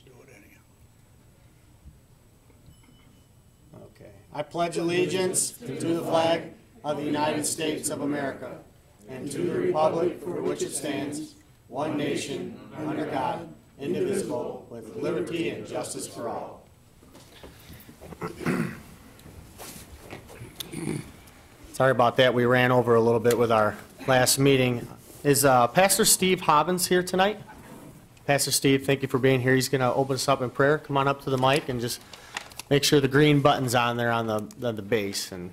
Let's do it anyhow. Okay. I pledge allegiance to the flag of the United States of America and to the republic for which it stands, one nation, under God, indivisible, with liberty and justice for all. Sorry about that. We ran over a little bit with our last meeting. Is Pastor Steve Hobbins here tonight? Pastor Steve, thank you for being here. He's going to open us up in prayer. Come on up to the mic and just make sure the green button's on there on the base. And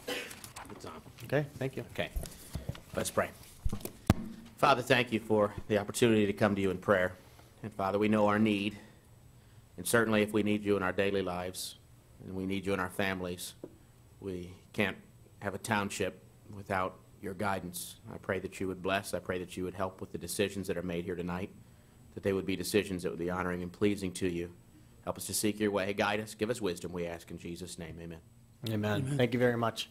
It's on. okay, thank you. Okay, let's pray. Father, thank you for the opportunity to come to you in prayer. And Father, we know our need, and certainly if we need you in our daily lives, and we need you in our families, we can't have a township without your guidance. I pray that you would bless. I pray that you would help with the decisions that are made here tonight, that they would be decisions that would be honoring and pleasing to you. Help us to seek your way. Guide us. Give us wisdom, we ask in Jesus' name. Amen. Amen. Thank you very much.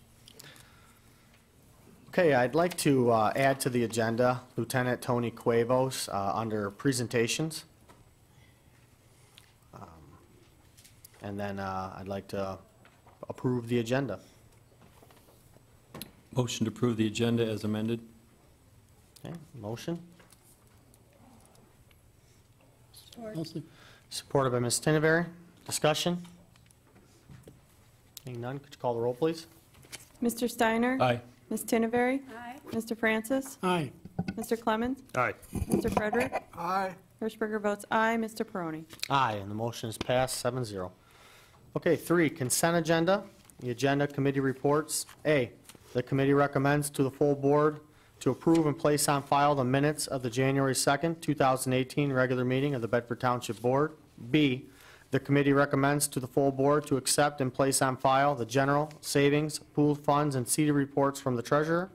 Okay, I'd like to add to the agenda Lieutenant Tony Cuevos under presentations. And then I'd like to approve the agenda. Motion to approve the agenda as amended. Okay, motion. Supported by Ms. Tinneberry. Discussion? Seeing none, could you call the roll, please? Mr. Steiner? Aye. Ms. Tinneberry? Aye. Mr. Francis? Aye. Mr. Clemens? Aye. Mr. Frederick? Aye. Hirschberger votes aye. Mr. Peroni? Aye, and the motion is passed 7-0. Okay, 3, consent agenda. The agenda committee reports. A, the committee recommends to the full board to approve and place on file the minutes of the January 2nd, 2018 regular meeting of the Bedford Township Board. B, the committee recommends to the full board to accept and place on file the general, savings, pooled funds, and CD reports from the treasurer.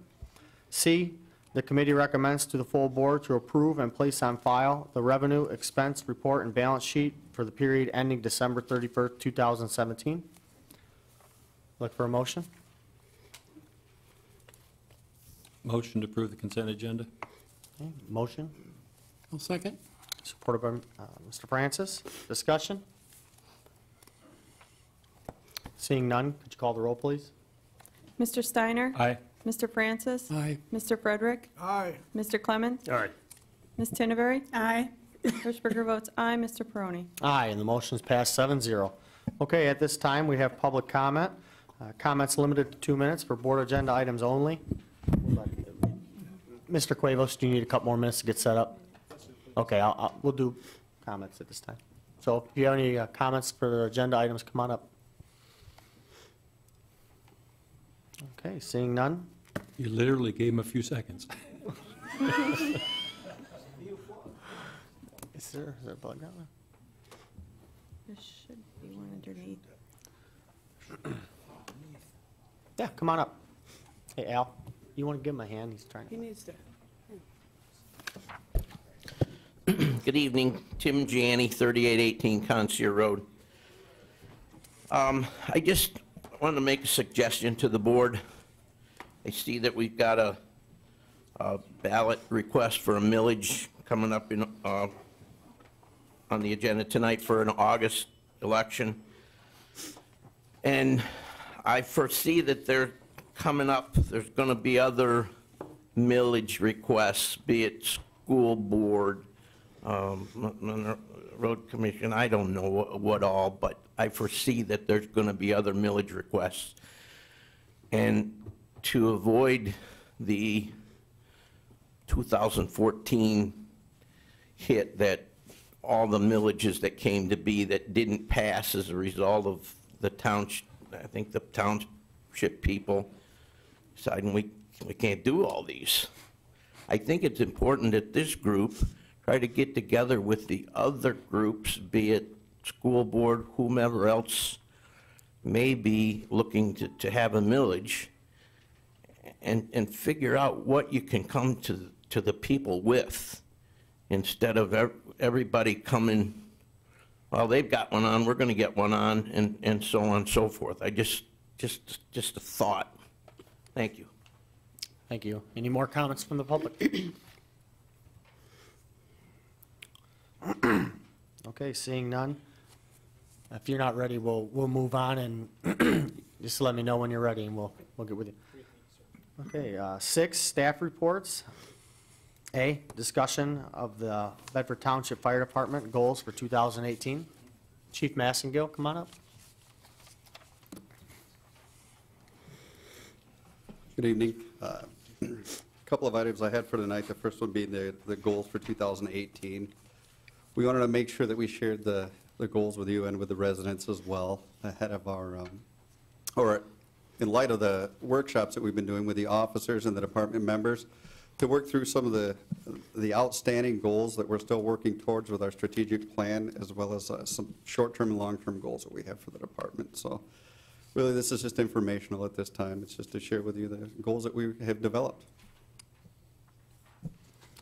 C, the committee recommends to the full board to approve and place on file the revenue, expense report, and balance sheet for the period ending December 31st, 2017. Look for a motion. Motion to approve the consent agenda. Okay, motion, I'll second. supported by Mr. Francis. Discussion? Seeing none, could you call the roll, please? Mr. Steiner? Aye. Mr. Francis? Aye. Mr. Frederick? Aye. Mr. Clemens? Aye. Ms. Tinneberry? Aye. Hirschberger votes aye. Mr. Peroni? Aye, and the motion is passed 7-0. Okay, at this time, we have public comment. Comments limited to 2 minutes for board agenda items only. Mr. Cuevos, do you need a couple more minutes to get set up? Okay, we'll do comments at this time. So if you have any comments for agenda items, come on up. Okay, seeing none. You literally gave him a few seconds. Is there a bug out there? There should be one underneath. Yeah, come on up. Hey, Al, you want to give him a hand? He's trying He to. needs to. Good evening, Tim Janney, 3818 Consier Road. I just wanted to make a suggestion to the board. I see that we've got a ballot request for a millage coming up in, on the agenda tonight for an August election. And I foresee that they're coming up, there's going to be other millage requests, be it school board, road commission, I don't know what all, but I foresee that there's going to be other millage requests. And to avoid the 2014 hit that all the millages that came to be that didn't pass as a result of the township, I think the township people deciding we can't do all these. I think it's important that this group try to get together with the other groups, be it school board, whomever else may be looking to have a millage, and figure out what you can come to the people with, instead of everybody coming, well, they've got one on, we're going to get one on, and so on and so forth. I just a thought. Thank you. Thank you. Any more comments from the public? Okay, seeing none. If you're not ready, we'll move on, and just let me know when you're ready, and we'll get with you. Okay, 6, staff reports. A, discussion of the Bedford Township Fire Department goals for 2018. Chief Massengill, come on up. Good evening. A couple of items I had for tonight. The first one being the goals for 2018. We wanted to make sure that we shared the goals with you and with the residents as well ahead of our, or in light of the workshops that we've been doing with the officers and the department members to work through some of the outstanding goals that we're still working towards with our strategic plan, as well as some short-term and long-term goals that we have for the department. So really, this is just informational at this time. It's just to share with you the goals that we have developed.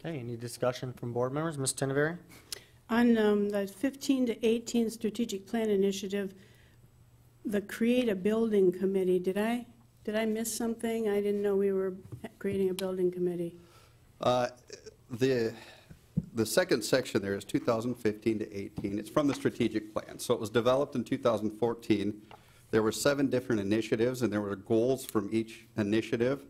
Okay, any discussion from board members? Ms. Tinevari? On the 15 to 18 strategic plan initiative, the Create a Building Committee, did I miss something? I didn't know we were creating a building committee. The second section there is 2015 to 18. It's from the strategic plan. So it was developed in 2014. There were 7 different initiatives, and there were goals from each initiative.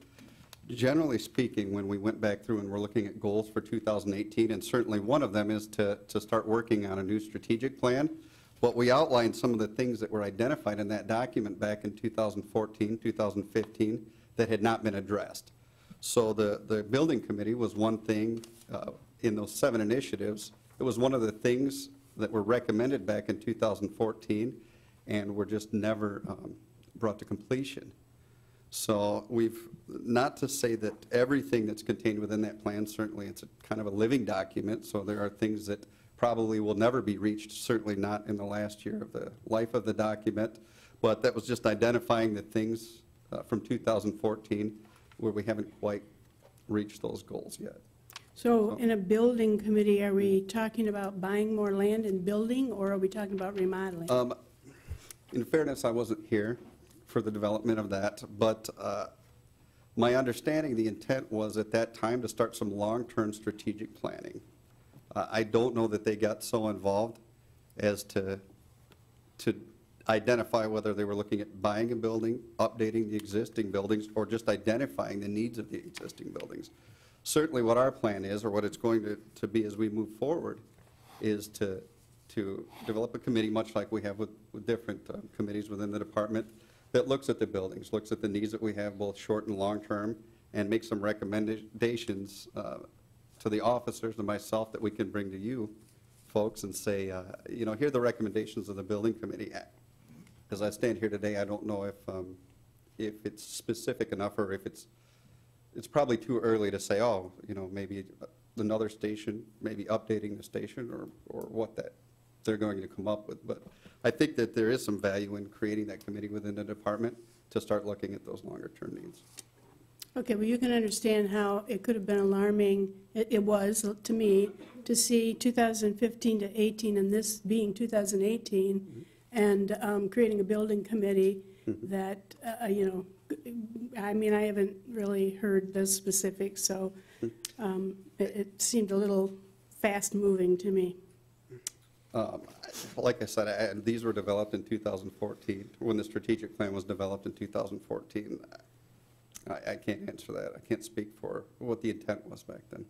Generally speaking, when we went back through and we're looking at goals for 2018, and certainly one of them is to start working on a new strategic plan, but we outlined some of the things that were identified in that document back in 2014, 2015, that had not been addressed. So the building committee was one thing in those 7 initiatives. It was one of the things that were recommended back in 2014 and were just never brought to completion. So not to say that everything that's contained within that plan, certainly it's kind of a living document, so there are things that probably will never be reached, certainly not in the last year of the life of the document, but that was just identifying the things from 2014 where we haven't quite reached those goals yet. So in a building committee, are we talking about buying more land and building, or are we talking about remodeling? In fairness, I wasn't here for the development of that, but my understanding, the intent was at that time to start some long-term strategic planning. I don't know that they got so involved as to identify whether they were looking at buying a building, updating the existing buildings, or just identifying the needs of the existing buildings. Certainly what our plan is, or what it's going to be as we move forward, is to develop a committee, much like we have with different committees within the department, that looks at the buildings, looks at the needs that we have, both short and long term, and makes some recommendations to the officers and myself that we can bring to you folks and say, you know, here are the recommendations of the building committee. As I stand here today, I don't know if it's specific enough, or if it's probably too early to say, oh, you know, maybe another station, maybe updating the station, or what that they're going to come up with. But I think that there is some value in creating that committee within the department to start looking at those longer term needs. Okay, well, you can understand how it could have been alarming, it was to me, to see 2015 to 18 and this being 2018, and creating a building committee that, you know, I mean, I haven't really heard the specifics, so it seemed a little fast-moving to me. Like I said, these were developed in 2014, when the strategic plan was developed in 2014. I can't answer that. I can't speak for what the intent was back then.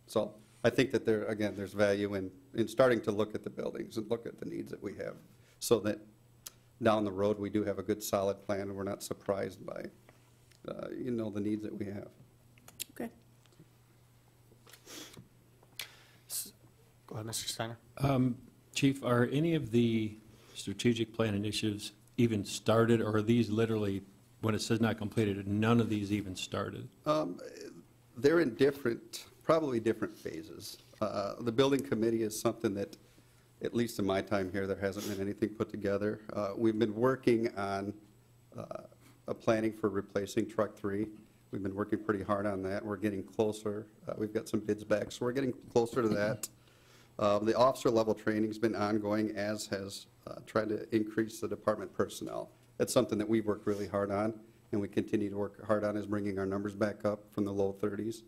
So I think that there's value in starting to look at the buildings and look at the needs that we have, so that down the road we do have a good solid plan and we're not surprised by you know, the needs that we have. Okay. Go ahead, Mr. Steiner. Chief, are any of the strategic plan initiatives even started, or are these literally, when it says not completed, none of these even started? They're in probably different phases. The building committee is something that, at least in my time here, there hasn't been anything put together. We've been working on a planning for replacing Truck 3. We've been working pretty hard on that. We're getting closer. We've got some bids back, so we're getting closer to that. The officer level training's been ongoing, as has trying to increase the department personnel. That's something that we've worked really hard on, and we continue to work hard on, is bringing our numbers back up from the low 30s.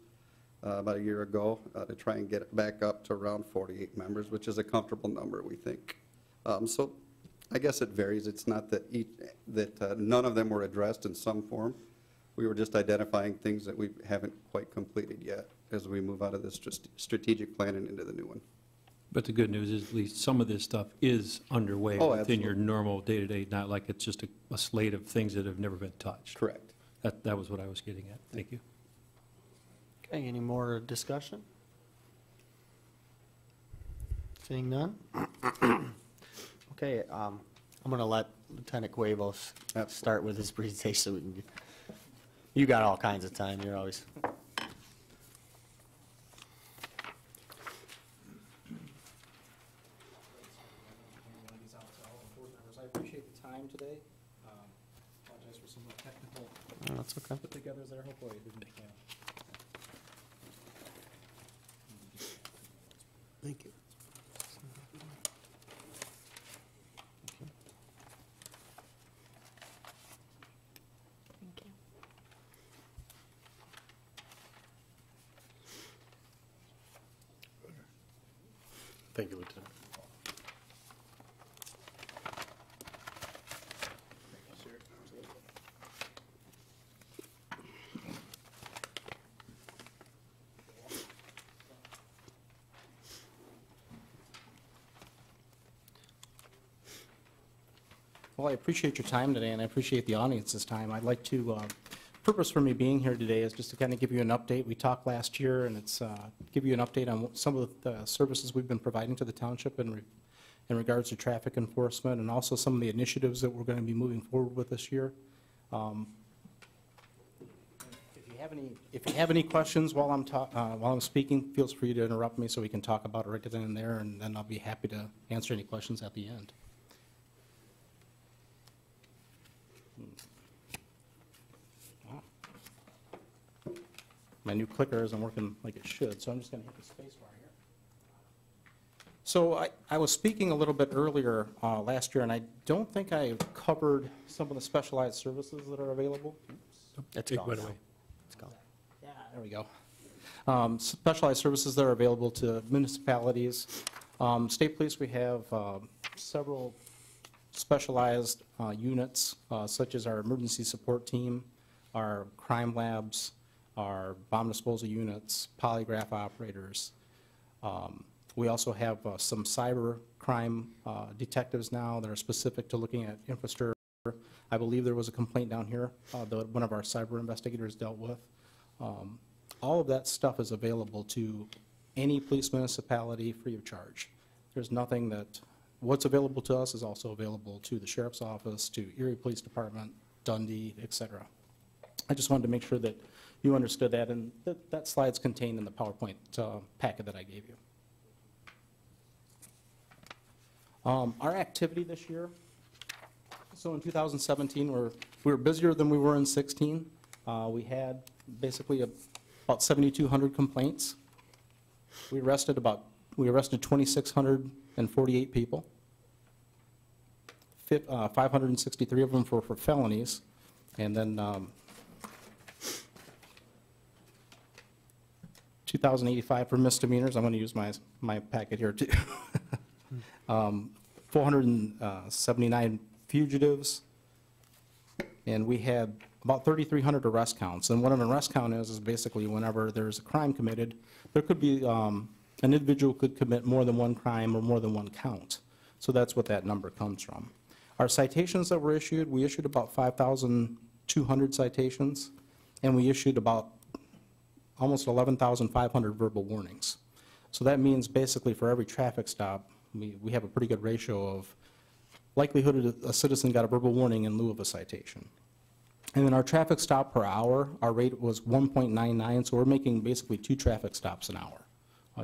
about a year ago to try and get it back up to around 48 members, which is a comfortable number, we think. So I guess it varies. It's not that none of them were addressed in some form. We were just identifying things that we haven't quite completed yet as we move out of this strategic plan and into the new one. But the good news is at least some of this stuff is underway Oh, within your absolutely. normal day-to-day, not like it's just a slate of things that have never been touched. Correct. That was what I was getting at. Thank you. Okay, any more discussion? Seeing none? Okay, I'm going to let Lieutenant Cuevas start with his presentation. You got all kinds of time, you're always... I appreciate the time today. Apologize for some of the technical Oh, that's okay. put-togethers there. Hopefully it didn't. Thank you. Thank you. Thank you, Lieutenant. Well, I appreciate your time today, and I appreciate the audience's time. I'd like to, purpose for me being here today is just to kind of give you an update. We talked last year, and it's give you an update on some of the services we've been providing to the township in regards to traffic enforcement, and also some of the initiatives that we're going to be moving forward with this year. If you have any questions while I'm speaking, feel free to interrupt me so we can talk about it right then and there, and then I'll be happy to answer any questions at the end. My new clicker isn't working like it should, so I'm just going to hit the space bar here. So I was speaking a little bit earlier last year, and I don't think I covered some of the specialized services that are available. It's It gone went now. away. It's gone. Yeah, there we go. Specialized services that are available to municipalities. State Police, we have several specialized units, such as our emergency support team, our crime labs, our bomb disposal units, polygraph operators. We also have some cyber crime detectives now that are specific to looking at infrastructure. I believe there was a complaint down here that one of our cyber investigators dealt with. All of that stuff is available to any police municipality free of charge. There's nothing that, what's available to us is also available to the Sheriff's Office, to Erie Police Department, Dundee, et cetera. I just wanted to make sure that you understood that, and that slide's contained in the PowerPoint packet that I gave you. Our activity this year, so in 2017, we were busier than we were in 16. We had basically about 7,200 complaints. We arrested 2,648 people. 563 of them for felonies, and then 2,085 for misdemeanors. I'm going to use my packet here too. 479 fugitives, and we had about 3,300 arrest counts. And what an arrest count is basically whenever there's a crime committed, there could be, an individual could commit more than one crime or more than one count. So that's what that number comes from. Our citations that were issued, we issued about 5,200 citations, and we issued about almost 11,500 verbal warnings. So that means basically for every traffic stop, we have a pretty good ratio of likelihood a citizen got a verbal warning in lieu of a citation. And then our traffic stop per hour, our rate was 1.99, so we're making basically 2 traffic stops an hour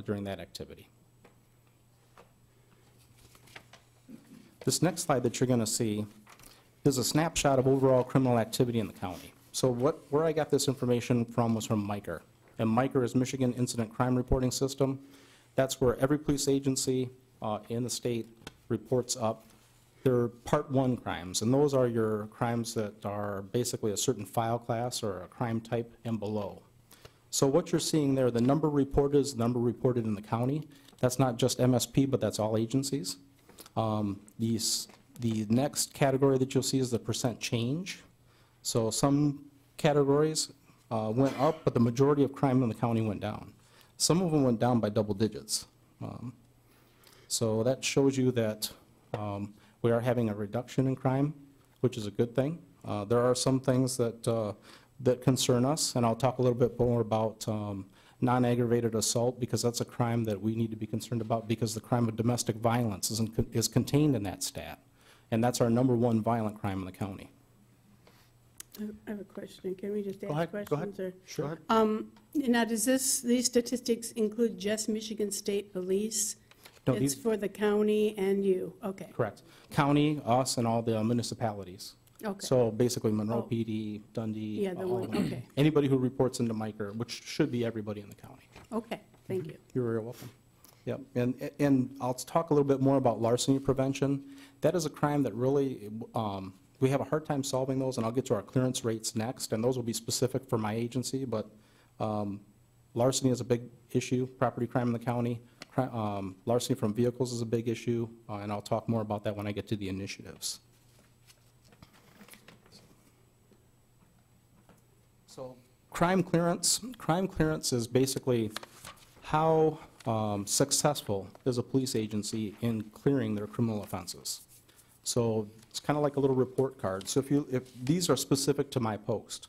during that activity. This next slide that you're going to see is a snapshot of overall criminal activity in the county. So where I got this information from was from MICRE. And MICRE is Michigan Incident Crime Reporting System. That's where every police agency in the state reports up their Part 1 crimes. And those are your crimes that are basically a certain file class or a crime type and below. So what you're seeing there, the number reported is the number reported in the county. That's not just MSP, but that's all agencies. The next category that you'll see is the percent change. So some categories went up, but the majority of crime in the county went down. Some of them went down by double digits. So that shows you that we are having a reduction in crime, which is a good thing. There are some things that concern us, and I'll talk a little bit more about non-aggravated assault, because that's a crime that we need to be concerned about, because the crime of domestic violence is contained in that stat, and that's our #1 violent crime in the county. I have a question. Can we just Go ask ahead, questions? go ahead. or- Sure. Now, does these statistics include just Michigan State Police? No, It's these- for the county and you? Okay. Correct. County, us, and all the municipalities. Okay. So basically Monroe Oh. PD, Dundee. Yeah, the all one, of them. okay. Anybody who reports into Micah, which should be everybody in the county. Okay, thank you. You're very welcome. Yep, and I'll talk a little bit more about larceny prevention. That is a crime that really, we have a hard time solving those, and I'll get to our clearance rates next, and those will be specific for my agency, but larceny is a big issue, property crime in the county. Larceny from vehicles is a big issue, and I'll talk more about that when I get to the initiatives. So crime clearance is basically how successful is a police agency in clearing their criminal offenses. So it's kind of like a little report card. So if these are specific to my post,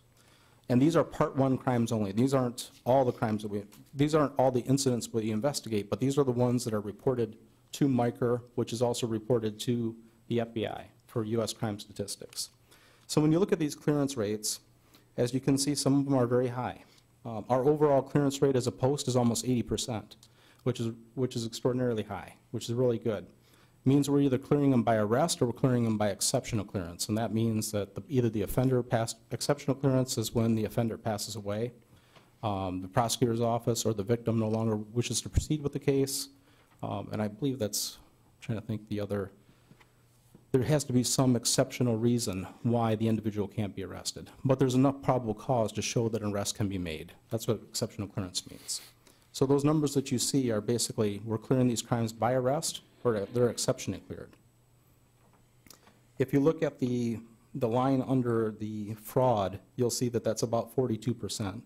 and these are Part 1 crimes only. These aren't all the crimes these aren't all the incidents we investigate, but these are the ones that are reported to Micah, which is also reported to the FBI for U.S. crime statistics. So when you look at these clearance rates, as you can see, some of them are very high. Our overall clearance rate as a post is almost 80%, which is extraordinarily high, which is really good. Means we're either clearing them by arrest or we're clearing them by exceptional clearance, and that means that either the offender passed exceptional clearance is when the offender passes away, the prosecutor's office or the victim no longer wishes to proceed with the case, and I believe that's, I'm trying to think the other, there has to be some exceptional reason why the individual can't be arrested, but there's enough probable cause to show that an arrest can be made. That's what exceptional clearance means. So those numbers that you see are basically, we're clearing these crimes by arrest, or they're exceptionally cleared. If you look at the line under the fraud, you'll see that that's about 42%.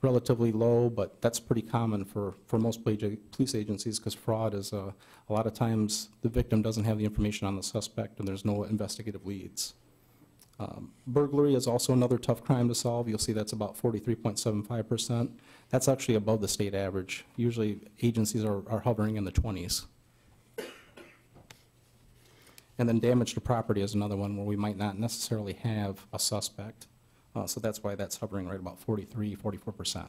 Relatively low, but that's pretty common for most police agencies, because fraud is a lot of times the victim doesn't have the information on the suspect and there's no investigative leads. Burglary is also another tough crime to solve. You'll see that's about 43.75%. That's actually above the state average. Usually agencies are hovering in the 20s. And then damage to property is another one where we might not necessarily have a suspect. So that's why that's hovering right about 43, 44%.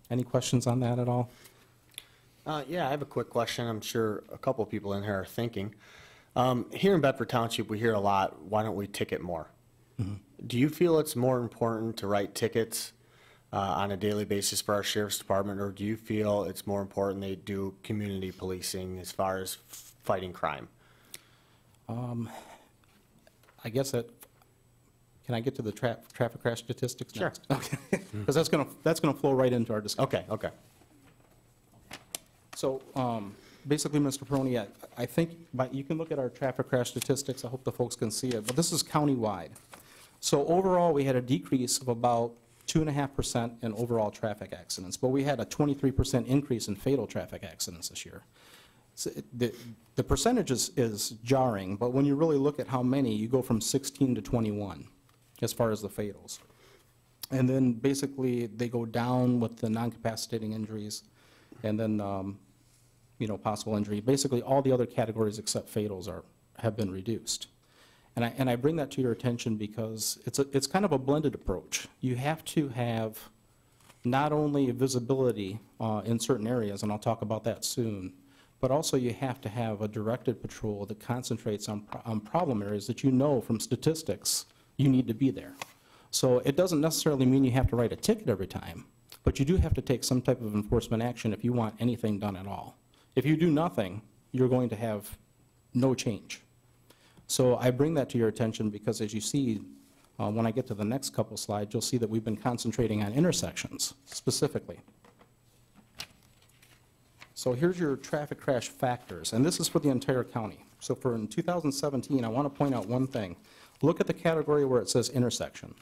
Any questions on that at all? Yeah, I have a quick question. I'm sure a couple of people in here are thinking. Here in Bedford Township, we hear a lot, why don't we ticket more? Do you feel it's more important to write tickets on a daily basis for our sheriff's department, or do you feel it's more important they do community policing as far as fighting crime? I guess that, can I get to the traffic crash statistics Sure. next? Okay, because that's gonna flow right into our discussion. Okay. So basically, Mr. Peroni, I think you can look at our traffic crash statistics. I hope the folks can see it, but this is countywide. So overall, we had a decrease of about 2.5% in overall traffic accidents, but we had a 23% increase in fatal traffic accidents this year. So the percentage is jarring, but when you really look at how many, you go from 16 to 21 as far as the fatals. And then basically, they go down with the non-capacitating injuries, and then possible injury. Basically, all the other categories except fatals have been reduced. And I bring that to your attention because it's kind of a blended approach. You have to have not only visibility in certain areas, and I'll talk about that soon, but also you have to have a directed patrol that concentrates on problem areas that you know from statistics you need to be there. So it doesn't necessarily mean you have to write a ticket every time, but you do have to take some type of enforcement action if you want anything done at all. If you do nothing, you're going to have no change. So I bring that to your attention because, as you see, When I get to the next couple slides, you'll see that we've been concentrating on intersections specifically. So here's your traffic crash factors, and this is for the entire county. So for in 2017, I want to point out one thing. Look at the category where it says intersection.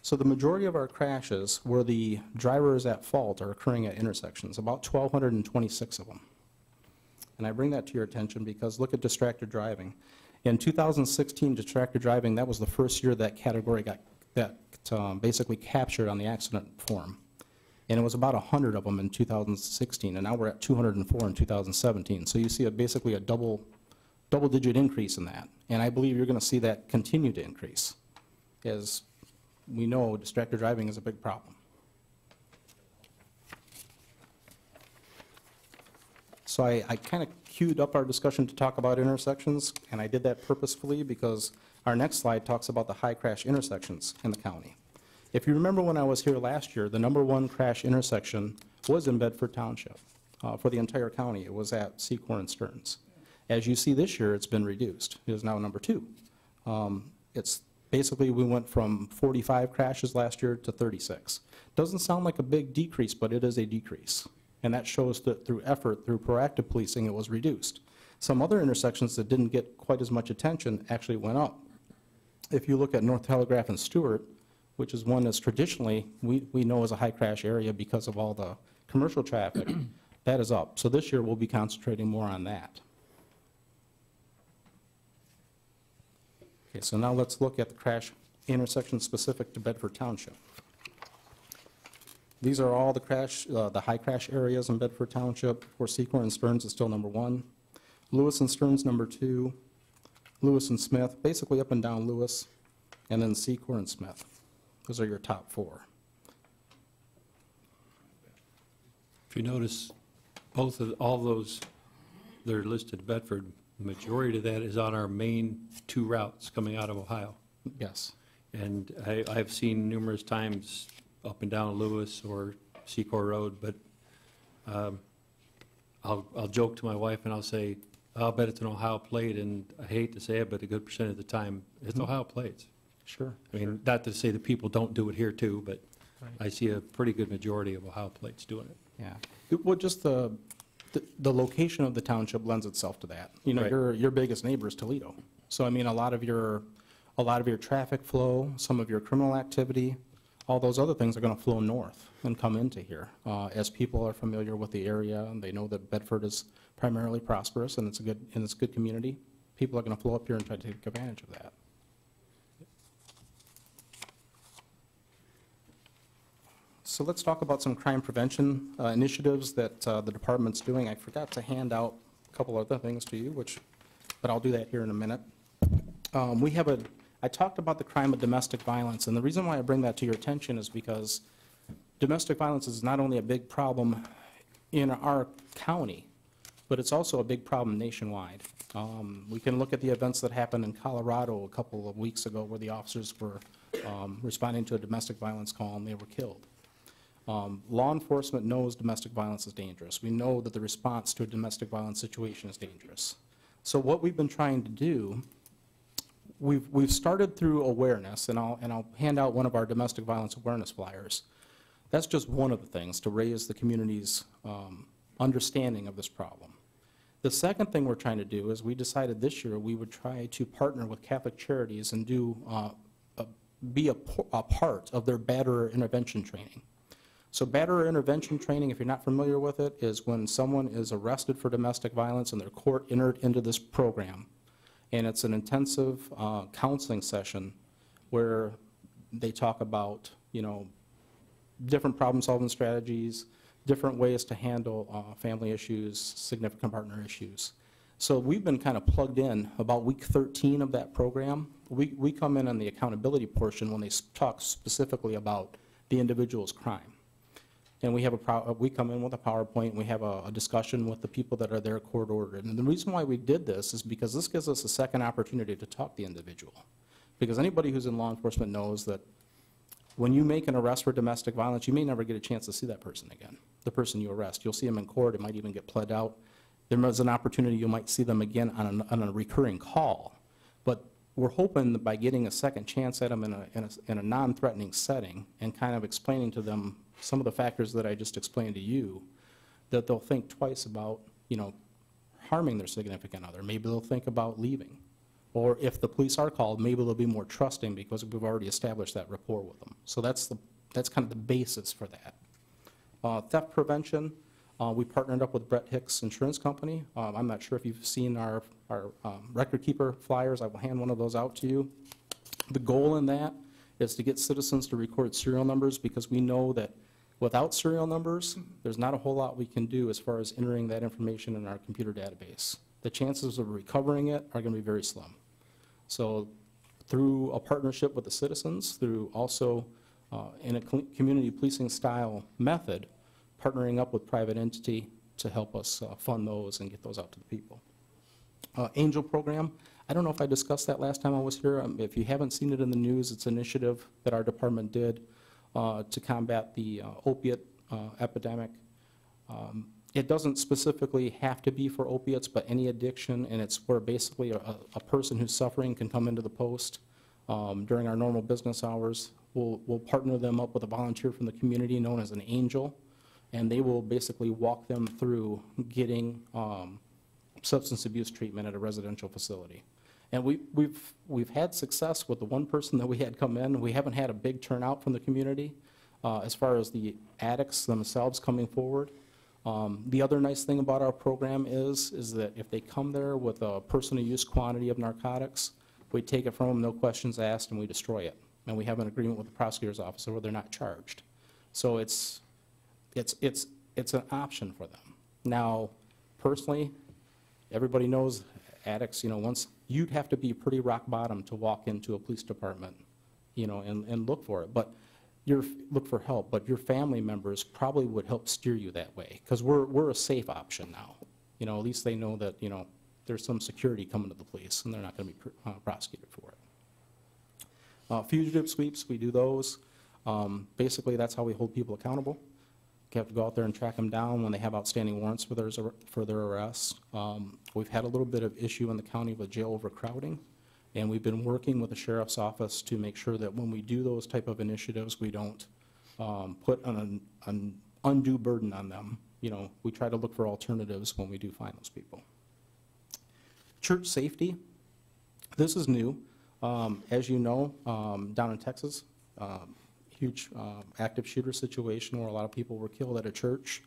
So the majority of our crashes where the driver is at fault are occurring at intersections, about 1,226 of them. And I bring that to your attention because look at distracted driving. In 2016, distracted driving, that was the first year that category got basically captured on the accident form. And it was about 100 of them in 2016, and now we're at 204 in 2017. So you see basically a double-digit increase in that. And I believe you're going to see that continue to increase. As we know, distracted driving is a big problem. So I kind of queued up our discussion to talk about intersections, and I did that purposefully because our next slide talks about the high crash intersections in the county. If you remember when I was here last year, the #1 crash intersection was in Bedford Township. For the entire county, it was at Secor and Stearns. As you see this year, it's been reduced. It is now #2. It's basically, we went from 45 crashes last year to 36. Doesn't sound like a big decrease, but it is a decrease. And that shows that through effort, through proactive policing, it was reduced. Some other intersections that didn't get quite as much attention actually went up. If you look at North Telegraph and Stewart, which is one that's traditionally, we know is a high crash area because of all the commercial traffic, that is up. So this year we'll be concentrating more on that. Okay, so now let's look at the crash intersections specific to Bedford Township. These are all the high crash areas in Bedford Township, where Secor and Stearns is still #1. Lewis and Stearns #2. Lewis and Smith, basically up and down Lewis, and then Secor and Smith. Those are your top 4. If you notice, all those that are listed in Bedford, the majority of that is on our main 2 routes coming out of Ohio. Yes. And I've seen numerous times up and down Lewis or Secor Road, but I'll joke to my wife and I'll say, I'll bet it's an Ohio plate, and I hate to say it, but a good percent of the time, it's Ohio plates. Sure. I mean, not to say that people don't do it here too, but Right. I see a pretty good majority of Ohio plates doing it. Yeah. Well, just the location of the township lends itself to that. You know, Right. your biggest neighbor is Toledo. So I mean, a lot of your traffic flow, some of your criminal activity, all those other things are going to flow north and come into here. As people are familiar with the area and they know that Bedford is primarily prosperous and it's a good community, people are going to flow up here and try to take advantage of that. So let's talk about some crime prevention initiatives that the department's doing. I forgot to hand out a couple other things to you, but I'll do that here in a minute. I talked about the crime of domestic violence, and the reason why I bring that to your attention is because domestic violence is not only a big problem in our county, but it's also a big problem nationwide. We can look at the events that happened in Colorado a couple of weeks ago where the officers were responding to a domestic violence call and they were killed. Law enforcement knows domestic violence is dangerous. We know that the response to a domestic violence situation is dangerous. So what we've been trying to do, we've started through awareness, and I'll hand out one of our domestic violence awareness flyers. That's just one of the things to raise the community's understanding of this problem. The second thing we're trying to do is we decided this year we would try to partner with Catholic Charities and be a part of their batterer intervention training. So batterer intervention training, if you're not familiar with it, is when someone is arrested for domestic violence and their court entered into this program. And it's an intensive counseling session where they talk about, you know, different problem-solving strategies, different ways to handle family issues, significant partner issues. So we've been kind of plugged in about week 13 of that program. We come in on the accountability portion when they talk specifically about the individual's crime. And we come in with a PowerPoint, and we have a discussion with the people that are there court-ordered. And the reason why we did this is because this gives us a second opportunity to talk to the individual. Because anybody who's in law enforcement knows that when you make an arrest for domestic violence, you may never get a chance to see that person again, the person you arrest. You'll see them in court. It might even get pled out. There is an opportunity you might see them again on a recurring call. But we're hoping that by getting a second chance at them in a non-threatening setting and kind of explaining to them some of the factors that I just explained to you, that they'll think twice about, harming their significant other. Maybe they'll think about leaving. Or if the police are called, maybe they'll be more trusting because we've already established that rapport with them. So that's kind of the basis for that. Theft prevention, we partnered up with Brett Hicks Insurance Company. I'm not sure if you've seen our record keeper flyers. I will hand one of those out to you. The goal in that is to get citizens to record serial numbers, because we know that without serial numbers, there's not a whole lot we can do as far as entering that information in our computer database. The chances of recovering it are going to be very slim. So through a partnership with the citizens, through also in a community policing style method, partnering up with private entity to help us fund those and get those out to the people. Angel program, I don't know if I discussed that last time I was here. If you haven't seen it in the news, it's an initiative that our department did to combat the opiate epidemic. It doesn't specifically have to be for opiates, but any addiction, and it's where basically a person who's suffering can come into the post during our normal business hours. We'll partner them up with a volunteer from the community known as an angel, and they will basically walk them through getting substance abuse treatment at a residential facility. And we've had success with the one person that we had come in. We haven't had a big turnout from the community as far as the addicts themselves coming forward. The other nice thing about our program is that if they come there with a personal use quantity of narcotics, we take it from them, no questions asked, and we destroy it. And we have an agreement with the prosecutor's office where they're not charged. So it's an option for them. Now, personally, everybody knows addicts, once you'd have to be pretty rock bottom to walk into a police department, and look for it. But look for help, but your family members probably would help steer you that way, because we're a safe option now. At least they know that, there's some security coming to the police, and they're not going to be prosecuted for it. Fugitive sweeps, we do those. Basically, that's how we hold people accountable. You have to go out there and track them down when they have outstanding warrants for their arrests. We've had a little bit of issue in the county with jail overcrowding, and we've been working with the sheriff's office to make sure that when we do those type of initiatives, we don't put an undue burden on them. We try to look for alternatives when we do find those people. Church safety, this is new. As you know, down in Texas, huge active shooter situation where a lot of people were killed at a church.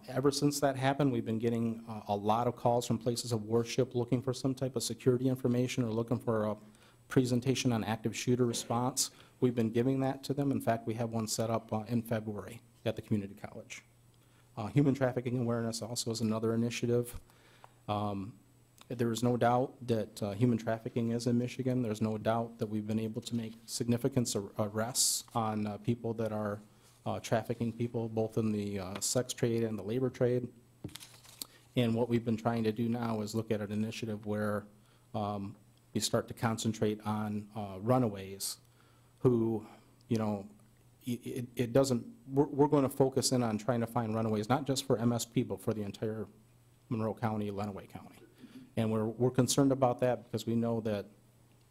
Ever since that happened, we've been getting a lot of calls from places of worship looking for some type of security information or looking for a presentation on active shooter response. We've been giving that to them. In fact, we have one set up in February at the community college. Human trafficking awareness also is another initiative. There is no doubt that human trafficking is in Michigan. There's no doubt that we've been able to make significant arrests on people that are trafficking people, both in the sex trade and the labor trade. And what we've been trying to do now is look at an initiative where we start to concentrate on runaways who, it doesn't, we're going to focus in on trying to find runaways, not just for MSP, but for the entire Monroe County, Lenawee County. And we're concerned about that because we know that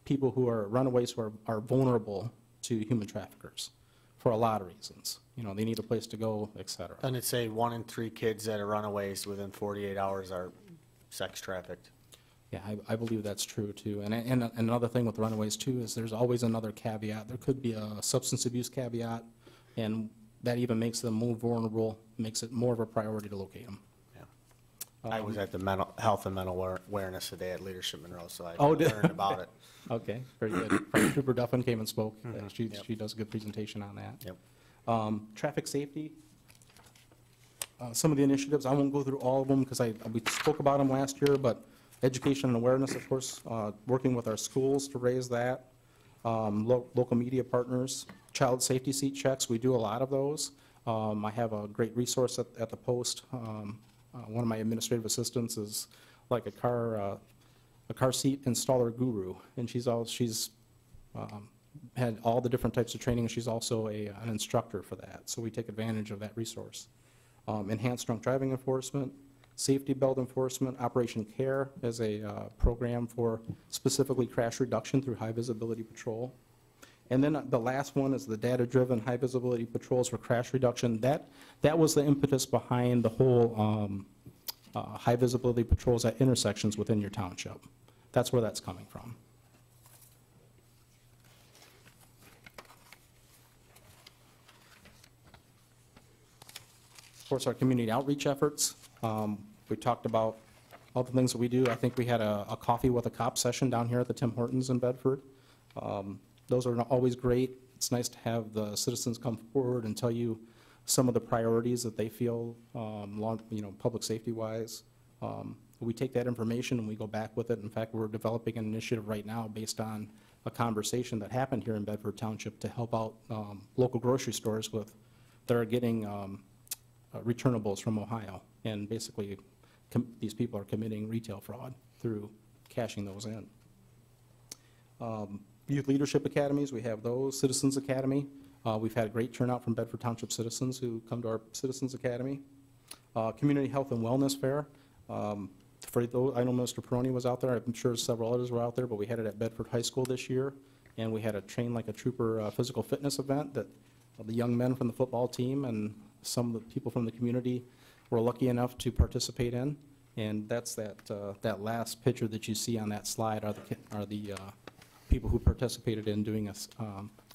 people who are runaways who are vulnerable to human traffickers for a lot of reasons. They need a place to go, et cetera. And it's say 1 in 3 kids that are runaways within 48 hours are sex trafficked. Yeah, I believe that's true, too. And another thing with runaways, too, is there's always another caveat. There could be a substance abuse caveat, and that even makes them more vulnerable, makes it more of a priority to locate them. I was at the mental health and mental awareness today at Leadership Monroe, so I Oh, learned about it. Okay, very good. Fire Trooper Duffin came and spoke. She does a good presentation on that. Yep. Traffic safety. Some of the initiatives, I won't go through all of them because we spoke about them last year, but education and awareness, of course, working with our schools to raise that. Local media partners, child safety seat checks, we do a lot of those. I have a great resource at the Post. One of my administrative assistants is like a car seat installer guru, and she's had all the different types of training. She's also an instructor for that, so we take advantage of that resource. Enhanced drunk driving enforcement, Safety belt enforcement, Operation CARE is a program for specifically crash reduction through high visibility patrol. And then the last one is the data-driven high visibility patrols for crash reduction. That was the impetus behind the whole high visibility patrols at intersections within your township. That's where that's coming from. Of course, our community outreach efforts. We talked about all the things that we do. I think we had a coffee with a cop session down here at the Tim Hortons in Bedford. Those are always great. It's nice to have the citizens come forward and tell you some of the priorities that they feel, public safety-wise. We take that information and we go back with it. In fact, we're developing an initiative right now based on a conversation that happened here in Bedford Township to help out local grocery stores that are getting returnables from Ohio. And basically, these people are committing retail fraud through cashing those in. Youth Leadership Academies, we have those. Citizens Academy, we've had a great turnout from Bedford Township citizens who come to our Citizens Academy. Community Health and Wellness Fair. For those, I know Mr. Peroni was out there. I'm sure several others were out there, but we had it at Bedford High School this year. And we had a Train Like a Trooper physical fitness event that the young men from the football team and some of the people from the community were lucky enough to participate in. And that's that last picture that you see on that slide are the people who participated in doing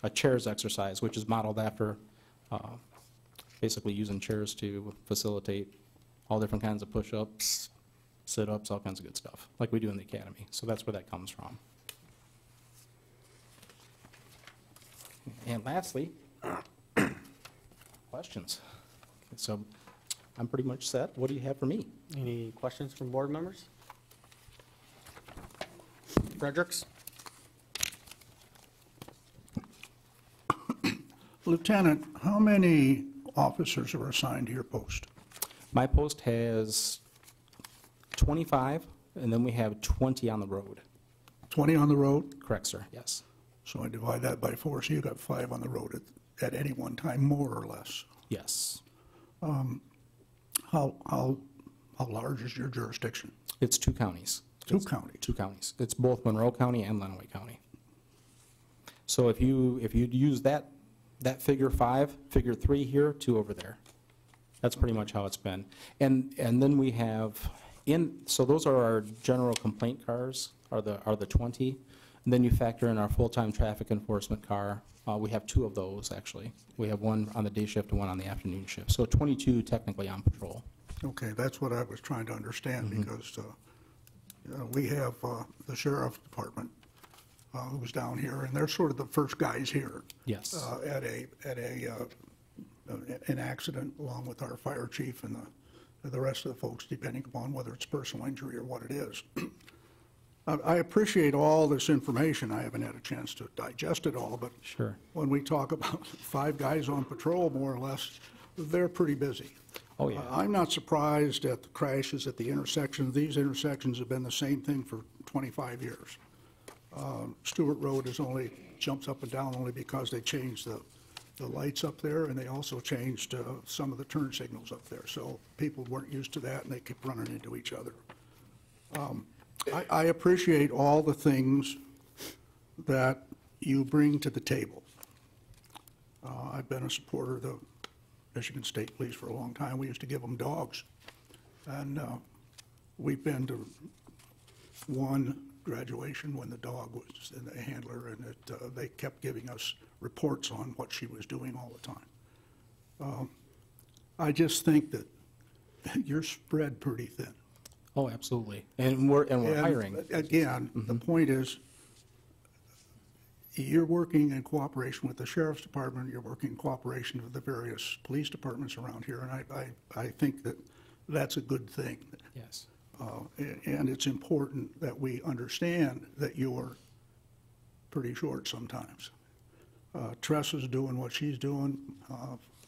a chairs exercise, which is modeled after basically using chairs to facilitate all different kinds of push-ups, sit-ups, all kinds of good stuff, like we do in the academy. So that's where that comes from. And lastly, questions. Okay, so I'm pretty much set. What do you have for me? Any questions from board members? Fredericks? Lieutenant, how many officers are assigned to your post? My post has 25, and then we have 20 on the road. 20 on the road? Correct, sir, yes. So I divide that by 4, so you got 5 on the road at any one time, more or less. Yes. How large is your jurisdiction? It's 2 counties. Two counties? 2 counties. It's both Monroe County and Lenawee County. So if you use that figure 5, figure 3 here, 2 over there. That's pretty much how it's been. And then we have, so those are our general complaint cars, are the 20. And then you factor in our full-time traffic enforcement car. We have 2 of those, actually. We have one on the day shift and one on the afternoon shift. So 22 technically on patrol. Okay, that's what I was trying to understand, because we have the sheriff's department who's down here, and they're sort of the first guys here. Yes. At an accident, along with our fire chief and the rest of the folks, depending upon whether it's personal injury or what it is. I appreciate all this information. I haven't had a chance to digest it all, but Sure. when we talk about 5 guys on patrol, more or less, they're pretty busy. Oh, yeah. I'm not surprised at the crashes at the intersection. These intersections have been the same thing for 25 years. Stewart Road jumps up and down only because they changed the lights up there, and they also changed some of the turn signals up there. So people weren't used to that, and they kept running into each other. I appreciate all the things that you bring to the table. I've been a supporter of the Michigan State Police for a long time. We used to give them dogs. And we've been to one graduation when the dog was in the handler, and they kept giving us reports on what she was doing all the time. I just think that you're spread pretty thin. Oh, absolutely. And we're hiring. Again, the point is, you're working in cooperation with the sheriff's department, you're working in cooperation with the various police departments around here, and I think that that's a good thing. Yes. And it's important that we understand that you're pretty short sometimes. Tressa's doing what she's doing,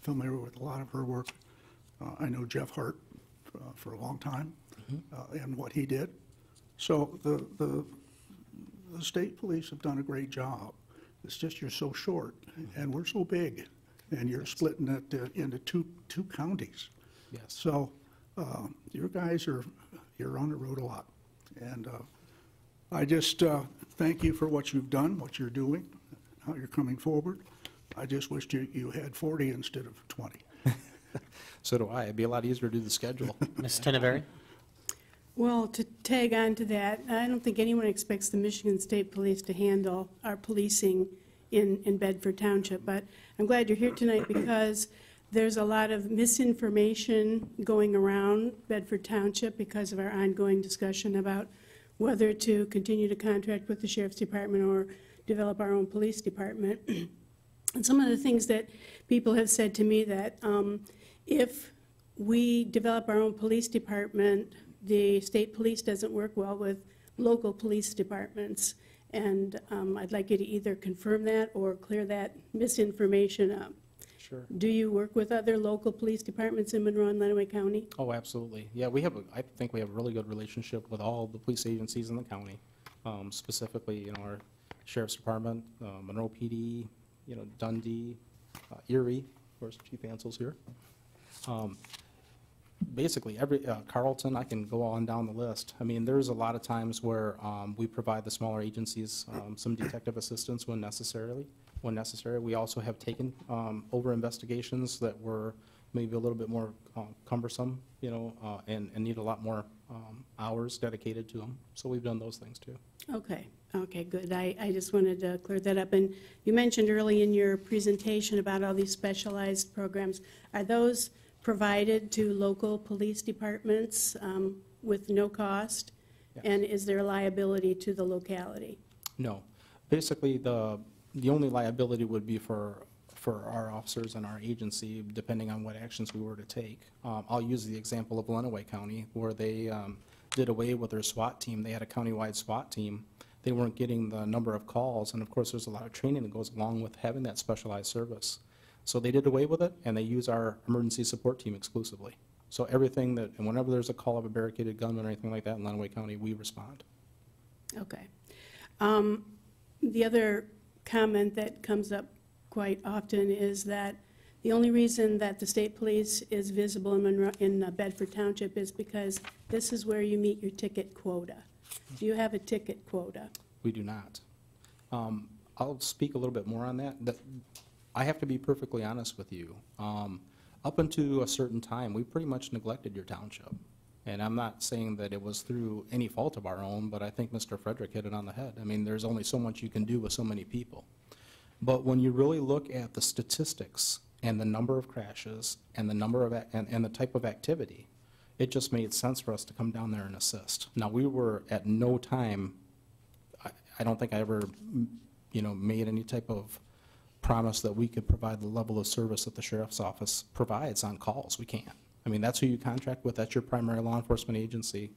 familiar with a lot of her work. I know Jeff Hart for a long time, and what he did. So the state police have done a great job. It's just you're so short, and we're so big, and you're splitting it into two counties. Yes. So You guys you're on the road a lot. And I just thank you for what you've done, what you're doing, how you're coming forward. I just wished you had 40 instead of 20. So do I. It'd be a lot easier to do the schedule. Ms. Tinneberry? Well, to tag on to that, I don't think anyone expects the Michigan State Police to handle our policing in Bedford Township, but I'm glad you're here tonight because there's a lot of misinformation going around Bedford Township because of our ongoing discussion about whether to continue to contract with the Sheriff's Department or develop our own police department. And some of the things that people have said to me that if we develop our own police department, the state police doesn't work well with local police departments. And I'd like you to either confirm that or clear that misinformation up. Sure. Do you work with other local police departments in Monroe and Lenawee County? Oh, absolutely. Yeah, I think we have a really good relationship with all the police agencies in the county, specifically, our Sheriff's Department, Monroe PD, Dundee, Erie, of course, Chief Ansel's here. Basically, Carlton, I can go on down the list. I mean, there's a lot of times where we provide the smaller agencies some detective assistance when necessary. We also have taken over investigations that were maybe a little bit more cumbersome, and need a lot more hours dedicated to them. So we've done those things too. Okay, good. I just wanted to clear that up. And you mentioned early in your presentation about all these specialized programs. Are those provided to local police departments with no cost? Yes. And is there liability to the locality? No. Basically, the only liability would be for our officers and our agency, depending on what actions we were to take. I'll use the example of Lenawee County, where they did away with their SWAT team. They had a countywide SWAT team. They weren't getting the number of calls, and of course, there's a lot of training that goes along with having that specialized service. So they did away with it, and they use our emergency support team exclusively. So everything and whenever there's a call of a barricaded gunman or anything like that in Lenawee County, we respond. Okay. The other comment that comes up quite often is that the only reason that the state police is visible in Bedford Township is because this is where you meet your ticket quota. Do you have a ticket quota? We do not. I'll speak a little bit more on that. I have to be perfectly honest with you. Up until a certain time, we pretty much neglected your township. And I'm not saying that it was through any fault of our own, but I think Mr. Frederick hit it on the head. I mean, there's only so much you can do with so many people. But when you really look at the statistics and the number of crashes and the number of and the type of activity, it just made sense for us to come down there and assist. Now, we were at no time, I don't think I ever, made any type of promise that we could provide the level of service that the sheriff's office provides on calls. We can't. I mean, that's who you contract with. That's your primary law enforcement agency.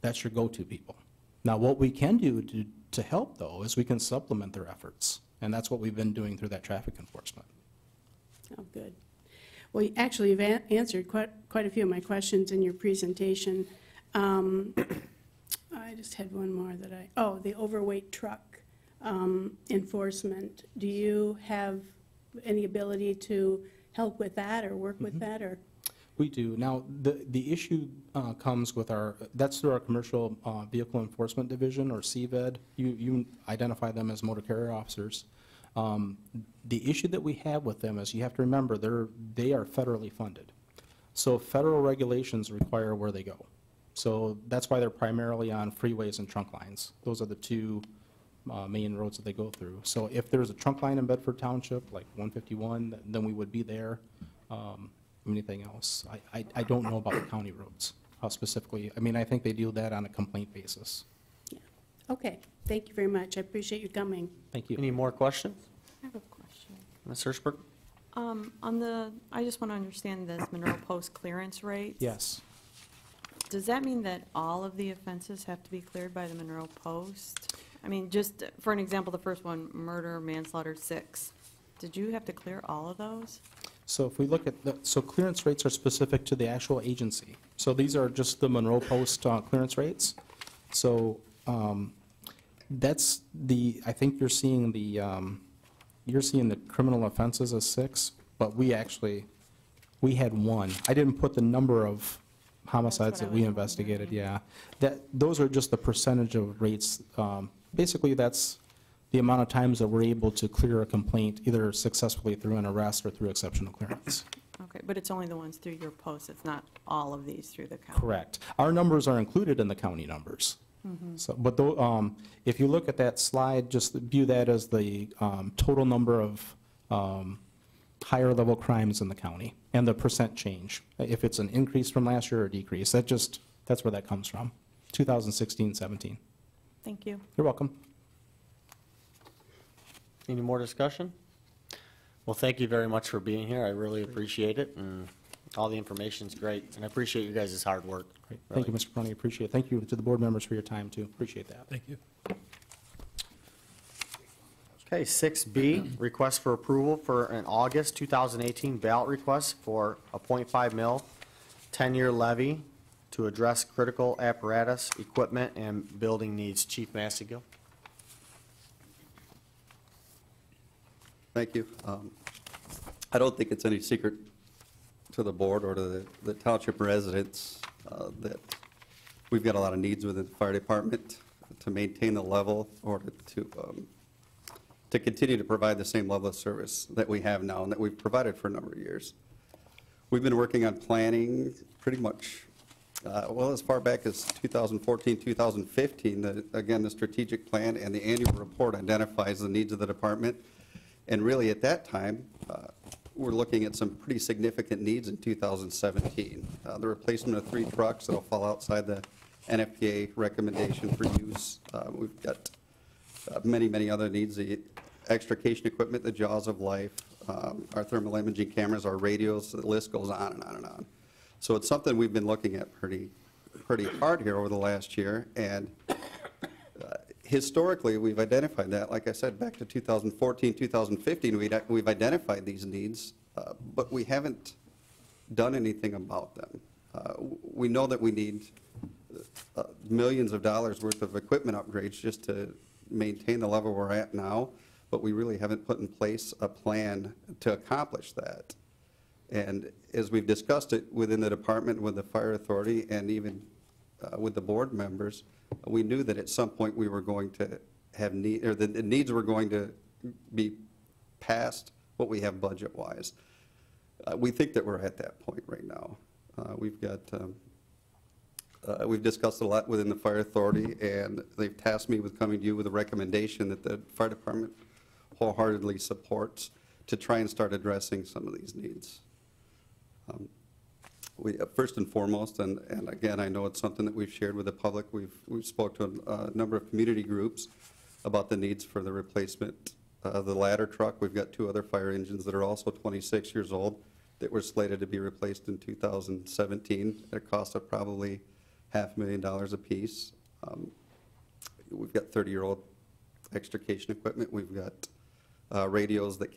That's your go-to people. Now, what we can do to help, though, is we can supplement their efforts. And that's what we've been doing through that traffic enforcement. Oh, good. Well, actually, you've answered quite a few of my questions in your presentation. I just had one more that the overweight truck enforcement. Do you have any ability to help with that or work with that? Or? We do. Now, the issue comes with that's through our Commercial Vehicle Enforcement Division, or CVED. You identify them as motor carrier officers. The issue that we have with them is you have to remember they are federally funded. So federal regulations require where they go. So that's why they're primarily on freeways and trunk lines. Those are the two main roads that they go through. So if there's a trunk line in Bedford Township, like 151, then we would be there. Anything else, I don't know about the county roads, specifically. I mean, I think they do that on a complaint basis. Yeah. Okay. Thank you very much. I appreciate you coming. Thank you. Any more questions? I have a question. Ms. Hirschberg? I just want to understand this Monroe Post clearance rate. Yes. Does that mean that all of the offenses have to be cleared by the Monroe Post? I mean, just for an example, the first one, murder, manslaughter, 6. Did you have to clear all of those? So if we look at so clearance rates are specific to the actual agency. So these are just the Monroe Post clearance rates. So that's I think you're seeing the criminal offenses as 6, but we had 1. I didn't put the number of homicides That's what that I we was investigated, wondering. yeah. Those are just the percentage of rates. Basically, that's the amount of times that we're able to clear a complaint, either successfully through an arrest or through exceptional clearance. Okay, but it's only the ones through your post, it's not all of these through the county? Correct. Our numbers are included in the county numbers. So, but if you look at that slide, just view that as the total number of higher level crimes in the county and the percent change. If it's an increase from last year or a decrease, that's where that comes from, 2016, 17. Thank you. You're welcome. Any more discussion? Well, thank you very much for being here. I really appreciate it, and all the information's great, and I appreciate you guys' hard work. Great. Thank you, Mr. Prunty, appreciate it. Thank you to the board members for your time, too. Appreciate that. Thank you. Okay, 6B, request for approval for an August 2018 ballot request for a .5 mil, 10-year levy to address critical apparatus, equipment, and building needs. Chief Massigill. Thank you. I don't think it's any secret to the board or to the township residents that we've got a lot of needs within the fire department to maintain the level or to continue to provide the same level of service that we have now and that we've provided for a number of years. We've been working on planning pretty much, well, as far back as 2014, 2015. Again, the strategic plan and the annual report identifies the needs of the department. And really, at that time, we're looking at some pretty significant needs in 2017. The replacement of 3 trucks that'll fall outside the NFPA recommendation for use. We've got many, many other needs, the extrication equipment, the jaws of life, our thermal imaging cameras, our radios, the list goes on and on and on. So it's something we've been looking at pretty hard here over the last year. And historically, we've identified that, like I said, back to 2014, 2015, we've identified these needs, but we haven't done anything about them. We know that we need millions of dollars worth of equipment upgrades just to maintain the level we're at now, but we really haven't put in place a plan to accomplish that. And as we've discussed it within the department, with the fire authority, and even with the board members, we knew that at some point we were going to have need, or the needs were going to be past what we have budget-wise. We think that we're at that point right now. We've discussed a lot within the fire authority, and they've tasked me with coming to you with a recommendation that the fire department wholeheartedly supports to try and start addressing some of these needs. First and foremost, and again, I know it's something that we've shared with the public, we've spoke to a number of community groups about the needs for the replacement of the ladder truck. We've got 2 other fire engines that are also 26 years old that were slated to be replaced in 2017 at a cost of probably $500,000 apiece. We've got 30-year-old extrication equipment. We've got radios that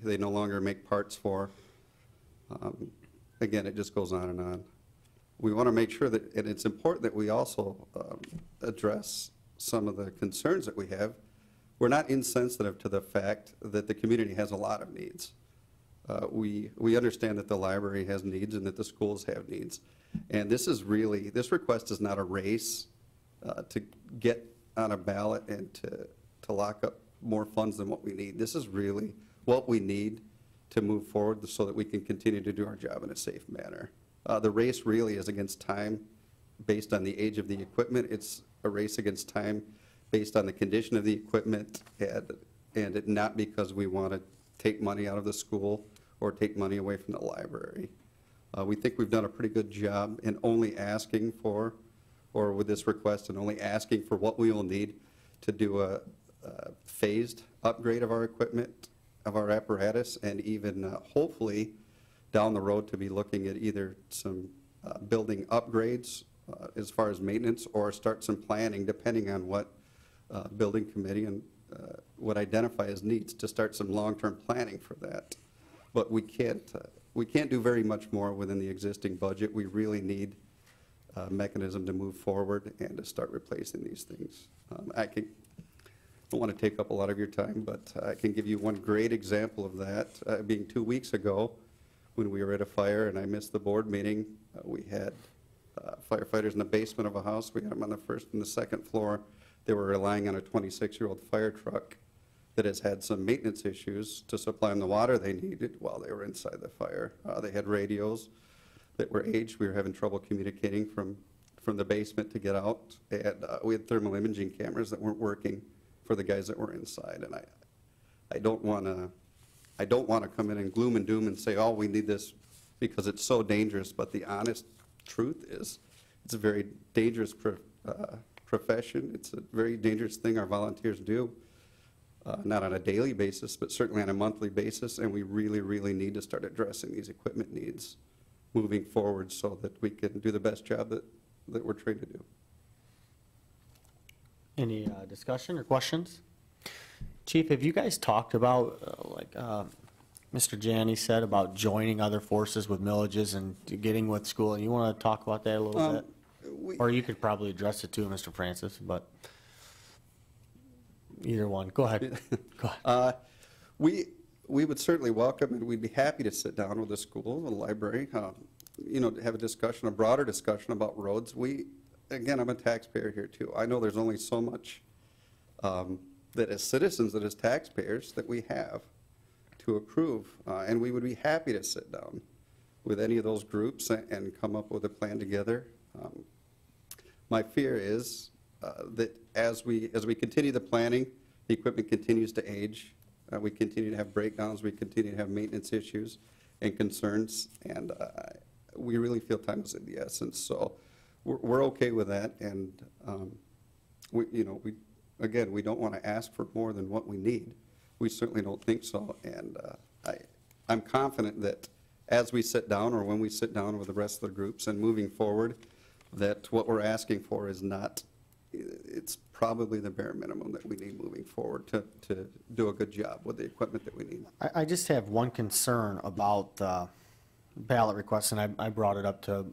they no longer make parts for. Again, it just goes on and on. We want to make sure that, and it's important that we also address some of the concerns that we have. We're not insensitive to the fact that the community has a lot of needs. We understand that the library has needs and that the schools have needs. And this request is not a race to get on a ballot and to lock up more funds than what we need. This is really what we need to move forward so that we can continue to do our job in a safe manner. The race really is against time based on the age of the equipment. It's a race against time based on the condition of the equipment, and it not because we want to take money out of the school or take money away from the library. We think we've done a pretty good job in only asking for, or with this request, and only asking for what we will need to do a phased upgrade of our equipment, of our apparatus, and even hopefully down the road to be looking at either some building upgrades as far as maintenance, or start some planning depending on what building committee and would identify as needs, to start some long-term planning for that. But we can't do very much more within the existing budget. We really need a mechanism to move forward and to start replacing these things. I don't want to take up a lot of your time, but I can give you one great example of that. Being 2 weeks ago when we were at a fire and I missed the board meeting, we had firefighters in the basement of a house. We had them on the first and the second floor. They were relying on a 26-year-old fire truck that has had some maintenance issues to supply them the water they needed while they were inside the fire. They had radios that were aged. We were having trouble communicating from the basement to get out. And we had thermal imaging cameras that weren't working for the guys that were inside. And I don't want to come in and gloom and doom and say, oh, we need this because it's so dangerous. But the honest truth is it's a very dangerous profession. It's a very dangerous thing our volunteers do. Not on a daily basis, but certainly on a monthly basis, and we really, really need to start addressing these equipment needs moving forward so that we can do the best job that we're trained to do. Any discussion or questions? Chief, have you guys talked about, Mr. Janney said about joining other forces with millages and getting with school, and you want to talk about that a little bit? Or you could probably address it too, Mr. Francis, but either one. Go ahead. Go ahead. We would certainly welcome, and we'd be happy to sit down with the school, the library, to have a discussion, a broader discussion about roads. Again, I'm a taxpayer here too. I know there's only so much that as citizens, that as taxpayers, that we have to approve. And we would be happy to sit down with any of those groups and come up with a plan together. My fear is that as we continue the planning, the equipment continues to age. We continue to have breakdowns. We continue to have maintenance issues and concerns. And we really feel time is of the essence. So we're okay with that. And we don't want to ask for more than what we need. We certainly don't think so. And I'm confident that as we sit down, or when we sit down with the rest of the groups and moving forward, that what we're asking for is not, it's probably the bare minimum that we need moving forward to do a good job with the equipment that we need. I just have one concern about the ballot request, and I brought it up to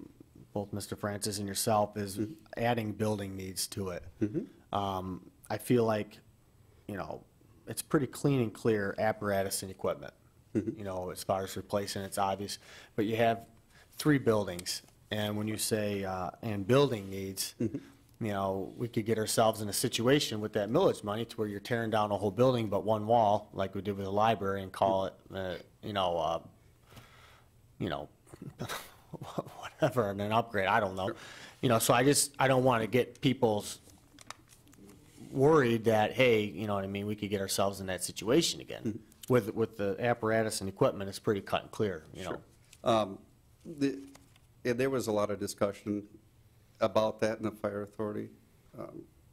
both Mr. Francis and yourself, is adding building needs to it. I feel like, it's pretty clean and clear apparatus and equipment, as far as replacing, it's obvious. But you have 3 buildings, and when you say, and building needs, we could get ourselves in a situation with that millage money to where you're tearing down a whole building but one wall, like we did with the library, and call it, whatever, and an upgrade, I don't know. So I don't want to get people's worried that, hey, we could get ourselves in that situation again. With the apparatus and equipment, it's pretty cut and clear, Sure. There was a lot of discussion about that in the fire authority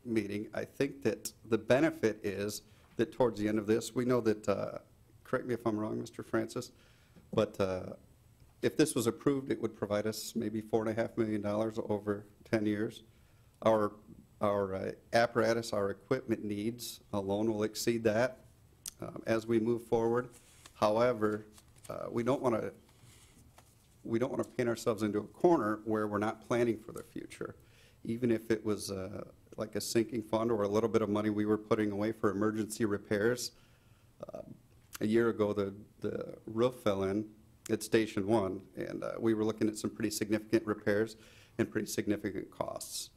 meeting. I think that the benefit is that towards the end of this, we know that, correct me if I'm wrong, Mr. Francis, but if this was approved, it would provide us maybe $4.5 million over 10 years. Our apparatus, our equipment needs alone will exceed that as we move forward. However, we don't want to paint ourselves into a corner where we're not planning for the future. Even if it was like a sinking fund or a little bit of money we were putting away for emergency repairs. A year ago, the roof fell in at Station 1, and we were looking at some pretty significant repairs and pretty significant costs.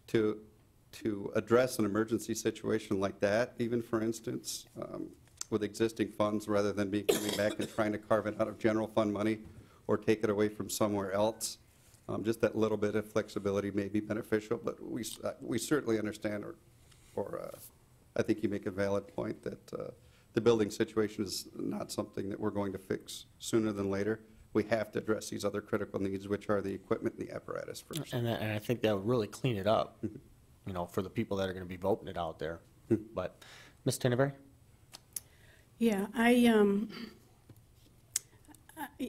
To address an emergency situation like that, even for instance, with existing funds, rather than coming back and trying to carve it out of general fund money or take it away from somewhere else, just that little bit of flexibility may be beneficial, but we certainly understand, or I think you make a valid point that the building situation is not something that we're going to fix sooner than later. We have to address these other critical needs, which are the equipment and the apparatus first. and I think that would really clean it up, for the people that are going to be voting it out there. But, Ms. Tinneberry? Yeah,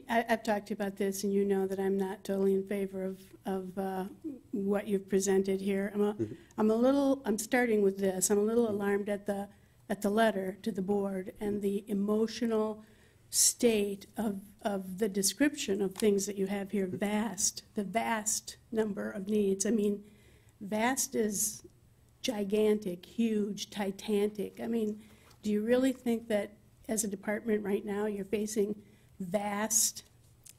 I've talked about this, and you know that I'm not totally in favor of what you've presented here. I'm starting with this. I'm a little alarmed at the letter to the board and the emotional state of the description of things that you have here. The vast number of needs. I mean, vast is gigantic, huge, titanic. I mean, do you really think that as a department right now you're facing vast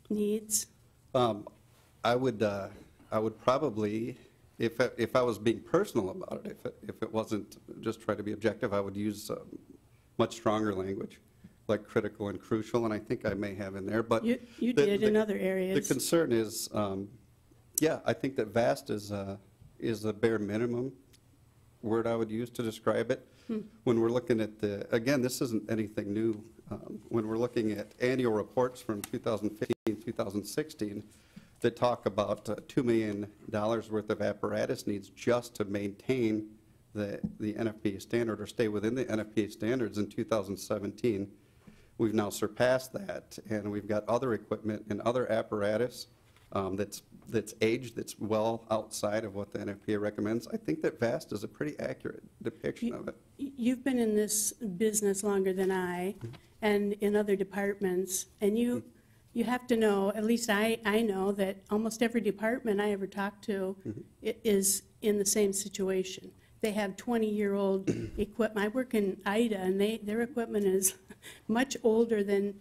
needs? I would I would probably, if I was being personal about it, if it wasn't just try to be objective, I would use much stronger language, like critical and crucial, and I think I may have in there, but. You did in other areas. The concern is, yeah, I think that vast is the bare minimum word I would use to describe it. When we're looking at again, this isn't anything new. When we're looking at annual reports from 2015, 2016, that talk about $2 million worth of apparatus needs just to maintain the NFPA standard or stay within the NFPA standards in 2017. We've now surpassed that, and we've got other equipment and other apparatus that's aged, that's well outside of what the NFPA recommends. I think that VAST is a pretty accurate depiction of it. You've been in this business longer than I, and in other departments, and you have to know, at least I know, that almost every department I ever talked to is in the same situation. They have 20-year-old equipment. I work in Ida, and their equipment is much older than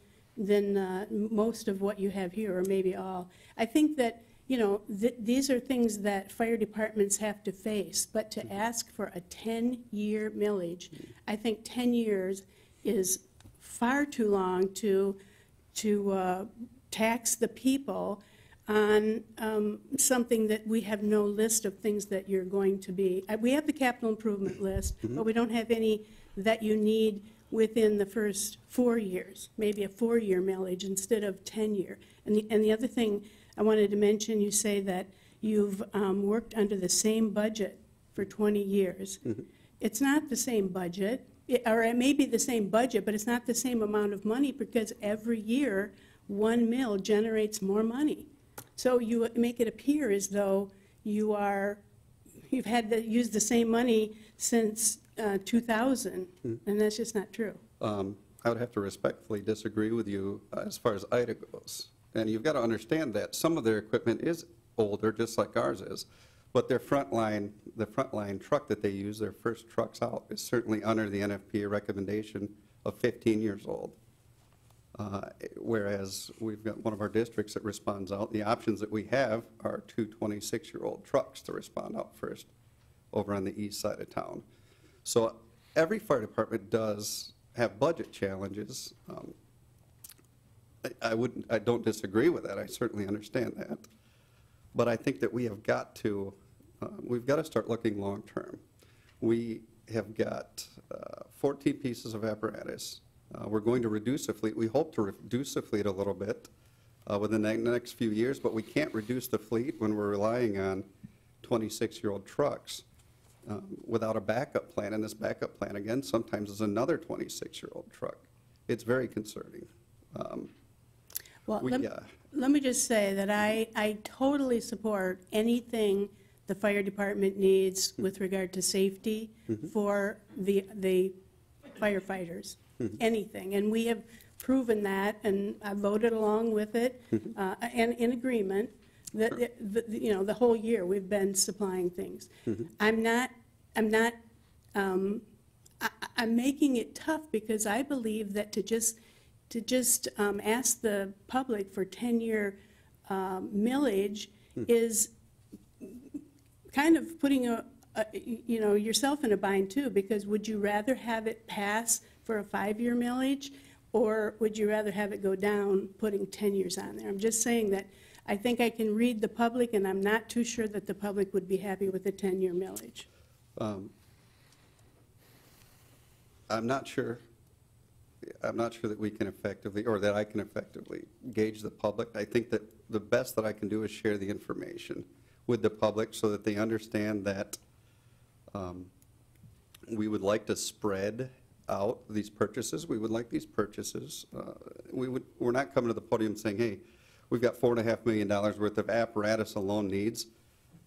most of what you have here, or maybe all. I think that, you know, these are things that fire departments have to face, but to ask for a 10-year millage, I think 10 years is far too long to tax the people on something that we have no list of things that you're going to be. We have the capital improvement list, but we don't have any that you need within the first 4 years, maybe a 4-year millage instead of 10-year. And the other thing I wanted to mention, you say that you've worked under the same budget for 20 years. It's not the same budget, or it may be the same budget, but it's not the same amount of money, because every year one mill generates more money. So you make it appear as though you've had to use the same money since 2000, and that's just not true. I would have to respectfully disagree with you as far as Ida goes. And you've got to understand that some of their equipment is older, just like ours is, but the frontline truck that they use, their first trucks out, is certainly under the NFPA recommendation of 15 years old. Whereas we've got one of our districts that responds out. The options that we have are 2 26-year-old trucks to respond out first over on the east side of town. So every fire department does have budget challenges. I don't disagree with that. I certainly understand that. But I think that we have got to, we've got to start looking long-term. We have got 14 pieces of apparatus. We're going to reduce the fleet. We hope to reduce the fleet a little bit within the next few years, but we can't reduce the fleet when we're relying on 26-year-old trucks without a backup plan. And this backup plan, again, sometimes is another 26-year-old truck. It's very concerning. Well, let me just say that I totally support anything the fire department needs with regard to safety for the firefighters, anything. And we have proven that, and I voted along with it, and in agreement that you know, the whole year we've been supplying things. I'm making it tough because I believe that to just ask the public for 10-year millage is kind of putting you know, yourself in a bind too, because would you rather have it pass for a 5-year millage, or would you rather have it go down putting 10 years on there? I'm just saying that I think I can read the public, and I'm not too sure that the public would be happy with a 10-year millage. I'm not sure that we can effectively, or that I can effectively gauge the public. I think that the best that I can do is share the information with the public so that they understand that we would like to spread out these purchases. We would like these purchases. We're not coming to the podium saying, hey, we've got $4.5 million worth of apparatus alone needs.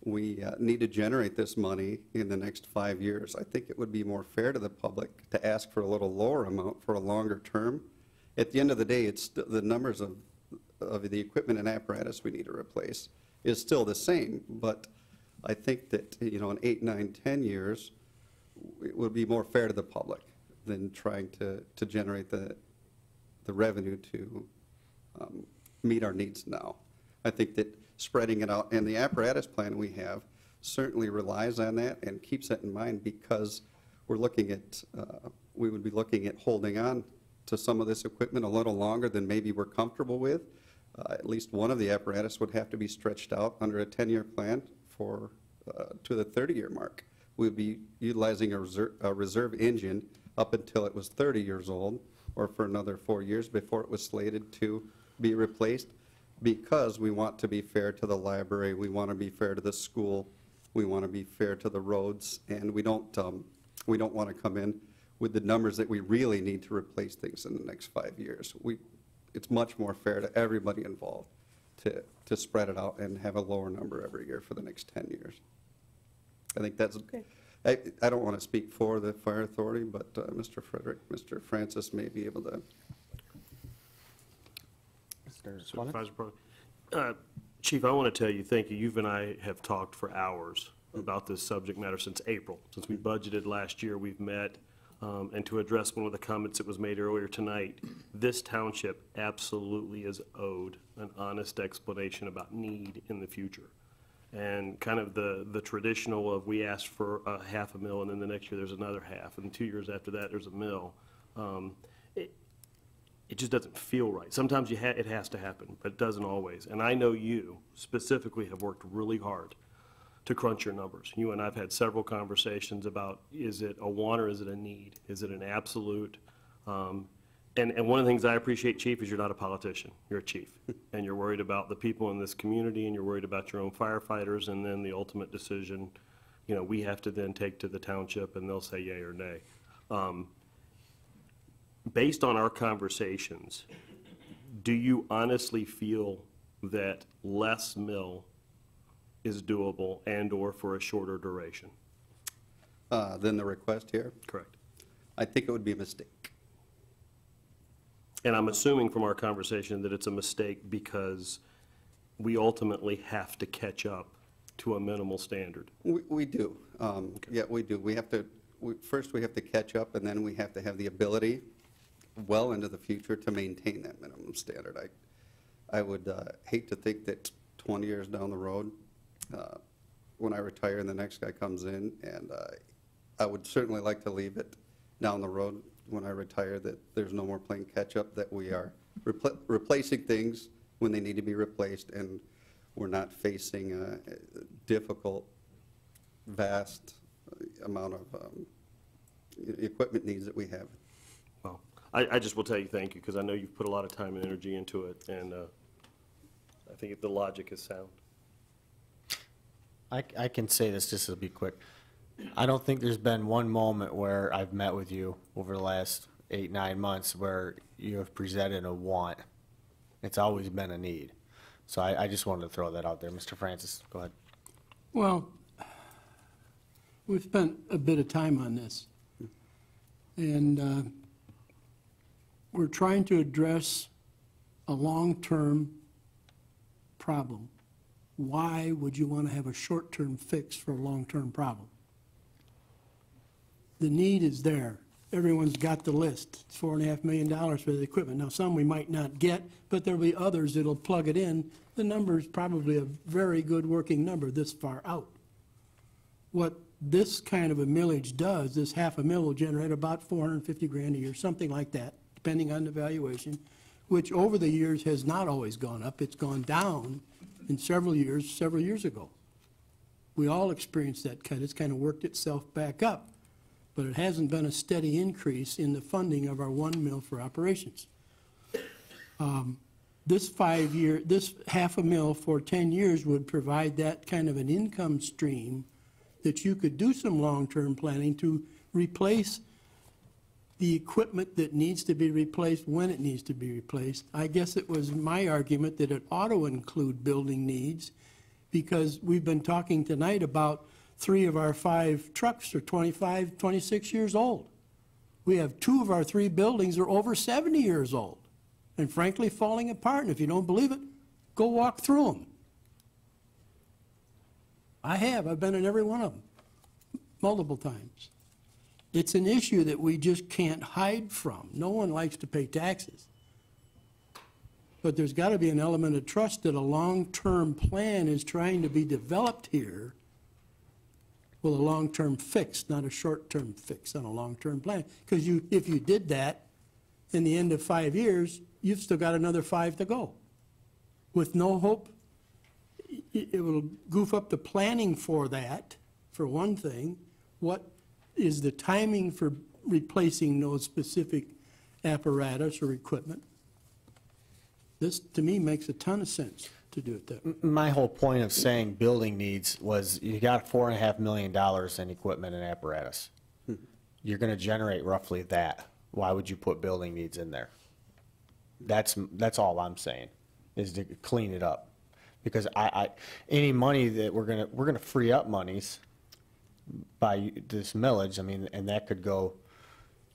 We need to generate this money in the next 5 years. I think it would be more fair to the public to ask for a little lower amount for a longer term. At the end of the day, it's the numbers of the equipment and apparatus we need to replace is still the same, but I think that, you know, in 8, 9, 10 years, it would be more fair to the public than trying to generate the revenue to meet our needs now. I think that spreading it out. And the apparatus plan we have certainly relies on that and keeps that in mind, because we're looking at, we would be looking at holding on to some of this equipment a little longer than maybe we're comfortable with. At least one of the apparatus would have to be stretched out under a 10-year plan for, to the 30-year mark. We'd be utilizing a reserve engine up until it was 30 years old, or for another 4 years before it was slated to be replaced, because we want to be fair to the library, we want to be fair to the school, we want to be fair to the roads, and we don't want to come in with the numbers that we really need to replace things in the next 5 years. It's much more fair to everybody involved to spread it out and have a lower number every year for the next 10 years. I think that's, I don't want to speak for the fire authority, but Mr. Mr. Francis may be able to. Mr. Swanett? Supervisor Pearlie. Chief, I want to tell you, thank you. You and I have talked for hours about this subject matter since April. Since we budgeted last year, we've met. And to address one of the comments that was made earlier tonight, this township absolutely is owed an honest explanation about need in the future. And kind of the traditional of we asked for a $500,000 and then the next year there's another half, and 2 years after that there's $1 million. It just doesn't feel right. Sometimes it has to happen, but it doesn't always. And I know you specifically have worked really hard to crunch your numbers. You and I have had several conversations about, is it a want or is it a need? Is it an absolute? And one of the things I appreciate, Chief, is you're not a politician. You're a chief. And you're worried about the people in this community, and you're worried about your own firefighters, and then the ultimate decision, you know, we have to then take to the township, and they'll say yay or nay. Based on our conversations, do you honestly feel that less mill is doable and/or for a shorter duration? Than the request here? Correct. I think it would be a mistake. And I'm assuming from our conversation that it's a mistake because we ultimately have to catch up to a minimal standard. We do. Yeah, we do. We have to, first we have to catch up, and then we have to have the ability well into the future to maintain that minimum standard. I would hate to think that 20 years down the road, when I retire and the next guy comes in, and I would certainly like to leave it down the road when I retire, that there's no more playing catch-up, that we are replacing things when they need to be replaced, and we're not facing a difficult, vast amount of equipment needs that we have. Well, I just will tell you thank you, because I know you've put a lot of time and energy into it, and I think the logic is sound. I can say this just to be quick. I don't think there's been one moment where I've met with you over the last 8, 9 months where you have presented a want. It's always been a need. So I just wanted to throw that out there. Mr. Francis, go ahead. Well, we've spent a bit of time on this, and we're trying to address a long-term problem. Why would you want to have a short-term fix for a long-term problem? The need is there. Everyone's got the list. It's $4.5 million for the equipment. Now, some we might not get, but there'll be others that'll plug it in. The number is probably a very good working number this far out. What this kind of a millage does, this $500,000 will generate about $450,000 a year, something like that, depending on the valuation, which over the years has not always gone up. It's gone down in several years ago. We all experienced that it's kind of worked itself back up, but it hasn't been a steady increase in the funding of our one mill for operations. This $500,000 for 10 years would provide that kind of an income stream that you could do some long-term planning to replace the equipment that needs to be replaced when it needs to be replaced. I guess it was my argument that it ought to include building needs, because we've been talking tonight about 3 of our 5 trucks are 25, 26 years old. We have 2 of our 3 buildings are over 70 years old, and frankly falling apart. And if you don't believe it, go walk through them. I've been in every one of them multiple times. It's an issue that we just can't hide from. No one likes to pay taxes. but there's got to be an element of trust that a long-term plan is trying to be developed here with a long-term fix, not a short-term fix on a long-term plan. Because if you did that, in the end of 5 years, you've still got another 5 to go. With no hope, it will goof up the planning for that, for one thing. What is the timing for replacing those specific apparatus or equipment? This, to me, makes a ton of sense to do it that way. My whole point of saying building needs was you got $4.5 million in equipment and apparatus. You're going to generate roughly that. Why would you put building needs in there? That's all I'm saying, is to clean it up. Because any money that we're going to free up monies by this millage, I mean, and that could go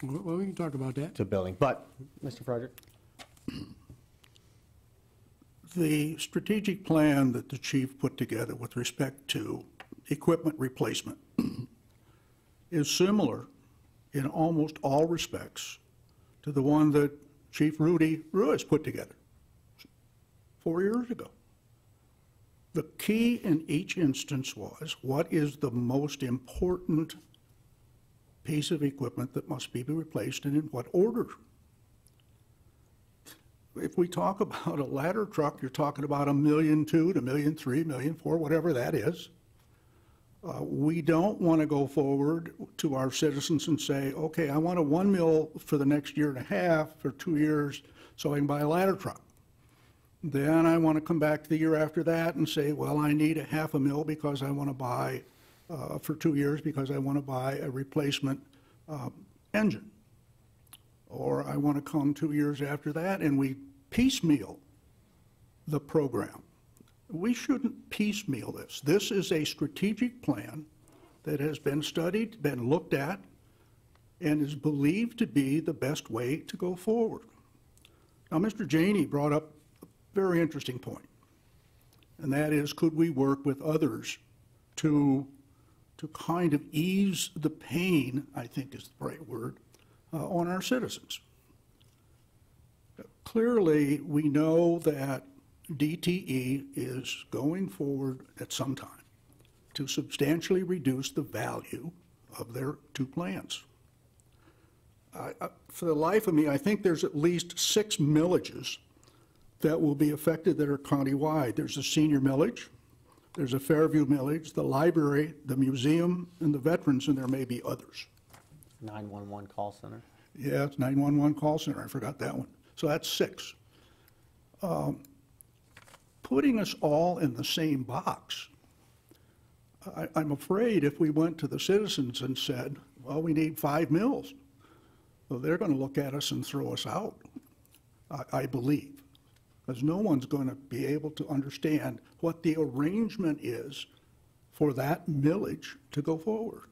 Well, we can talk about that. to building. But, Mr. Frederick? The strategic plan that the chief put together with respect to equipment replacement is similar in almost all respects to the one that Chief Rudy Ruiz put together 4 years ago. The key in each instance was, what is the most important piece of equipment that must be replaced and in what order? If we talk about a ladder truck, you're talking about $1.2 million to $1.3 million, $1.4 million, whatever that is. We don't want to go forward to our citizens and say, okay, I want a $1 million for the next year and a half, for 2 years, so I can buy a ladder truck. Then I want to come back the year after that and say, well, I need a $500,000 because I want to buy, for 2 years, because I want to buy a replacement engine. Or I want to come 2 years after that, and we piecemeal the program. We shouldn't piecemeal this. This is a strategic plan that has been studied, been looked at, and is believed to be the best way to go forward. Now, Mr. Janey brought up a very interesting point, and that is, could we work with others to kind of ease the pain, I think is the right word, on our citizens? Clearly, we know that DTE is going forward at some time to substantially reduce the value of their two plans. For the life of me, I think there's at least 6 millages that will be affected that are countywide. There's a senior millage, there's a Fairview millage, the library, the museum, and the veterans, and there may be others. 911 call center. Yeah, it's 911 call center, I forgot that one. So that's 6. Putting us all in the same box, I'm afraid if we went to the citizens and said, well, we need 5 mills, well, they're going to look at us and throw us out, I believe, because no one's going to be able to understand what the arrangement is for that millage to go forward.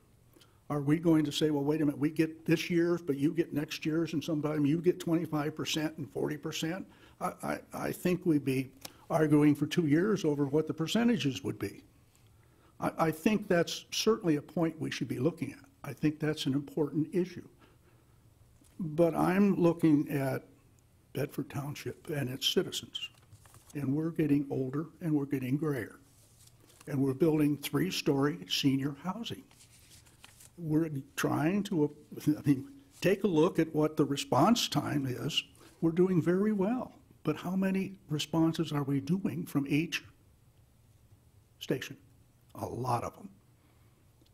Are we going to say, well, wait a minute, we get this year's, but you get next year's, and sometimes you get 25% and 40%? I think we'd be arguing for 2 years over what the percentages would be. I think that's certainly a point we should be looking at. I think that's an important issue. But I'm looking at Bedford Township and its citizens, and we're getting older and we're getting grayer, and we're building 3-story senior housing. We're trying to, take a look at what the response time is. We're doing very well, but how many responses are we doing from each station? A lot of them.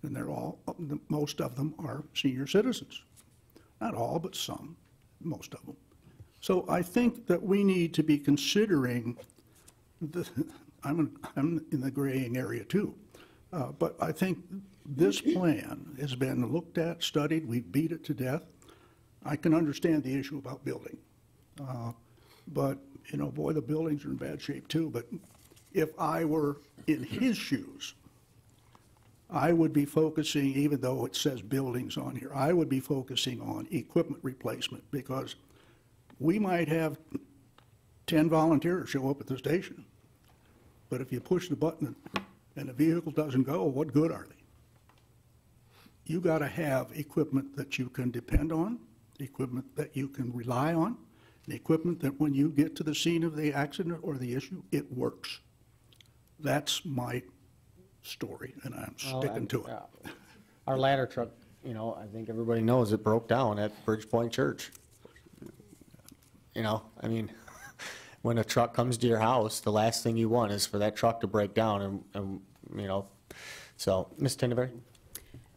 And they're all, most of them are senior citizens. Not all, but some, most of them. So I think that we need to be considering, I'm in the graying area too, but I think this plan has been looked at, studied, we beat it to death. I can understand the issue about building. But, boy, the buildings are in bad shape too. But if I were in his shoes, I would be focusing, even though it says buildings on here, I would be focusing on equipment replacement, because we might have 10 volunteers show up at the station. But if you push the button and the vehicle doesn't go, what good are they? You got to have equipment that you can depend on, equipment that you can rely on, the equipment that when you get to the scene of the accident or the issue, it works. That's my story, and I'm sticking to it. Our ladder truck, you know, I think everybody knows it broke down at Bridgepoint Church. You know, I mean, when a truck comes to your house, the last thing you want is for that truck to break down and you know, so, Ms. Tinderberry?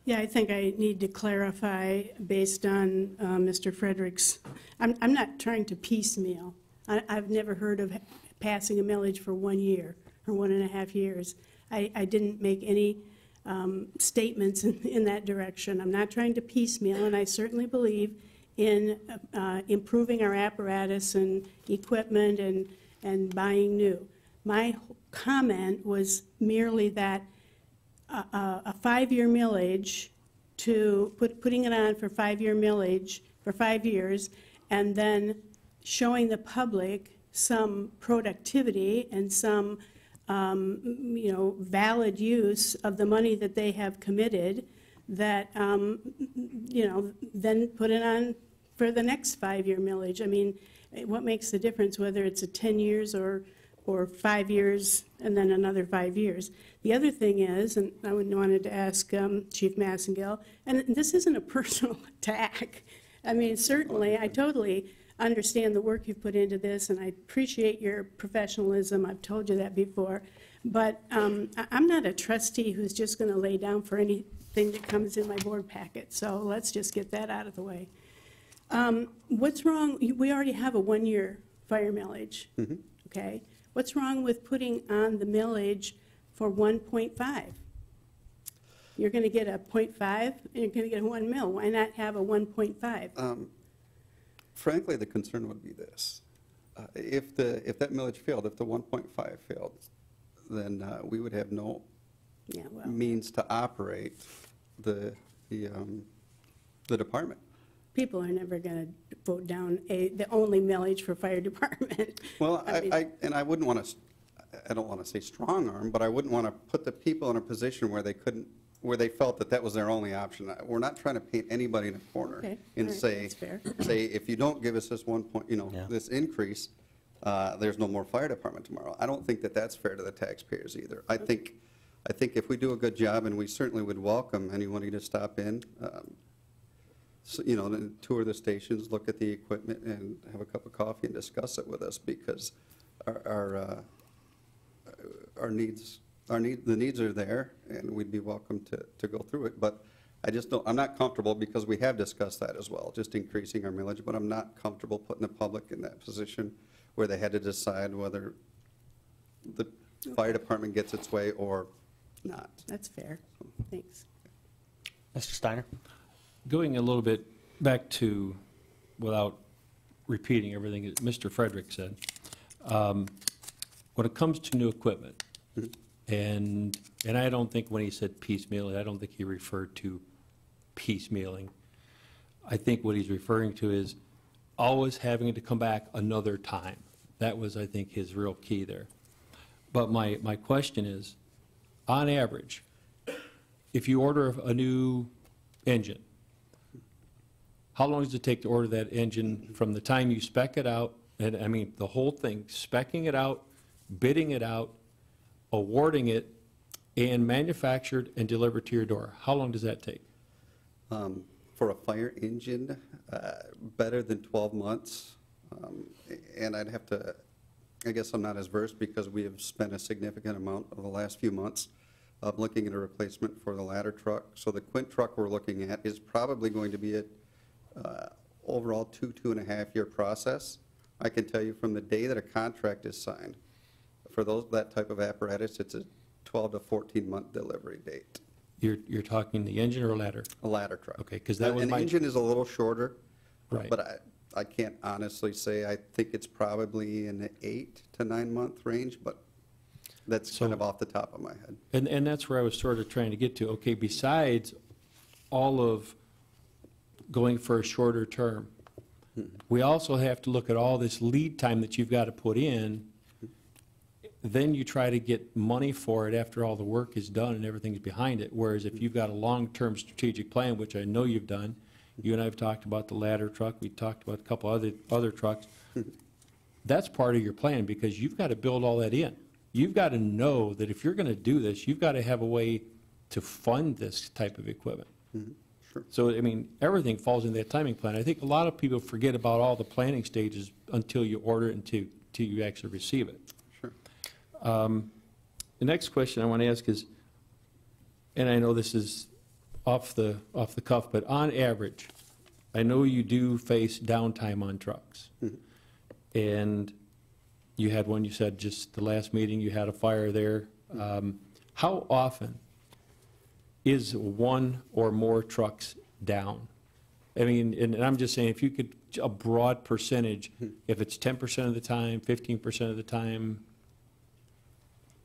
Yeah, I think I need to clarify based on Mr. Frederick's, I'm not trying to piecemeal. I've never heard of passing a millage for 1 year or 1.5 years. I didn't make any statements in that direction. I'm not trying to piecemeal, and I certainly believe in improving our apparatus and equipment and buying new. My comment was merely that a 5-year millage to putting it on for 5-year millage for 5 years, and then showing the public some productivity and some you know, valid use of the money that they have committed, that you know, then put it on for the next 5-year millage. I mean, what makes the difference whether it's a 10 years or 5 years and then another 5 years? The other thing is, and I wanted to ask Chief Massengill, and this isn't a personal attack. I mean, certainly, I totally understand the work you've put into this, and I appreciate your professionalism. I've told you that before. But I'm not a trustee who's just going to lay down for anything that comes in my board packet. So let's just get that out of the way. What's wrong? We already have a 1-year fire millage. Mm-hmm. Okay. What's wrong with putting on the millage for 1.5? You're going to get a 0.5, and you're going to get a 1 mil. Why not have a 1.5? Frankly, the concern would be this. If that millage failed, if the 1.5 failed, then we would have no means to operate the department. People are never going to vote down the only millage for fire department. Well, I wouldn't want to, I don't want to say strong arm, but I wouldn't want to put the people in a position where they couldn't, where they felt that that was their only option. We're not trying to paint anybody in a corner and right, say, that's fair. if you don't give us this 1 point, this increase, there's no more fire department tomorrow. I don't think that that's fair to the taxpayers either. I think if we do a good job, and we certainly would welcome anybody to stop in, so, then tour the stations, look at the equipment, and have a cup of coffee and discuss it with us, because our needs, the needs are there, and we'd be welcome to go through it. But I just don't, I'm not comfortable, because we have discussed that as well, just increasing our millage, but I'm not comfortable putting the public in that position where they had to decide whether the fire department gets its way or not. That's fair. Thanks. Mr. Steiner? Going a little bit back to, without repeating everything that Mr. Frederick said, when it comes to new equipment, and I don't think when he said piecemealing, I don't think he referred to piecemealing. I think what he's referring to is always having to come back another time. That was, I think, his real key there. But my question is, on average, if you order a new engine, how long does it take to order that engine from the time you spec it out, and I mean the whole thing, specing it out, bidding it out, awarding it, and manufactured and delivered to your door? How long does that take? For a fire engine, better than 12 months. And I'd have to, I guess I'm not as versed, because we have spent a significant amount over the last few months looking at a replacement for the ladder truck. So the Quint truck we're looking at is probably going to be a overall 2.5 year process. I can tell you from the day that a contract is signed, for that type of apparatus, it's a 12 to 14 month delivery date. You're talking the engine or ladder? A ladder truck. Okay, because that was An engine is a little shorter, Right. but I can't honestly say. I think it's probably in the 8 to 9 month range, but that's kind of off the top of my head. And that's where I was sort of trying to get to. Okay, besides all of going for a shorter term, we also have to look at all this lead time that you've got to put in. Then you try to get money for it after all the work is done and everything's behind it. Whereas if you've got a long-term strategic plan, which I know you've done, you and I have talked about the ladder truck, we talked about a couple other trucks. That's part of your plan, because you've got to build all that in. You've got to know that if you're going to do this, you've got to have a way to fund this type of equipment. Sure. So, I mean, everything falls in that timing plan. I think a lot of people forget about all the planning stages until you order it, until you actually receive it. Sure. The next question I want to ask is, and I know this is off the cuff, but on average, I know you do face downtime on trucks. And you had one, you said just the last meeting, you had a fire there. How often is one or more trucks down? I mean, and I'm just saying, if you could, a broad percentage, if it's 10% of the time, 15% of the time,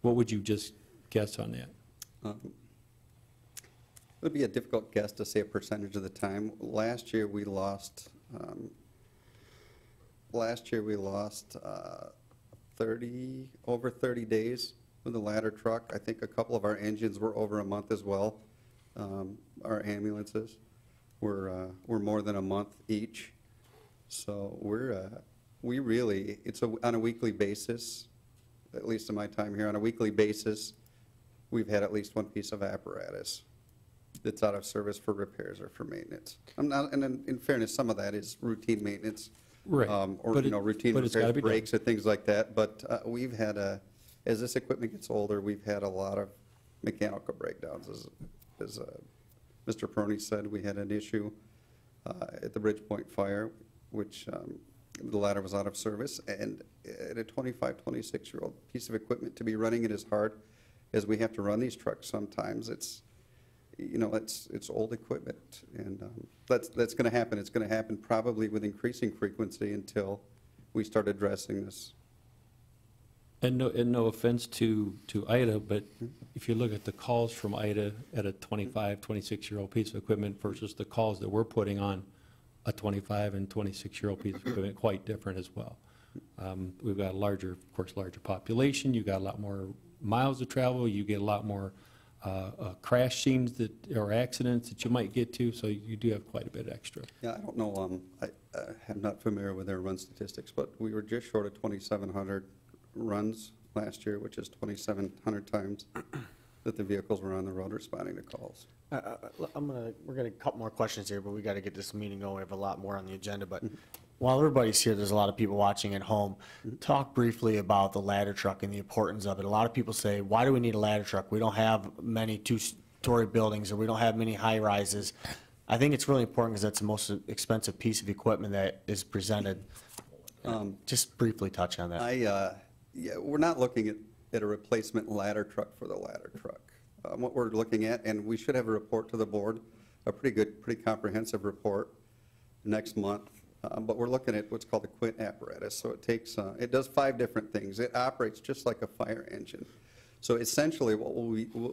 what would you just guess on that? It would be a difficult guess to say a percentage of the time. Last year, we lost over 30 days with the ladder truck. I think a couple of our engines were over a month as well. Our ambulances were more than a month each. So it's on a weekly basis, at least in my time here, on a weekly basis, we've had at least one piece of apparatus that's out of service for repairs or for maintenance. And in fairness, some of that is routine maintenance. Right. Or, But routine but it's gotta repairs, be done. brakes or things like that. But we've had, as this equipment gets older, we've had a lot of mechanical breakdowns. As Mr. Peroni said, we had an issue at the Bridgepoint fire, which the ladder was out of service. And at a 25, 26-year-old piece of equipment, to be running it as hard as we have to run these trucks sometimes, it's old equipment, and that's going to happen. It's going to happen probably with increasing frequency until we start addressing this. And no offense to Ida, but if you look at the calls from Ida at a 25, 26-year-old piece of equipment versus the calls that we're putting on a 25 and 26-year-old piece of equipment, quite different as well. We've got a larger population. You've got a lot more miles to travel. You get a lot more crash scenes or accidents that you might get to, so you do have quite a bit extra. Yeah, I don't know, I am not familiar with their run statistics, but we were just short of 2,700 runs last year, which is 2,700 times that the vehicles were on the road responding to calls. We're going to a couple more questions here, but we got to get this meeting going. We have a lot more on the agenda, but while everybody's here, there's a lot of people watching at home. Talk briefly about the ladder truck and the importance of it. A lot of people say, why do we need a ladder truck? We don't have many two-story buildings, or we don't have many high-rises. I think it's really important because that's the most expensive piece of equipment that is presented. Just briefly touch on that. We're not looking at a replacement ladder truck for the ladder truck. What we're looking at, and we should have a report to the board, a pretty comprehensive report next month. But we're looking at what's called the quint apparatus. So it does 5 different things. It operates just like a fire engine. So essentially, what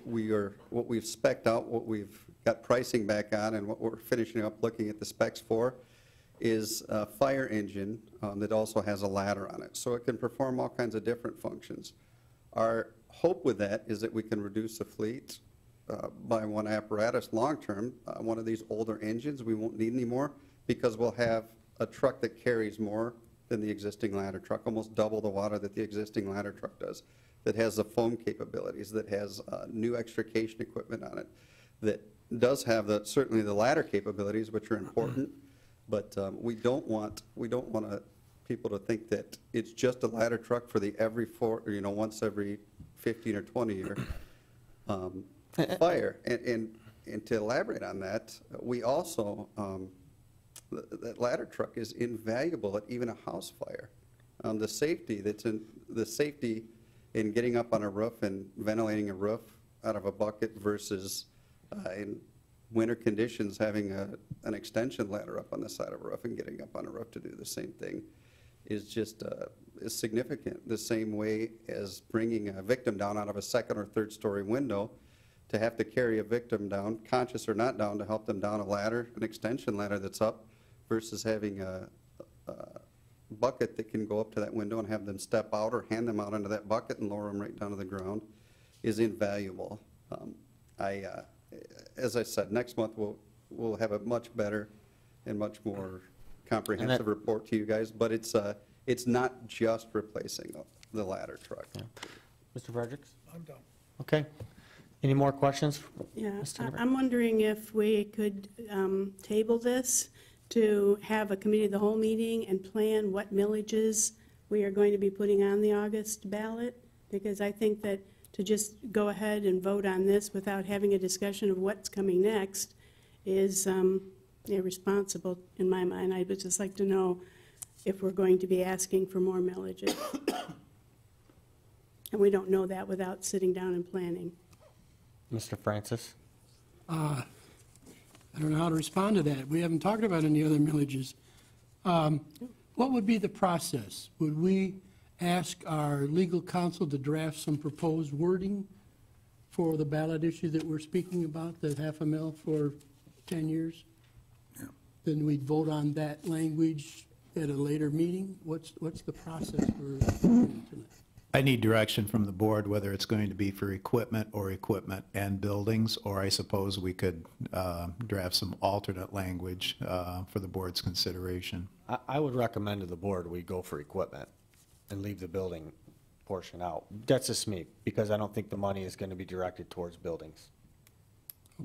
we've spec'd out, what we've got pricing back on, and what we're finishing up looking at the specs for, is a fire engine that also has a ladder on it. So it can perform all kinds of different functions. Our hope with that is that we can reduce the fleet by one apparatus long-term. One of these older engines we won't need anymore, because we'll have a truck that carries more than the existing ladder truck, almost double the water that the existing ladder truck does, that has the foam capabilities, that has new extrication equipment on it, that does have certainly the ladder capabilities, which are important, but we don't want people to think that it's just a ladder truck for the once every 15 or 20 year fire. And to elaborate on that, we also that ladder truck is invaluable at even a house fire. The safety in getting up on a roof and ventilating a roof out of a bucket versus in winter conditions having an extension ladder up on the side of a roof and getting up on a roof to do the same thing is just is significant. The same way as bringing a victim down out of a 2nd or 3rd story window, to have to carry a victim down, conscious or not down, to help them down a ladder, an extension ladder that's up, versus having a bucket that can go up to that window and have them step out or hand them out into that bucket and lower them right down to the ground, is invaluable. As I said, next month we'll have a much better and much more comprehensive report to you guys, but it's It's not just replacing the ladder truck. Mr. Fredericks? I'm done. Okay. Any more questions? Yeah, Ms. Tennever? I'm wondering if we could table this to have a committee of the whole meeting and plan what millages we are going to be putting on the August ballot, because I think that to just go ahead and vote on this without having a discussion of what's coming next is irresponsible in my mind. I would just like to know if we're going to be asking for more millages. And we don't know that without sitting down and planning. Mr. Francis? I don't know how to respond to that. We haven't talked about any other millages. What would be the process? Would we ask our legal counsel to draft some proposed wording for the ballot issue that we're speaking about, the $500,000 for 10 years? Yeah. Then we'd vote on that language at a later meeting? What's the process for tonight? I need direction from the board, whether it's going to be for equipment or equipment and buildings, or I suppose we could draft some alternate language for the board's consideration. I would recommend to the board we go for equipment and leave the building portion out. That's just me, because I don't think the money is going to be directed towards buildings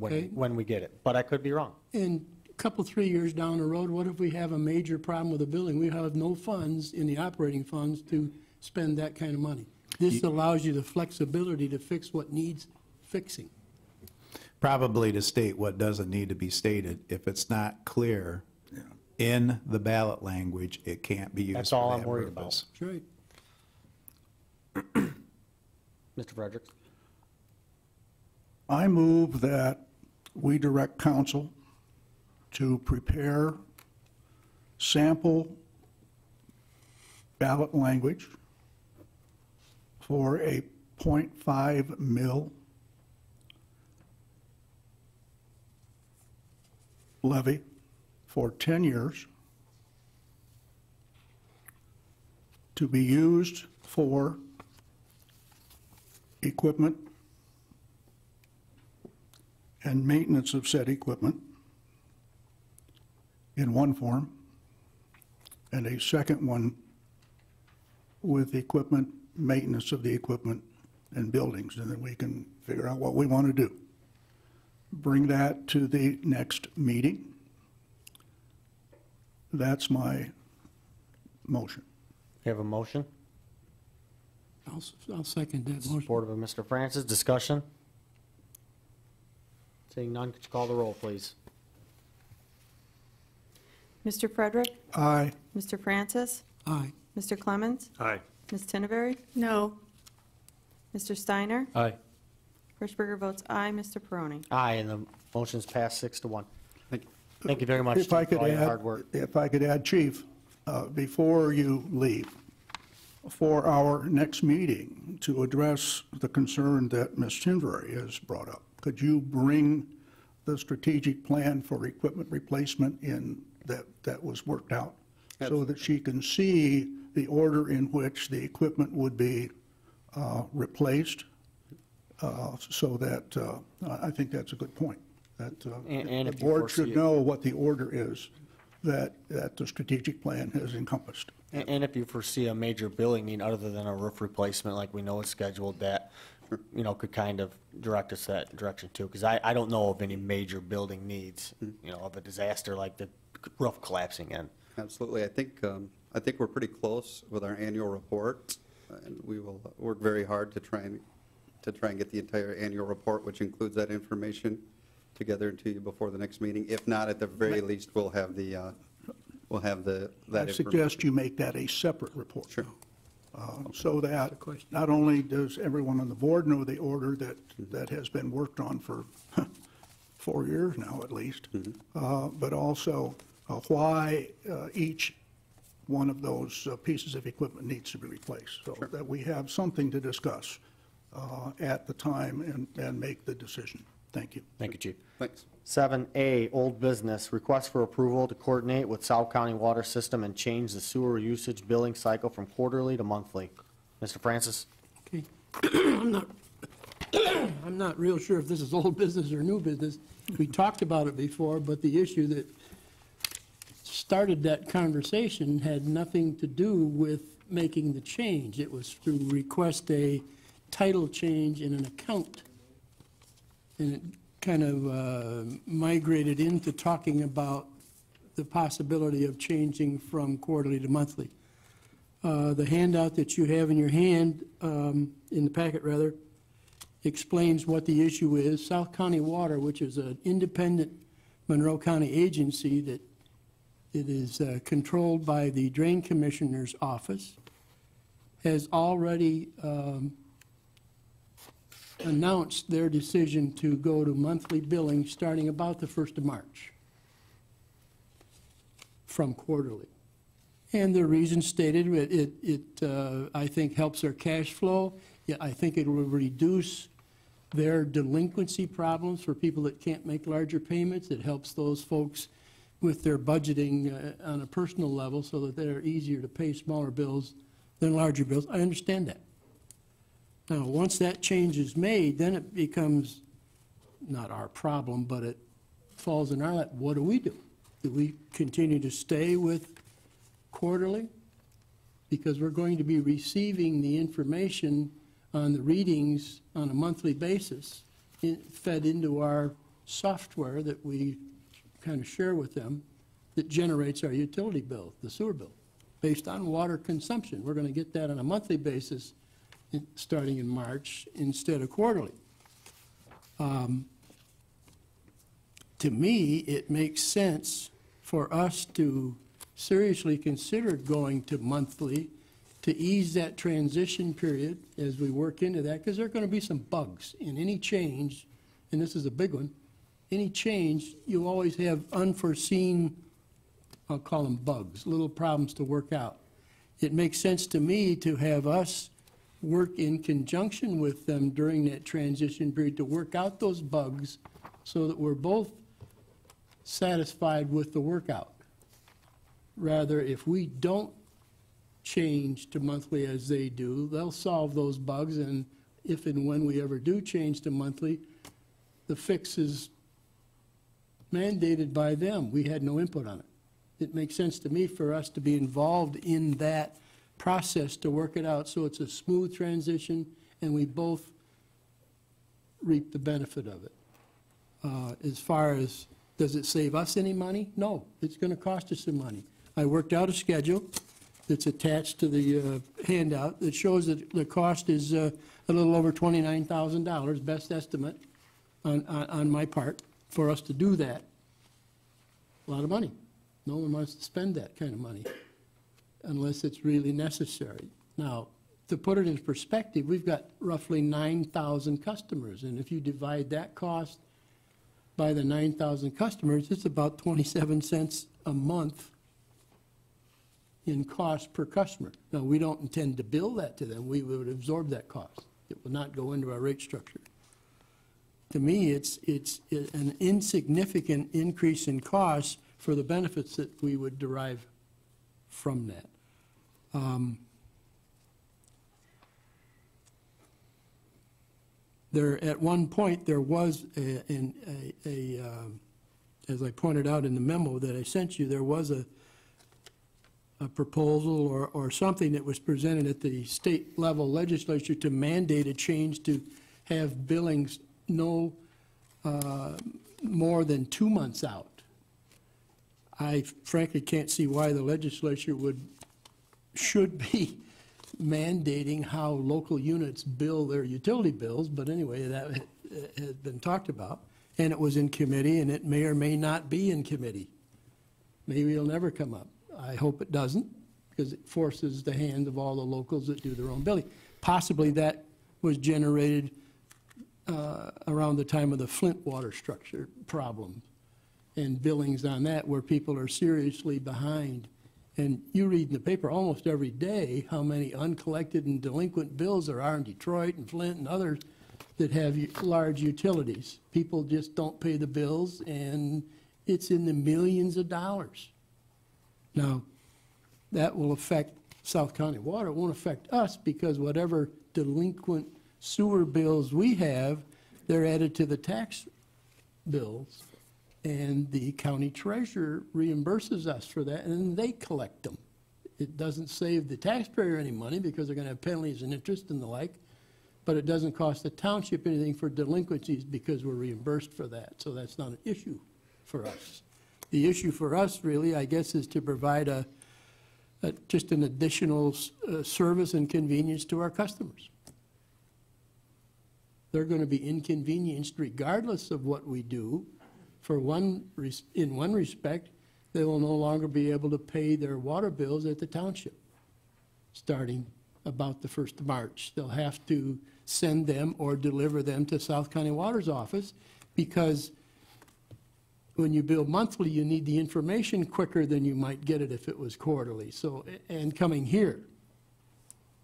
Okay. when we get it. But I could be wrong. And a couple, 3 years down the road, what if we have a major problem with a building? We have no funds in the operating funds to spend that kind of money. This allows you the flexibility to fix what needs fixing. Probably to state what doesn't need to be stated. If it's not clear in the ballot language, it can't be used That's for all I'm that worried about. purpose. That's right. Mr. Fredericks? I move that we direct council to prepare sample ballot language for a .5 mil levy for 10 years to be used for equipment and maintenance of said equipment in one form, and a second one with equipment, maintenance of the equipment and buildings, and then we can figure out what we want to do. Bring that to the next meeting. That's my motion. You have a motion? I'll second that motion. Supported by Mr. Francis. Discussion? Seeing none, could you call the roll, please? Mr. Frederick? Aye. Mr. Francis? Aye. Mr. Clemens? Aye. Ms. Tinneberry? No, Mr. Steiner? Aye. Hirschberger votes aye. Mr. Peroni? Aye, and the motion's passed 6-1. Thank you. Thank you very much, If I Chief, for could all your add, hard work. Chief, before you leave, for our next meeting, to address the concern that Ms. Tinbury has brought up, could you bring the strategic plan for equipment replacement in that was worked out? So that she can see the order in which the equipment would be replaced, so that, I think that's a good point. That And the if you board foresee should it- know what the order is that the strategic plan has encompassed. And if you foresee a major building need other than a roof replacement, like we know is scheduled, that, could kind of direct us that direction too. Because I don't know of any major building needs, of a disaster like the roof collapsing in. Absolutely. I think we're pretty close with our annual report, and we will work very hard to try and get the entire annual report, which includes that information, together to you before the next meeting. If not, at the very least, we'll have that I information. suggest you make that a separate report. Sure. So that not only does everyone on the board know the order that has been worked on for 4 years now at least, but also why each one of those pieces of equipment needs to be replaced, so that we have something to discuss at the time and make the decision. Thank you. Thank you, Chief. Thanks. 7A, old business, request for approval to coordinate with South County Water System and change the sewer usage billing cycle from quarterly to monthly. Mr. Francis? Okay. I'm not real sure if this is old business or new business. We talked about it before, but the issue that started that conversation had nothing to do with making the change. It was to request a title change in an account. And it kind of migrated into talking about the possibility of changing from quarterly to monthly. The handout that you have in your hand, in the packet rather, explains what the issue is. South County Water, which is an independent Monroe County agency that it is controlled by the Drain Commissioner's office, has already announced their decision to go to monthly billing starting about the 1st of March from quarterly. And the reason stated, it I think, helps their cash flow. Yeah, I think it will reduce their delinquency problems for people that can't make larger payments. It helps those folks with their budgeting on a personal level so that they're easier to pay smaller bills than larger bills. I understand that. Now, once that change is made, then it becomes not our problem, but it falls in our lap. What do we do? Do we continue to stay with quarterly? Because we're going to be receiving the information on the readings on a monthly basis fed into our software that we kind of share with them that generates our utility bill, the sewer bill, based on water consumption. We're going to get that on a monthly basis starting in March instead of quarterly. To me, it makes sense for us to seriously consider going to monthly to ease that transition period as we work into that, because there are going to be some bugs in any change, and this is a big one. Any change, you always have unforeseen, I'll call them bugs, little problems to work out. It makes sense to me to have us work in conjunction with them during that transition period to work out those bugs so that we're both satisfied with the workout. Rather, if we don't change to monthly as they do, they'll solve those bugs, and if and when we ever do change to monthly, the fix is mandated by them. We had no input on it. It makes sense to me for us to be involved in that process to work it out so it's a smooth transition and we both reap the benefit of it. As far as, does it save us any money? No, it's going to cost us some money. I worked out a schedule that's attached to the handout that shows that the cost is a little over $29,000, best estimate on my part, for us to do that. A lot of money. No one wants to spend that kind of money unless it's really necessary. Now, to put it in perspective, we've got roughly 9,000 customers, and if you divide that cost by the 9,000 customers, it's about 27 cents a month in cost per customer. Now, we don't intend to bill that to them. We would absorb that cost. It will not go into our rate structure. To me, it's an insignificant increase in cost for the benefits that we would derive from that. There, at one point, there was as I pointed out in the memo that I sent you, there was a proposal or something that was presented at the state level legislature to mandate a change to have billings no more than 2 months out. I frankly can't see why the legislature should be mandating how local units bill their utility bills, but anyway, that has been talked about, and it was in committee, and it may or may not be in committee. Maybe it'll never come up. I hope it doesn't, because it forces the hand of all the locals that do their own billing. Possibly that was generated around the time of the Flint water structure problem and billings on that where people are seriously behind. And you read in the paper almost every day how many uncollected and delinquent bills there are in Detroit and Flint and others that have large utilities. People just don't pay the bills, and it's in the millions of dollars. Now, that will affect South County Water. It won't affect us because whatever delinquent sewer bills we have, they're added to the tax bills And the county treasurer reimburses us for that, and then they collect them. It doesn't save the taxpayer any money because they're going to have penalties and interest and the like, but it doesn't cost the township anything for delinquencies because we're reimbursed for that. So that's not an issue for us. The issue for us, really, I guess, is to provide just an additional service and convenience to our customers. They're going to be inconvenienced regardless of what we do. In one respect, they will no longer be able to pay their water bills at the township, starting about the 1st of March. They'll have to send them or deliver them to South County Water's office, because when you bill monthly, you need the information quicker than you might get it if it was quarterly, so, and coming here.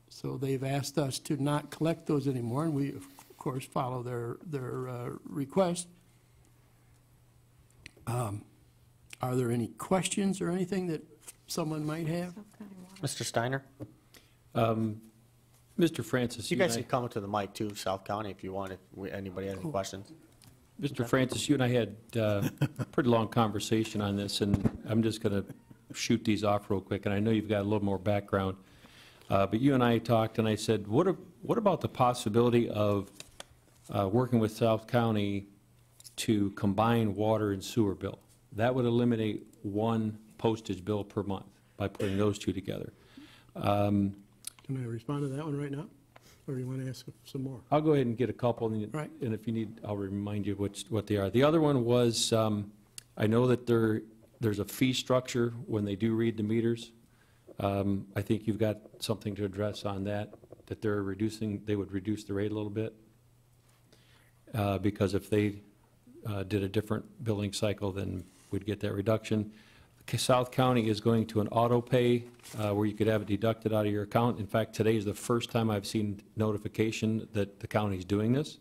So they've asked us to not collect those anymore, and we, of course, follow their request. Are there any questions or anything that someone might have? Mr. Steiner? Mr. Francis, You guys can come to the mic too, South County, if you want, if anybody has any questions. Mr. Francis, you and I had a pretty long conversation on this, and I'm just going to shoot these off real quick, and I know you've got a little more background. But you and I talked, and I said, what about the possibility of working with South County to combine water and sewer bill? That would eliminate one postage bill per month by putting those two together. Can I respond to that one right now? Or do you want to ask some more? I'll go ahead and get a couple, Right. and if you need, I'll remind you what they are. The other one was, I know that there's a fee structure when they do read the meters. I think you've got something to address on that they would reduce the rate a little bit. Because if they did a different billing cycle, then we'd get that reduction. South County is going to an auto pay where you could have it deducted out of your account. In fact, today is the first time I've seen notification that the county's doing this.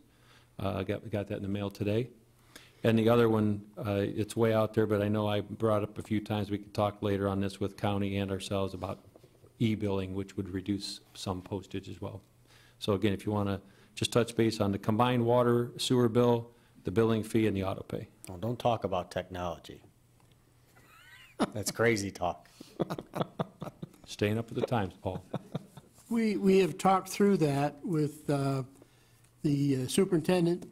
I got that in the mail today. And the other one, it's way out there, but I know I brought up a few times, we could talk later on this with county and ourselves about e-billing, which would reduce some postage as well. So again, if you want to just touch base on the combined water sewer bill, the billing fee, and the auto pay. Oh, don't talk about technology. That's crazy talk. Staying up with the times, Paul. We have talked through that with the superintendent,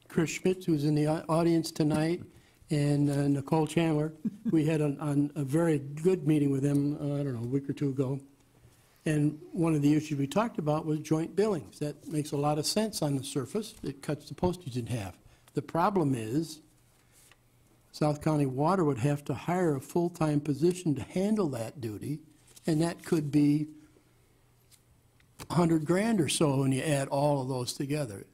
Chris Schmitz, who's in the audience tonight, and Nicole Chandler. We had a very good meeting with them, I don't know, a week or two ago. And one of the issues we talked about was joint billings. That makes a lot of sense on the surface. It cuts the postage in half. The problem is South County Water would have to hire a full-time position to handle that duty, and that could be $100,000 or so when you add all of those together.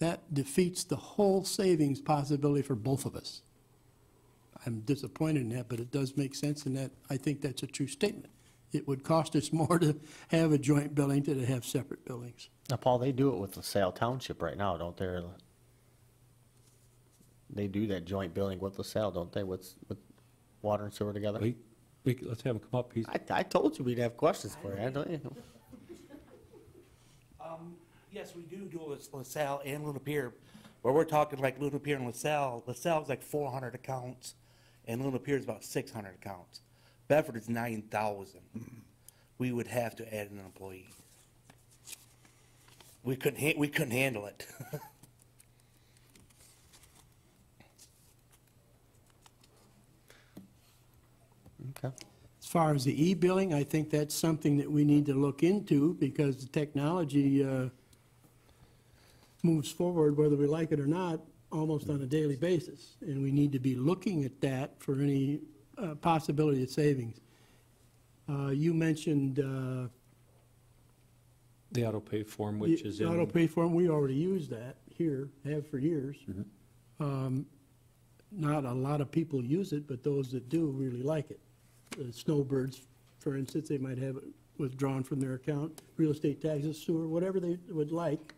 That defeats the whole savings possibility for both of us. I'm disappointed in that, but it does make sense, and that I think that's a true statement. It would cost us more to have a joint billing than to have separate billings. Now, Paul, they do it with LaSalle Township right now, don't they? They do that joint billing with LaSalle, don't they, with water and sewer together? Let's have him come up. I told you we'd have questions for you, don't you? Yes, we do it with LaSalle and Luna Pier. Where we're talking like Luna Pier and LaSalle's like 400 accounts, and Luna Pier is about 600 accounts. Bedford is 9,000. We would have to add an employee. We couldn't handle it. Okay. As far as the e-billing, I think that's something that we need to look into, because the technology moves forward, whether we like it or not, almost on a daily basis. And we need to be looking at that for any possibility of savings. You mentioned The auto pay form, which is the in. auto pay form. We already use that here, have for years. Not a lot of people use it, but those that do really like it. The snowbirds, for instance, they might have it withdrawn from their account, real estate taxes, sewer, whatever they would like.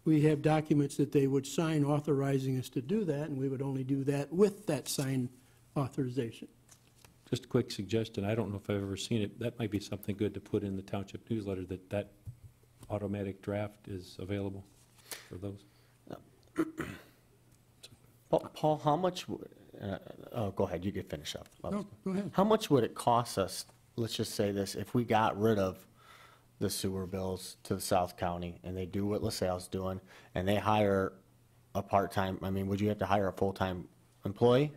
We have documents that they would sign authorizing us to do that, and we would only do that with that signed authorization. Just a quick suggestion, I don't know if I've ever seen it, that might be something good to put in the township newsletter, that automatic draft is available for those. Paul, how much, go ahead, you can finish up. No, go ahead. How much would it cost us, let's just say this, if we got rid of the sewer bills to the South County, and they do what LaSalle's doing, and they hire a part-time, I mean, would you have to hire a full-time employee?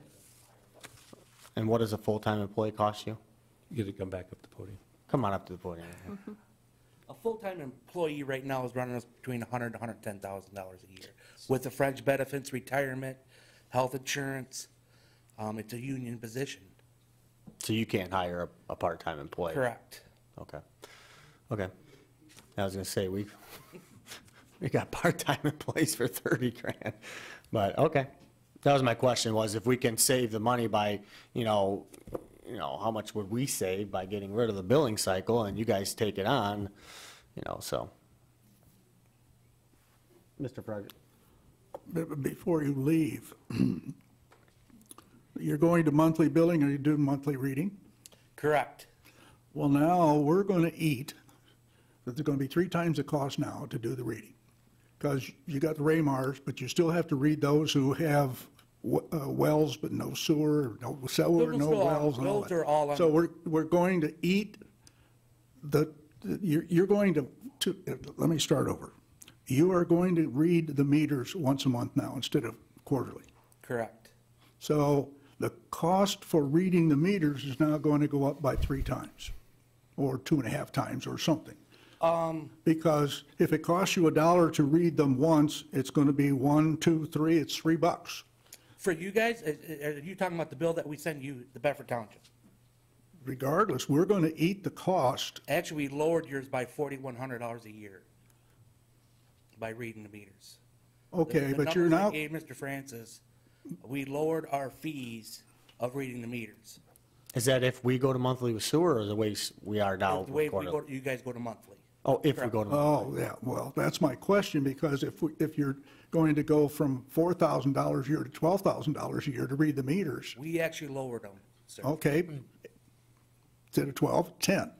And what does a full-time employee cost you? You got to come back up the podium. Come on up to the podium. A full-time employee right now is running us between $100,000 to $110,000 a year. With the fringe benefits, retirement, health insurance, it's a union position. So you can't hire a part-time employee? Correct. Okay. Okay. I was gonna say, we got part-time employees for 30 grand, but, okay. That was my question, was if we can save the money by, how much would we save by getting rid of the billing cycle, and you guys take it on, so. Mr. Frederick? Before you leave, you're going to monthly billing, or you do monthly reading? Correct. Well, now, we're going to eat, that there's going to be 3 times the cost now to do the reading. Because you got the Raymars, but you still have to read those who have wells, but no sewer, no wells, and all Those are all that. on- So we're going to eat you're going to, let me start over. You are going to read the meters once a month now instead of quarterly. Correct. So the cost for reading the meters is now going to go up by 3 times, or 2.5 times, or something. Because if it costs you $1 to read them once, it's going to be 1, 2, 3, it's $3. For you guys, are you talking about the bill that we send you, the Bedford Township? Regardless, we're going to eat the cost. Actually, we lowered yours by $4,100 a year by reading the meters. Okay, The but you're numbers I now, gave Mr. Francis, we lowered our fees of reading the meters. Is that if we go to monthly with sewer, or the way we are now? The way we quarterly? go, you guys go to monthly. Oh, if we go to. oh, yeah, well, that's my question, because if you're going to go from $4,000 a year to $12,000 a year to read the meters, We actually lowered them, sir. okay, instead of 12, 10.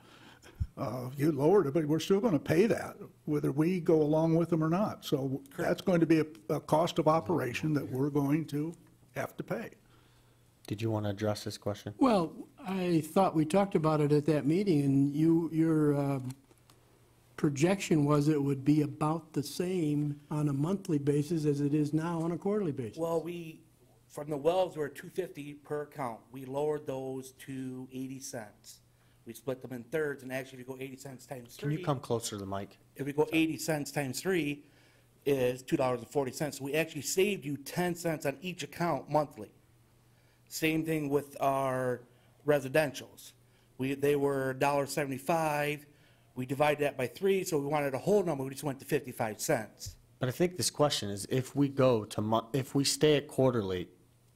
You lowered it, but we're still going to pay that, whether we go along with them or not. So that's going to be a cost of operation that we're going to have to pay. Did you want to address this question? Well, I thought we talked about it at that meeting, and your projection was it would be about the same on a monthly basis as it is now on a quarterly basis. Well, from the wells, we're $2.50 per account. We lowered those to 80 cents. We split them in thirds, and actually, if we go 80 cents times Can 3. you come closer to the mic? If we go 80 cents times 3 is $2.40. So we actually saved you 10 cents on each account monthly. Same thing with our residentials. They were $1.75. We divided that by 3, so we wanted a whole number. We just went to 55 cents. But I think this question is, if we go to, if we stay at quarterly,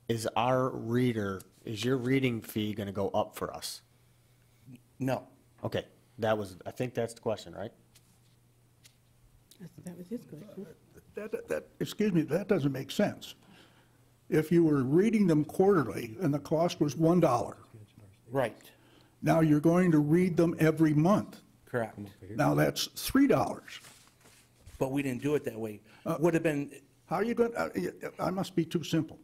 is your reading fee going to go up for us? No. Okay, I think that's the question, right? That was his question. Excuse me, that doesn't make sense. If you were reading them quarterly and the cost was $1, Right. now you're going to read them every month. Correct. Now that's $3. But we didn't do it that way. Would have been, How are you going, I must be too simple.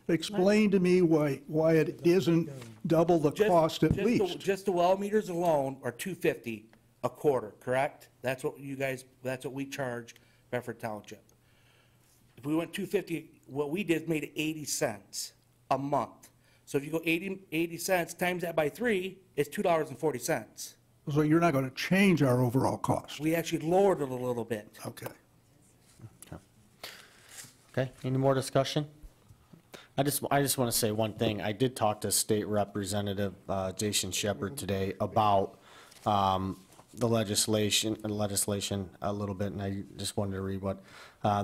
Explain to me why it isn't double the cost at least. Just the well meters alone are $2.50 a quarter, correct? That's what we charged Bedford Township. If we went $2.50, what we did made it 80 cents a month. So if you go 80 cents times that by 3, it's $2.40. So you're not going to change our overall cost. We actually lowered it a little bit. Okay. Okay, any more discussion? I just want to say one thing. I did talk to State Representative Jason Shepard today about the legislation a little bit, and I just wanted to read what,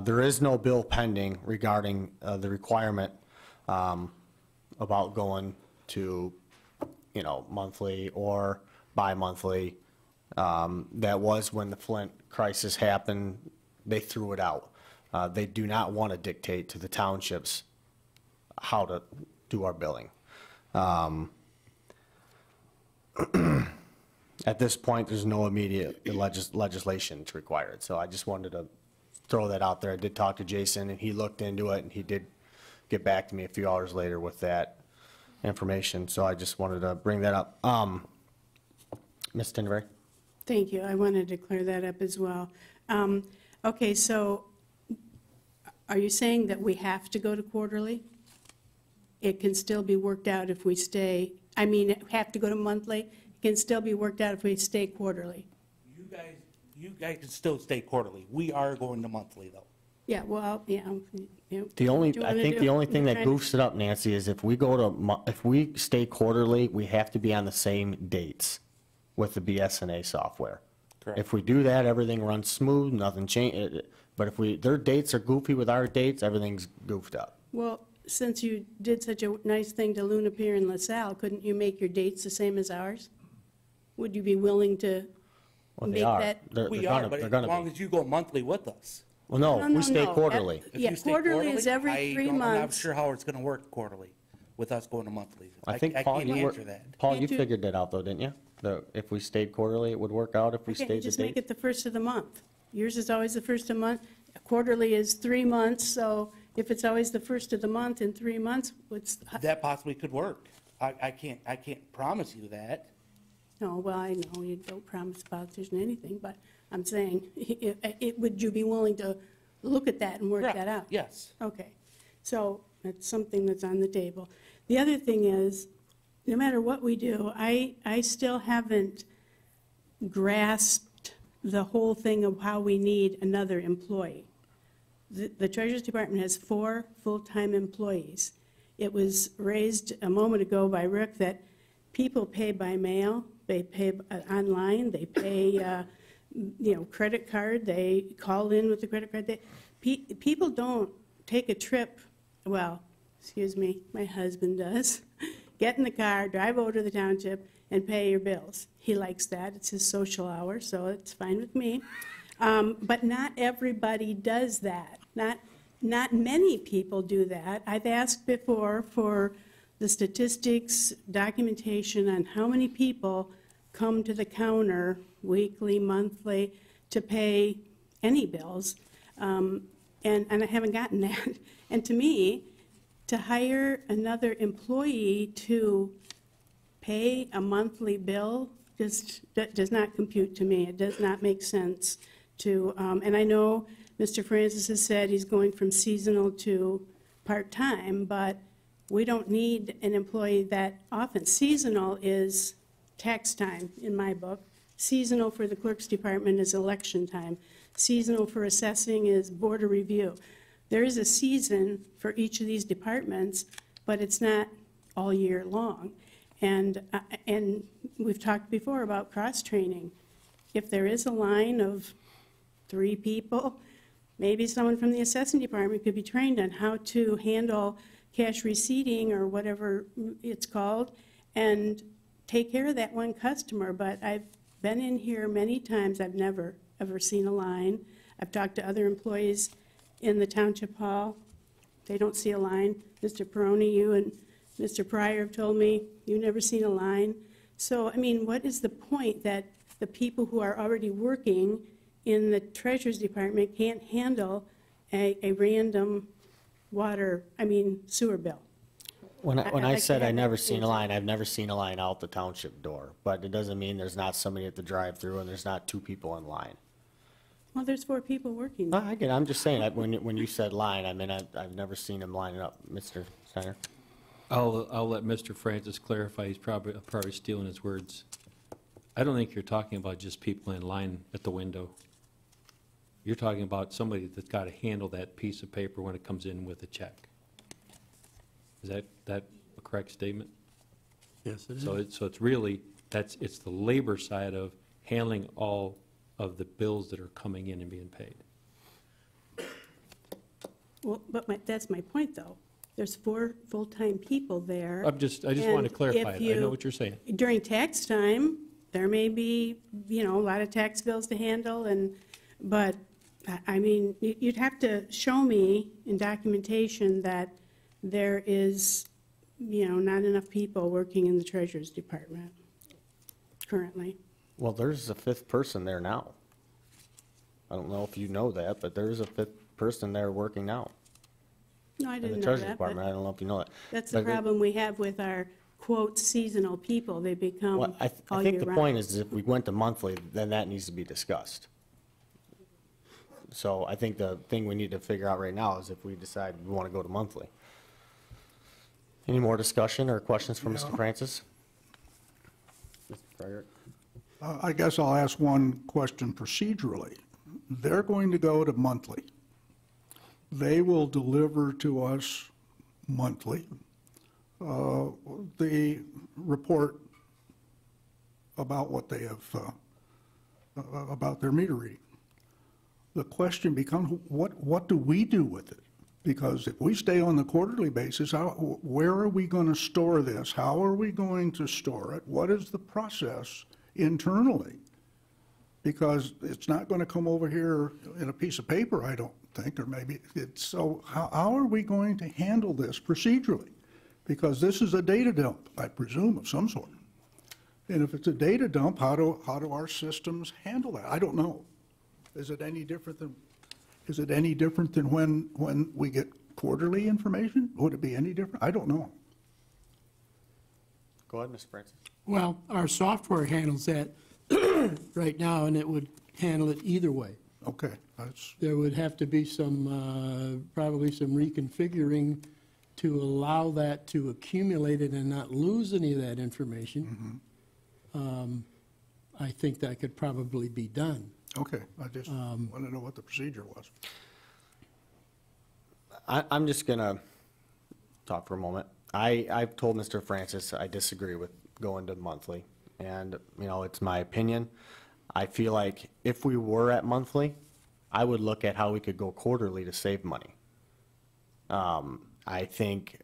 there is no bill pending regarding the requirement about going to, monthly or bi-monthly. That was when the Flint crisis happened, they threw it out. They do not want to dictate to the townships how to do our billing. At this point, there's no immediate legislation that's required, so I just wanted to throw that out there. I did talk to Jason, and he looked into it, and he did get back to me a few hours later with that information, so I just wanted to bring that up. Ms. Tenderberry? Thank you. I wanted to clear that up as well. Okay, so are you saying that we have to go to quarterly? It can still be worked out if we stay, have to go to monthly? It can still be worked out if we stay quarterly? You guys can still stay quarterly. We are going to monthly, though. Yeah, well, yeah. The only, What do you I wanna think do? the only thing that Trying to- goofs it up, Nancy, is if we go to, if we stay quarterly, we have to be on the same dates with the BSNA software. Correct. If we do that, everything runs smooth, nothing change, but if their dates are goofy with our dates, everything's goofed up. Well, since you did such a nice thing to Luna Pier and LaSalle, couldn't you make your dates the same as ours? Would you be willing to Well, they make are. that? We are, but They're as gonna long be. as you go monthly with us. Well, no, we stay no. quarterly. If Yeah, you stay quarterly is every I 3 don't- I'm not months. sure how it's going to work quarterly with us going to monthly. I think, Paul, can't you were, answer that. Paul, you Can't you- figured that out though, didn't you? If we stayed quarterly, it would work out if we Okay, stayed the just make date? it the first of the month. Yours is always the first of the month. Quarterly is 3 months, so if it's always the first of the month in 3 months, what's, That possibly could work. I can't promise you that. no, well, I know you don't promise a politician anything, but I'm saying, would you be willing to look at that and work Correct. that out? Yes. Okay, so that's something that's on the table. The other thing is, no matter what we do, I still haven't grasped the whole thing of how we need another employee. The Treasurer's Department has 4 full-time employees. It was raised a moment ago by Rick that people pay by mail, they pay online, they pay, credit card, they call in with the credit card. People don't take a trip, well, excuse me, my husband does, get in the car, drive over to the township, and pay your bills. He likes that. It's his social hour, so it's fine with me. But not everybody does that. Not many people do that. I've asked before for the statistics, documentation on how many people come to the counter weekly, monthly, to pay any bills, and I haven't gotten that. And to me, to hire another employee to pay a monthly bill that does not compute to me. It does not make sense to, and I know Mr. Francis has said he's going from seasonal to part-time, but we don't need an employee that often. Seasonal is tax time in my book. Seasonal for the clerk's department is election time. Seasonal for assessing is border review. There is a season for each of these departments, but it's not all year long. And we've talked before about cross-training. If there is a line of 3 people, maybe someone from the assessing department could be trained on how to handle cash receipting or whatever it's called, and take care of that one customer. But I've been in here many times, I've never, ever seen a line. I've talked to other employees in the township hall. They don't see a line. Mr. Peroni, you and Mr. Pryor have told me you've never seen a line. So, I mean, what is the point that the people who are already working in the Treasurer's Department can't handle a random sewer bill? When I'd I like to said I have never that seen a answer. line, I've never seen a line out the township door. But it doesn't mean there's not somebody at the drive-through and there's not 2 people in line. Well, there's 4 people working. No, I get it. I'm just saying, when you said line, I mean, I've never seen them lining up. Mr. Steiner? I'll let Mr. Francis clarify. He's probably stealing his words. I don't think you're talking about just people in line at the window. You're talking about somebody that's got to handle that piece of paper when it comes in with a check. Is that a correct statement? Yes, it is. So it's really, it's the labor side of handling all of the bills that are coming in and being paid. Well, but that's my point, though. There's 4 full-time people there. I just want to And clarify if it. I know you- what you're saying. During tax time, there may be, a lot of tax bills to handle, but, I mean, you'd have to show me in documentation that there is, not enough people working in the Treasurer's Department currently. Well, there's a 5th person there now. I don't know if you know that, but there's a 5th person there working now. No, I in the didn't know Treasury that, Department. I but don't know if you know that. that's the But it- problem we have with our, quote, seasonal people. They become Well, I all think year the round. point is if we went to monthly, then that needs to be discussed. So I think the thing we need to figure out right now is if we decide we want to go to monthly. Any more discussion or questions for Mr. Yeah. Francis? Mr. Fryert? I guess I'll ask one question procedurally. They're going to go to monthly. They will deliver to us monthly the report about what they have, about their meter reading. The question becomes, what do we do with it? Because if we stay on the quarterly basis, where are we going to store this? How are we going to store it? What is the process internally? Because it's not going to come over here in a piece of paper, I don't think, or maybe it's, so how are we going to handle this procedurally? Because this is a data dump, I presume, of some sort. And if it's a data dump, how do our systems handle that? I don't know. Is it any different than when we get quarterly information? Would it be any different? I don't know. Go ahead, Mr. Francis. Well, our software handles that right now, and it would handle it either way. Okay, that's, There would have to be some, probably some reconfiguring to allow that to accumulate it and not lose any of that information. I think that could probably be done. okay, I just want to know what the procedure was. I'm just going to talk for a moment. I've told Mr. Francis I disagree with going to monthly, and, you know, it's my opinion. I feel like if we were at monthly, I would look at how we could go quarterly to save money. I think,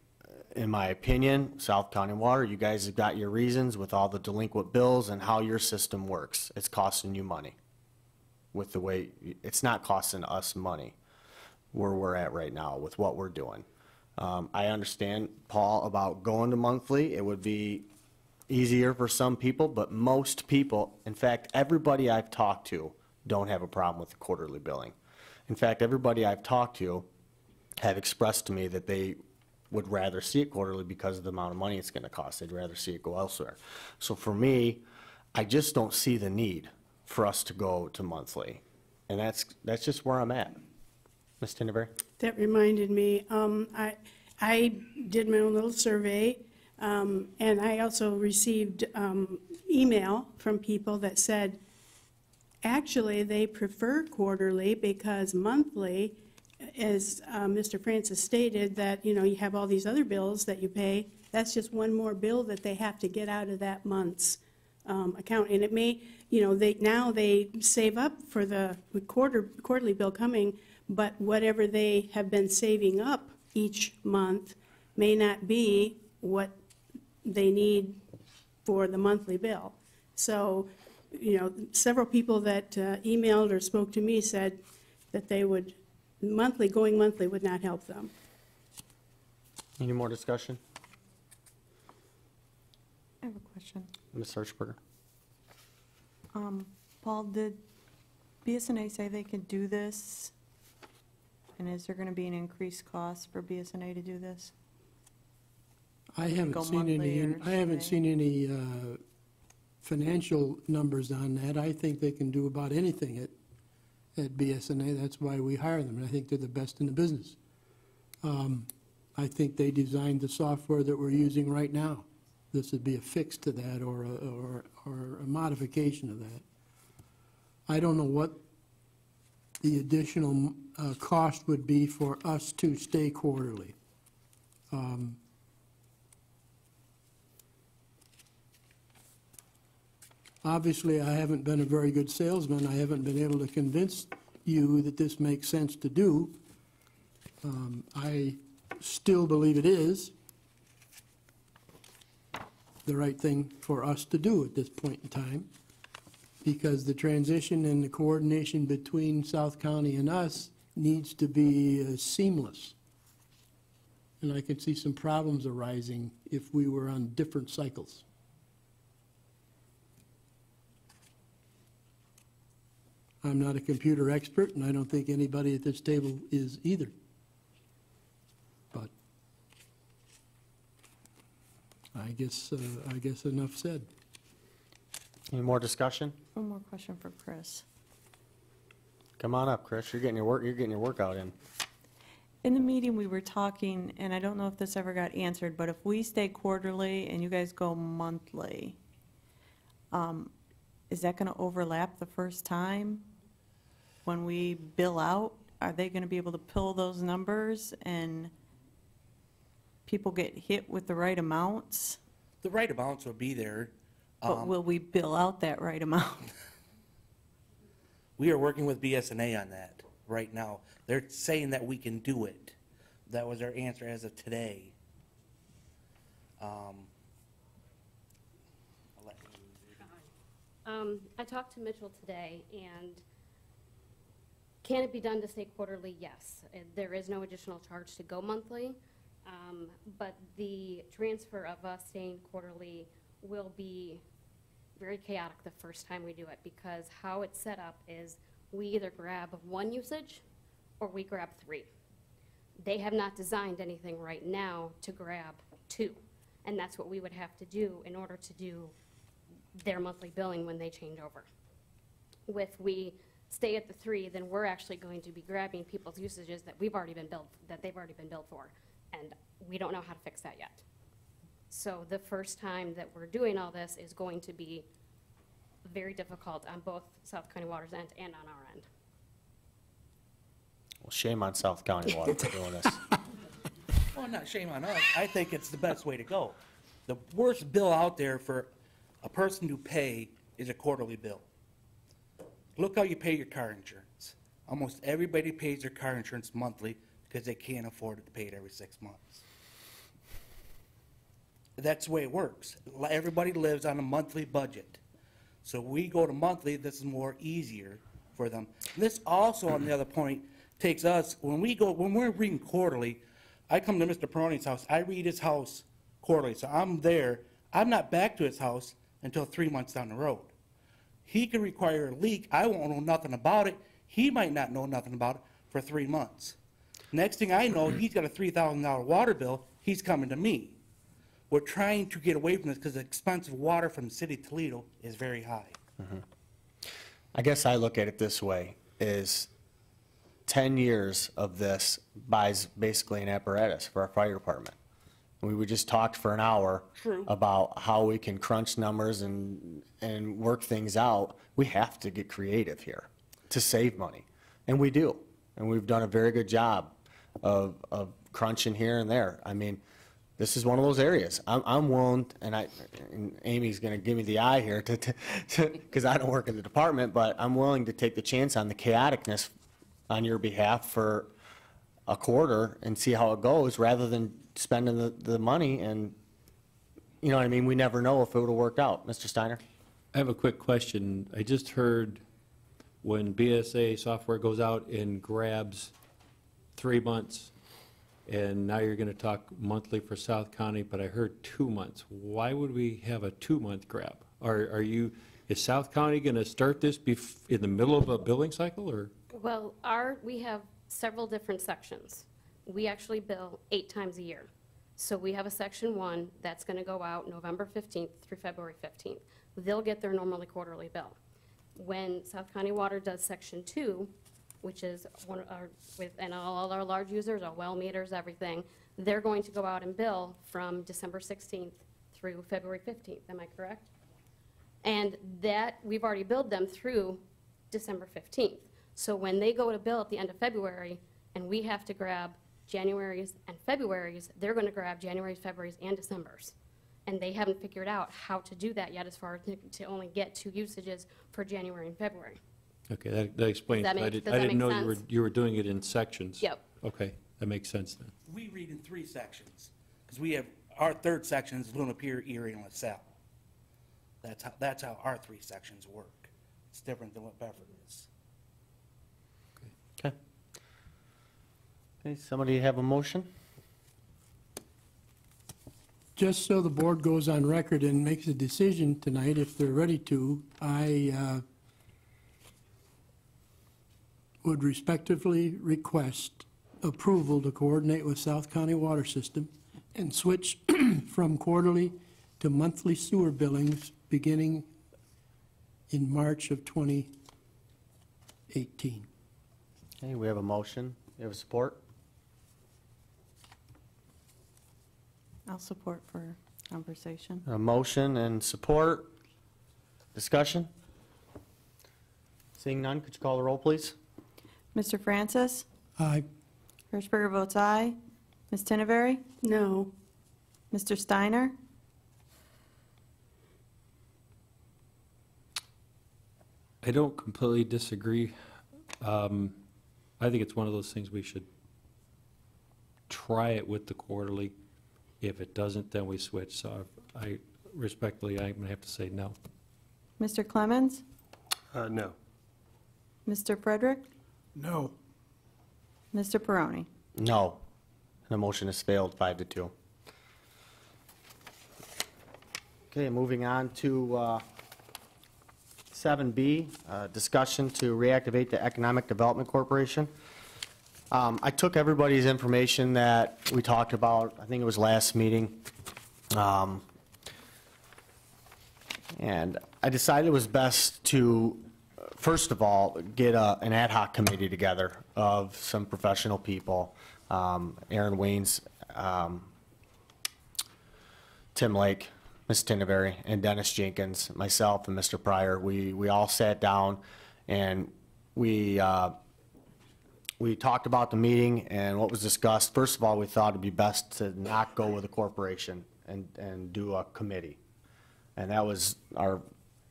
in my opinion, South County Water, you guys have got your reasons with all the delinquent bills and how your system works. It's costing you money with the way, it's not costing us money where we're at right now with what we're doing. I understand, Paul, about going to monthly. It would be easier for some people, but most people, in fact, everybody I've talked to don't have a problem with the quarterly billing. In fact, everybody I've talked to have expressed to me that they would rather see it quarterly because of the amount of money it's going to cost. They'd rather see it go elsewhere. So for me, I just don't see the need for us to go to monthly. And that's just where I'm at. Ms. Tinderberry? That reminded me, I did my own little survey, and I also received email from people that said, actually, they prefer quarterly because monthly, as Mr. Francis stated, that, you know, you have all these other bills that you pay. That's just one more bill that they have to get out of that month's account. And it may, you know, now they save up for the quarterly bill coming, but whatever they have been saving up each month may not be what they need for the monthly bill. So, you know, several people that emailed or spoke to me said that they would, going monthly would not help them. Any more discussion? I have a question. Ms. Hirschberger? Paul, did BSNA say they could do this? And is there going to be an increased cost for BSNA to do this? I haven't Go seen any, monthly or I haven't stay? seen any financial numbers on that. I think they can do about anything at BSNA. That's why we hire them, and I think they're the best in the business. I think they designed the software that we're using right now. This would be a fix to that or a modification of that. I don't know what the additional cost would be for us to stay quarterly. Obviously, I haven't been a very good salesman. I haven't been able to convince you that this makes sense to do. I still believe it is the right thing for us to do at this point in time, because the transition and the coordination between South County and us needs to be seamless. And I could see some problems arising if we were on different cycles. I'm not a computer expert, and I don't think anybody at this table is either. I guess enough said. Any more discussion? One more question for Chris. Come on up, Chris. You're getting your workout in. In the meeting, we were talking, and I don't know if this ever got answered, but if we stay quarterly and you guys go monthly, is that going to overlap the first time when we bill out? Are they going to be able to pull those numbers and people get hit with the right amounts? The right amounts will be there. But will we bill out that right amount? We are working with BSNA on that right now. They're saying that we can do it. That was their answer as of today. I'll let you- I talked to Mitchell today, and can it be done to stay quarterly? Yes. There is no additional charge to go monthly, but the transfer of us staying quarterly will be very chaotic the first time we do it, because how it's set up is we either grab one usage or we grab 3. They have not designed anything right now to grab 2, and that's what we would have to do in order to do their monthly billing when they change over. If we stay at the 3, then we're actually going to be grabbing people's usages that they've already been billed for, and we don't know how to fix that yet. So the first time that we're doing all this is going to be very difficult on both South County Water's end and on our end. Well, shame on South County Water for doing this. Well, not shame on us. I think it's the best way to go. The worst bill out there for a person to pay is a quarterly bill. Look how you pay your car insurance. Almost everybody pays their car insurance monthly because they can't afford to pay it every 6 months. That's the way it works. Everybody lives on a monthly budget. So we go to monthly, this is more easier for them. This also, on the other point, takes us, when we're reading quarterly, I come to Mr. Peroni's house, I read his house quarterly, so I'm there. I'm not back to his house until 3 months down the road. He could require a leak, I won't know nothing about it, he might not know nothing about it for 3 months. Next thing I know, he's got a $3,000 water bill, he's coming to me. We're trying to get away from this because the expense of water from the city of Toledo is very high. I guess I look at it this way, is 10 years of this buys basically an apparatus for our fire department. We just talked for an hour True. about how we can crunch numbers and work things out. We have to get creative here to save money, and we do. And we've done a very good job of crunching here and there. I mean, this is one of those areas. I'm willing, and Amy's going to give me the eye here because I don't work in the department, but I'm willing to take the chance on the chaoticness on your behalf for a quarter and see how it goes rather than spending the money. And, you know what I mean? We never know if it would have worked out. Mr. Steiner? I have a quick question. I just heard when BSA software goes out and grabs 3 months, and now you're going to talk monthly for South County, but I heard 2 months. Why would we have a 2-month grab? Is South County going to start this in the middle of a billing cycle, or? Well, we have several different sections. We actually bill 8 times a year. So we have a section 1 that's going to go out November 15th through February 15th. They'll get their normally quarterly bill. When South County Water does section 2, which is and all our large users, our well meters, everything, they're going to go out and bill from December 16th through February 15th. Am I correct? And that, we've already billed them through December 15th. So when they go to bill at the end of February, and we have to grab January's and February's, they're going to grab January's, February's, and December's. And they haven't figured out how to do that yet as far as to only get 2 usages for January and February. Okay, that explains. Does that I make didn't know sense? you were doing it in sections. Yep. Okay, that makes sense then. We read in 3 sections, because we have, our 3rd section is Luna Pier, Erie, and LaSalle. That's how our 3 sections work. It's different than what Bedford is. Okay. Okay, somebody have a motion? Just so the board goes on record and makes a decision tonight, if they're ready to, I would respectively request approval to coordinate with South County Water System and switch from quarterly to monthly sewer billings beginning in March of 2018. Okay, we have a motion. You have support? I'll support for conversation. A motion and support. Discussion? Seeing none, could you call the roll, please? Mr. Francis? Aye. Hirschberger votes aye. Ms. Tinneberry? No. Mr. Steiner? I don't completely disagree. I think it's one of those things we should try it with the quarterly. If it doesn't, then we switch. So I respectfully, I'm going to have to say no. Mr. Clemens? No. Mr. Frederick? No. Mr. Peroni? No. The motion has failed, 5-2. Okay, moving on to 7B, discussion to reactivate the Economic Development Corporation. I took everybody's information that we talked about, I think it was last meeting, and I decided it was best to, first of all, get an ad hoc committee together of some professional people, Aaron Waynes, Tim Lake, Ms. Tinneberry, and Dennis Jenkins, myself and Mr. Pryor. We all sat down and we talked about the meeting and what was discussed. First of all, we thought it'd be best to not go with a corporation and do a committee. And that was our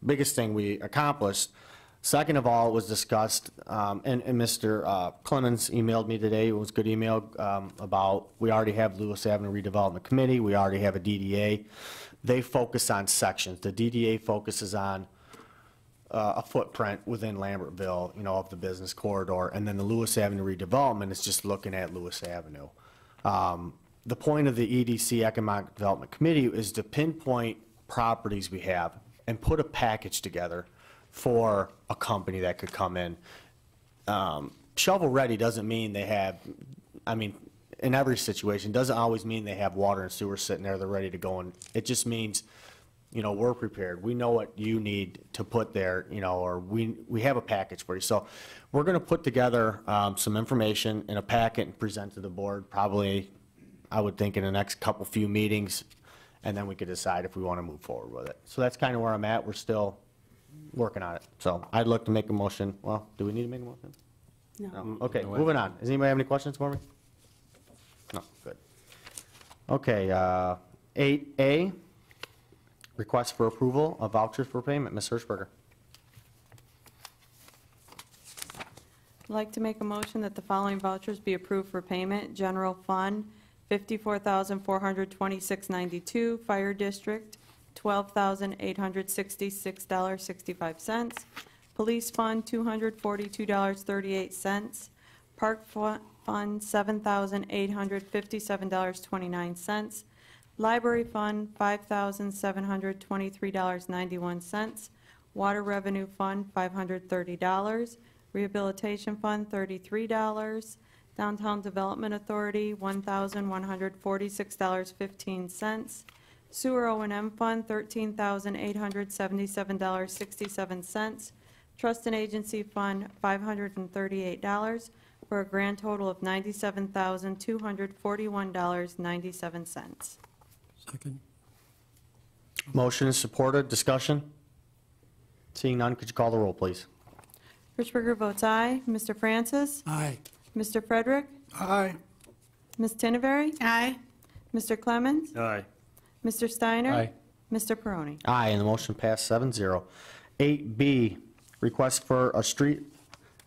biggest thing we accomplished. Second of all, it was discussed, and Mr. Clemens emailed me today, it was a good email, about, we already have Lewis Avenue Redevelopment Committee, we already have a DDA. They focus on sections. The DDA focuses on a footprint within Lambertville, you know, of the business corridor, and then the Lewis Avenue redevelopment is just looking at Lewis Avenue. The point of the EDC Economic Development Committee is to pinpoint properties we have and put a package together for a company that could come in. Shovel-ready doesn't mean they have, I mean, in every situation, doesn't always mean they have water and sewer sitting there, they're ready to go, and it just means, you know, we're prepared. We know what you need to put there, you know, or we have a package for you. So we're going to put together some information in a packet and present to the board, probably, I would think, in the next few meetings, and then we could decide if we want to move forward with it. So that's kind of where I'm at. We're still working on it. So I'd look to make a motion. Well, do we need to make a motion? No. Okay, moving on. Does anybody have any questions for me? No, good. Okay, 8A, request for approval of vouchers for payment. Ms. Hirschberger. I'd like to make a motion that the following vouchers be approved for payment. General Fund, $54,426.92. Fire District, $12,866.65. Police Fund, $242.38. Park Fund, $7,857.29. Library Fund, $5,723.91. Water Revenue Fund, $530. Rehabilitation Fund, $33. Downtown Development Authority, $1,146.15. Sewer O&M Fund, $13,877.67. Trust and Agency Fund, $538, for a grand total of $97,241.97. Second. Motion is supported. Discussion? Seeing none, could you call the roll, please? Hirschberger votes aye. Mr. Francis? Aye. Mr. Frederick? Aye. Ms. Tinneberry? Aye. Mr. Clemens? Aye. Mr. Steiner? Aye. Mr. Peroni? Aye, and the motion passed 7-0. 8B, request for a street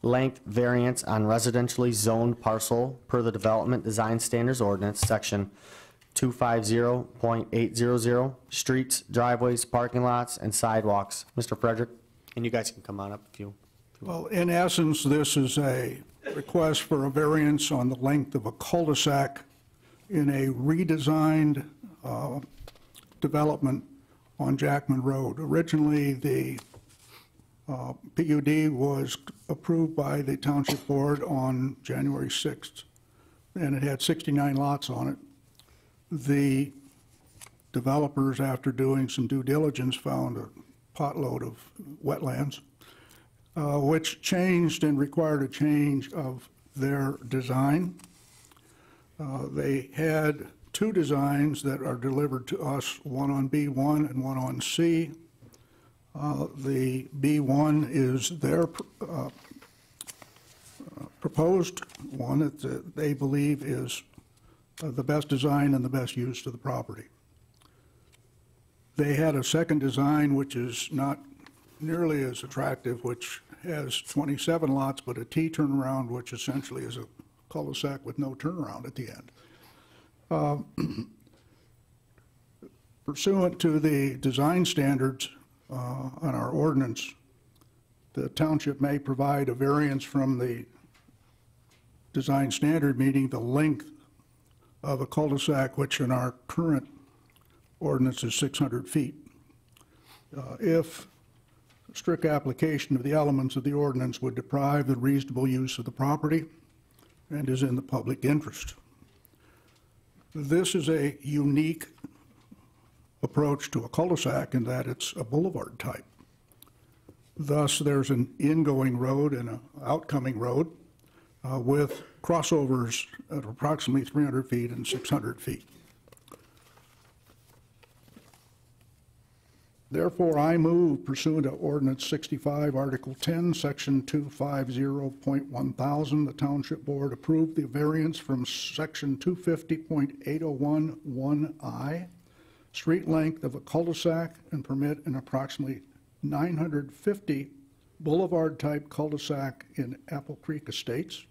length variance on residentially zoned parcel per the Development Design Standards Ordinance, Section 250.800, streets, driveways, parking lots, and sidewalks. Mr. Frederick, and you guys can come on up if you. Well, in essence, this is a request for a variance on the length of a cul-de-sac in a redesigned development on Jackman Road. Originally, the PUD was approved by the Township Board on January 6th, and it had 69 lots on it. The developers, after doing some due diligence, found a potload of wetlands, which changed and required a change of their design. They had two designs that are delivered to us, one on B1 and one on C. The B1 is their proposed one that they believe is the best design and the best use of the property. They had a second design which is not nearly as attractive, which has 27 lots but a T turnaround, which essentially is a cul-de-sac with no turnaround at the end. Pursuant to the design standards on our ordinance, the township may provide a variance from the design standard, meaning the length of a cul-de-sac, which in our current ordinance is 600 feet. If strict application of the elements of the ordinance would deprive the reasonable use of the property and is in the public interest. This is a unique approach to a cul-de-sac in that it's a boulevard type. Thus, there's an ingoing road and an outcoming road with crossovers at approximately 300 feet and 600 feet. Therefore, I move pursuant to Ordinance 65, Article 10, Section 250.1000, the Township Board approve the variance from Section 250.8011I, street length of a cul-de-sac, and permit an approximately 950 boulevard-type cul-de-sac in Apple Creek Estates,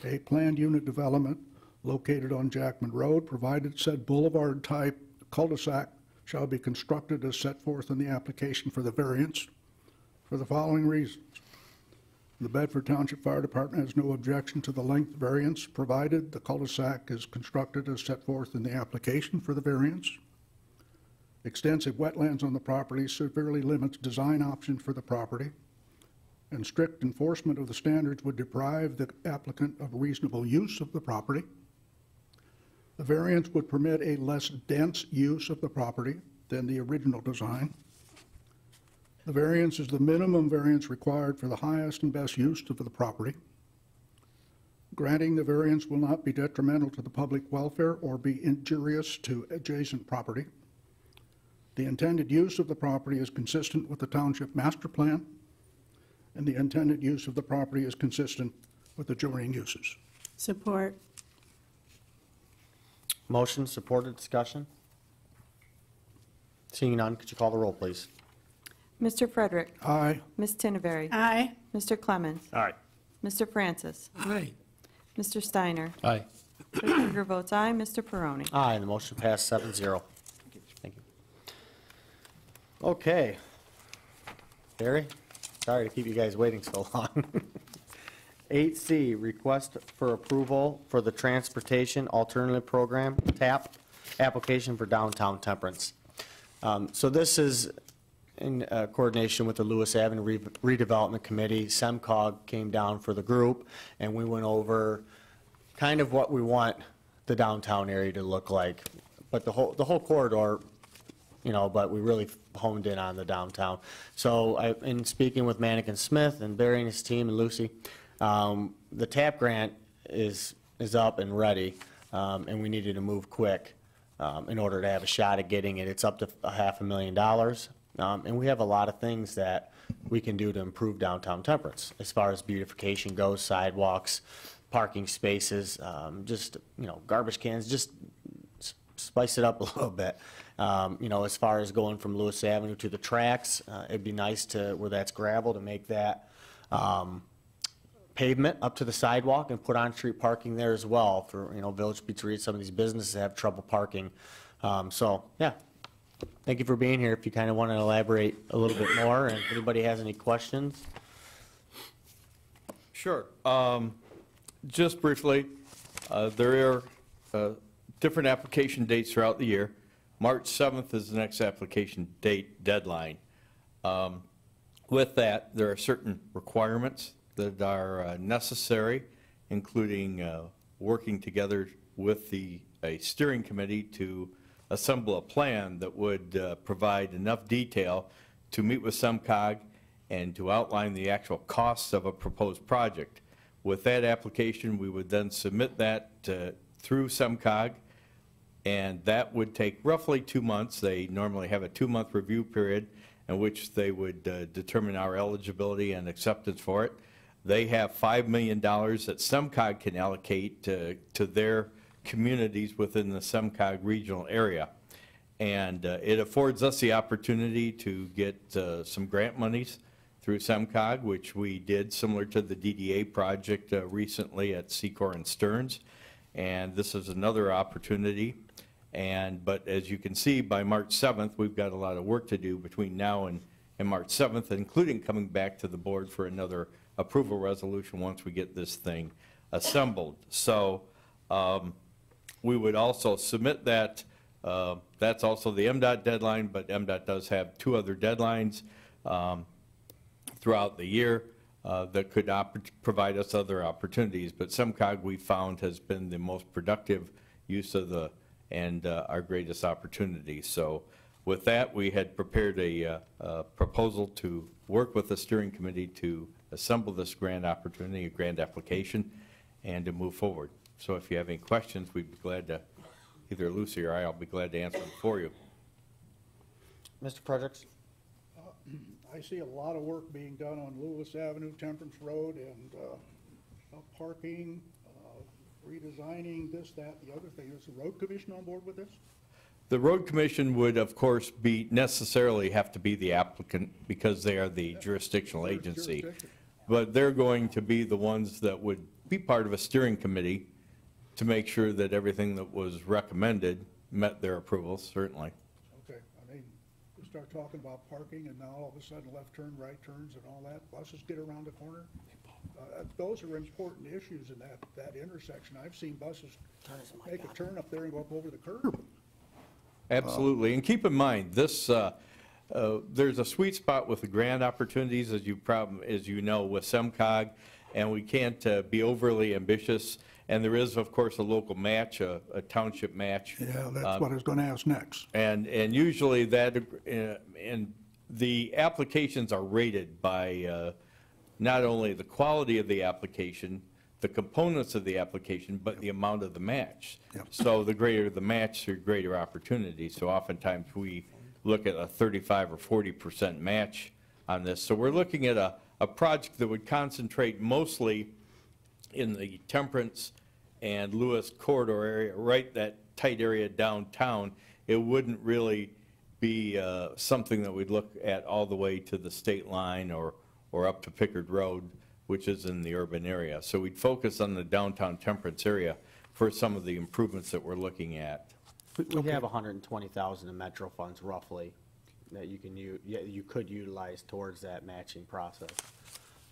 a planned unit development located on Jackman Road, provided said boulevard-type cul-de-sac shall be constructed as set forth in the application for the variance for the following reasons. The Bedford Township Fire Department has no objection to the length variance, provided the cul-de-sac is constructed as set forth in the application for the variance. Extensive wetlands on the property severely limits design option for the property, and strict enforcement of the standards would deprive the applicant of reasonable use of the property. The variance would permit a less dense use of the property than the original design. The variance is the minimum variance required for the highest and best use of the property. Granting the variance will not be detrimental to the public welfare or be injurious to adjacent property. The intended use of the property is consistent with the township master plan, and the intended use of the property is consistent with adjoining uses. Support. Motion, supported, discussion? Seeing none, could you call the roll, please? Mr. Frederick. Aye. Ms. Tinneberry. Aye. Mr. Clemens. Aye. Mr. Francis. Aye. Mr. Steiner. Aye. Clerk Figure votes aye. Mr. Perrone. Aye, and the motion passed 7-0. Thank you. Okay. Barry, sorry to keep you guys waiting so long. 8C, request for approval for the Transportation Alternative Program, TAP, application for downtown Temperance. So this is in coordination with the Lewis Avenue Redevelopment Committee. SEMCOG came down for the group, and we went over kind of what we want the downtown area to look like. But the whole corridor, you know, but we really honed in on the downtown. So in speaking with Mannequin Smith and Barry and his team and Lucy, the TAP grant is up and ready, and we needed to move quick in order to have a shot at getting it. It's up to $500,000, and we have a lot of things that we can do to improve downtown Temperance as far as beautification goes, sidewalks, parking spaces, just, you know, garbage cans, just spice it up a little bit. You know, as far as going from Lewis Avenue to the tracks, it'd be nice to, where that's gravel, to make that pavement up to the sidewalk and put on-street parking there as well for, you know, Village Pizzeria. Some of these businesses have trouble parking. So, yeah, thank you for being here. If you kind of want to elaborate a little bit more, and if anybody has any questions. Sure. Just briefly, there are different application dates throughout the year. March 7th is the next application date deadline. With that, there are certain requirements that are necessary, including working together with a steering committee to assemble a plan that would provide enough detail to meet with SEMCOG and to outline the actual costs of a proposed project. With that application, we would then submit that through SEMCOG, and that would take roughly 2 months. They normally have a 2-month review period in which they would determine our eligibility and acceptance for it. They have $5 million that SEMCOG can allocate to their communities within the SEMCOG regional area. And it affords us the opportunity to get some grant monies through SEMCOG, which we did similar to the DDA project recently at Secor and Stearns. And this is another opportunity. But as you can see, by March 7th, we've got a lot of work to do between now and March 7th, including coming back to the board for another approval resolution once we get this thing assembled. So we would also submit that. That's also the MDOT deadline, but MDOT does have 2 other deadlines throughout the year that could provide us other opportunities. But SEMCOG, we found, has been the most productive use of our greatest opportunity. So with that, we had prepared a proposal to work with the steering committee to assemble this grant opportunity, a grant application, and to move forward. So if you have any questions, we'd be glad to, either Lucy or I'll be glad to answer them for you. Mr. Fredericks? I see a lot of work being done on Lewis Avenue, Temperance Road, and parking, redesigning this, that, the other thing. Is the road commission on board with this? The road commission would, of course, necessarily have to be the applicant because they are the jurisdictional agency. But they're going to be the ones that would be part of a steering committee to make sure that everything that was recommended met their approvals, certainly. Okay, I mean, we start talking about parking and now all of a sudden left turn, right turns and all that, buses get around the corner. Those are important issues in that intersection. I've seen buses make a turn up there and go up over the curb. Absolutely, and keep in mind, this, there's a sweet spot with the grant opportunities, as you know, with SEMCOG, and we can't be overly ambitious. And there is, of course, a local match, a township match. Yeah, that's what I was going to ask next. And usually that, and the applications are rated by not only the quality of the application, the components of the application, but the amount of the match. Yep. So the greater the match, the greater opportunity. So oftentimes we look at a 35 or 40% match on this. So we're looking at a project that would concentrate mostly in the Temperance and Lewis corridor area, right that tight area downtown. It wouldn't really be something that we'd look at all the way to the state line or up to Pickard Road, which is in the urban area. So we'd focus on the downtown Temperance area for some of the improvements that we're looking at. We have 120,000 in Metro funds roughly that you could utilize towards that matching process.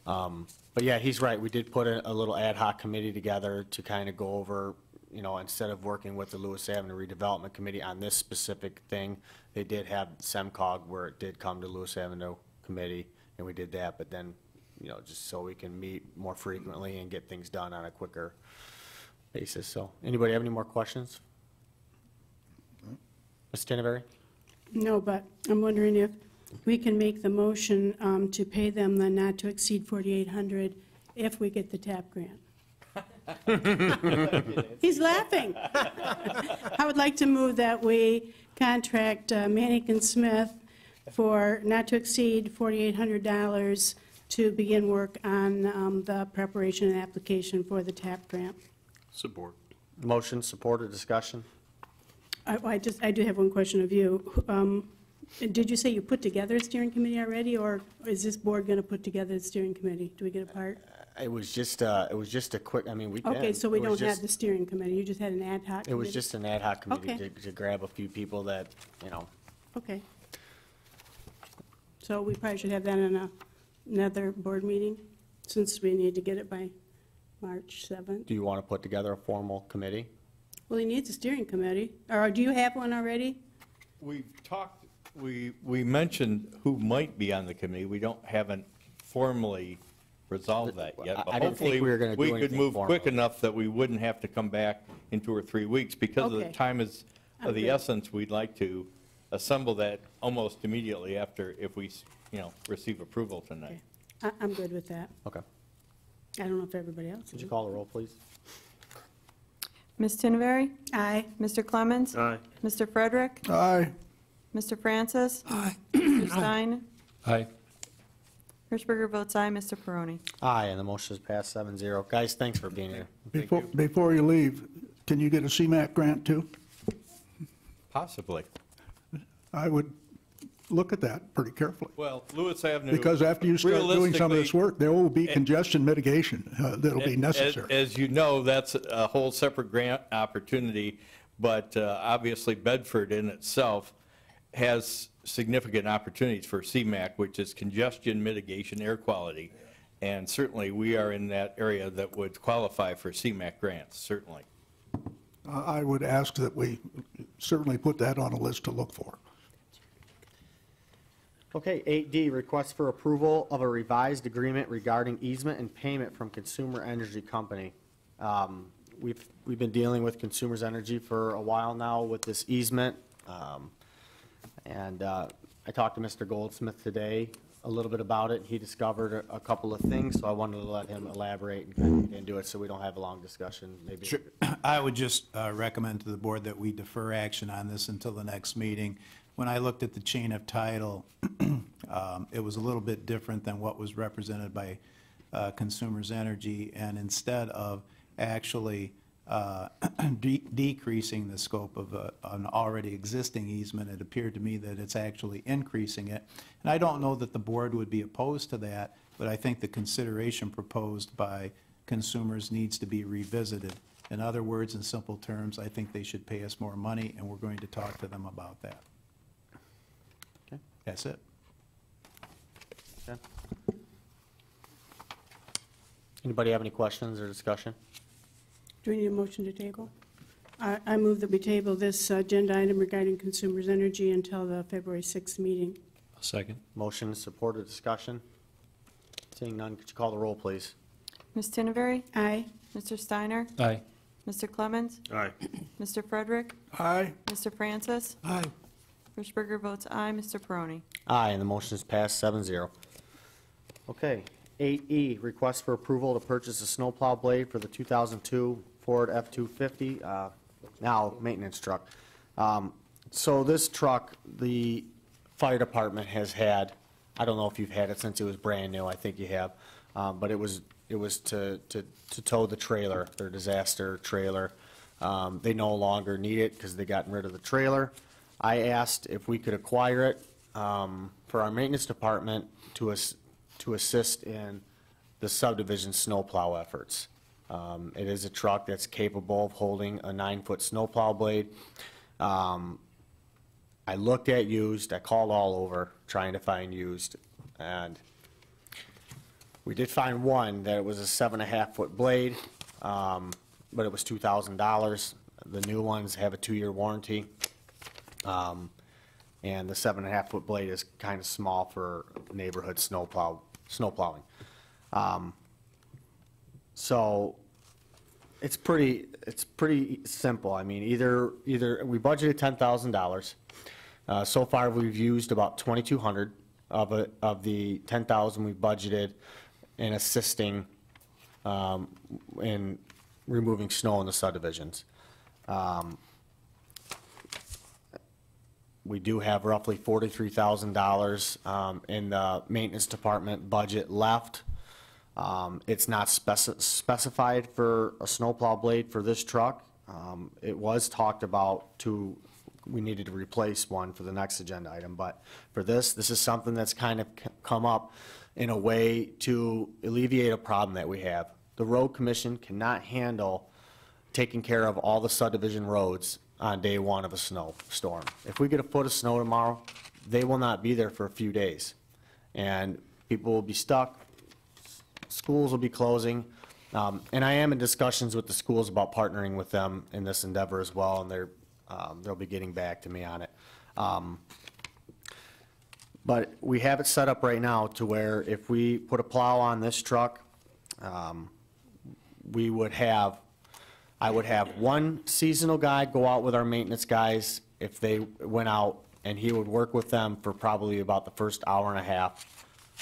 But yeah, he's right. We did put a little ad hoc committee together to kind of go over, instead of working with the Lewis Avenue Redevelopment Committee on this specific thing, they did have SEMCOG where it did come to Lewis Avenue Committee, and we did that. But then, just so we can meet more frequently and get things done on a quicker basis. So, anybody have any more questions? Ms. Stenberry? No, but I'm wondering if we can make the motion to pay them the not to exceed 4,800 if we get the TAP grant. He's laughing. I would like to move that we contract Manick & Smith for not to exceed $4,800 to begin work on the preparation and application for the TAP grant. Support. Motion, support, or discussion? I do have one question of you. Did you say you put together a steering committee already, or is this board going to put together a steering committee? Do we get a part? It was just a quick, we did. Okay, so we don't have the steering committee, you just had an ad hoc committee? It was just an ad hoc committee Okay. to grab a few people that, Okay. So we probably should have that in another board meeting, since we need to get it by March 7th. do you want to put together a formal committee? Well, he needs a steering committee, or do you have one already? We've talked, we mentioned who might be on the committee. We haven't formally resolved that yet. But I didn't think hopefully we were gonna do we could anything move quick formally. enough that we wouldn't have to come back in 2 or 3 weeks because of the Okay. time is of the essence, we'd like to assemble that almost immediately after, if we, receive approval tonight. I'm good with that. Okay. I don't know if everybody else Would is. you call the roll, please? Ms. Tinevery? Aye. Mr. Clemens? Aye. Mr. Frederick? Aye. Mr. Francis? Aye. Mr. Stein? Aye. Hirschberger votes aye. Mr. Peroni? Aye, and the motion is passed 7-0. Guys, thanks for being here. Before you leave, can you get a CMAQ grant too? Possibly. I would look at that pretty carefully. Well, Lewis Avenue. Because after you start doing some of this realistically, work, there will be congestion mitigation that'll be necessary. As you know, that's a whole separate grant opportunity, but obviously Bedford in itself has significant opportunities for CMAQ, which is congestion mitigation, air quality. And certainly, we are in that area that would qualify for CMAQ grants, certainly. I would ask that we certainly put that on a list to look for. Okay, 8D, request for approval of a revised agreement regarding easement and payment from Consumer Energy Company. We've been dealing with Consumers Energy for a while now with this easement. And I talked to Mr. Goldsmith today a little bit about it. He discovered a couple of things, so I wanted to let him elaborate and kind of get into it so we don't have a long discussion. Maybe. Sure. I would just recommend to the board that we defer action on this until the next meeting. When I looked at the chain of title, it was a little bit different than what was represented by Consumers Energy, and instead of actually decreasing the scope of an already existing easement, it appeared to me that it's actually increasing it. And I don't know that the board would be opposed to that, but I think the consideration proposed by Consumers needs to be revisited. In other words, in simple terms, I think they should pay us more money, and we're going to talk to them about that. Okay. That's it. Okay. Anybody have any questions or discussion? Do we need a motion to table? I move that we table this agenda item regarding Consumers Energy until the February 6th meeting. A second. Motion, support, or discussion? Seeing none, could you call the roll, please? Ms. Tinevery? Aye. Mr. Steiner? Aye. Mr. Clemens? Aye. Mr. Frederick? Aye. Mr. Francis? Aye. Hirschberger votes aye. Mr. Peroni? Aye, and the motion is passed 7-0. Okay, 8E, request for approval to purchase a snowplow blade for the 2002 Ford F-250, now maintenance truck. So this truck, the fire department has had, I don't know if you've had it since it was brand new, I think you have, but it was to tow the trailer, their disaster trailer. They no longer need it because they gotten rid of the trailer. I asked if we could acquire it for our maintenance department to assist in the subdivision snowplow efforts. It is a truck that's capable of holding a 9-foot snowplow blade. I looked at used, I called all over trying to find used, and we did find one that it was a 7.5-foot blade, but it was $2,000. The new ones have a 2-year warranty. And the 7.5-foot blade is kind of small for neighborhood snowplowing. So it's pretty simple. I mean, either we budgeted $10,000. So far, we've used about 2,200 of the 10,000 we budgeted in assisting in removing snow in the subdivisions. We do have roughly $43,000 in the maintenance department budget left. It's not specified for a snowplow blade for this truck. It was talked about we needed to replace one for the next agenda item, but for this is something that's kind of come up in a way to alleviate a problem that we have. The road commission cannot handle taking care of all the subdivision roads on day one of a snowstorm. If we get a foot of snow tomorrow, they will not be there for a few days. And people will be stuck, schools will be closing. And I am in discussions with the schools about partnering with them in this endeavor as well, and they'll be getting back to me on it. But we have it set up right now to where if we put a plow on this truck, we would have, I would have one seasonal guy go out with our maintenance guys if they went out, and he would work with them for probably about the first hour and a half.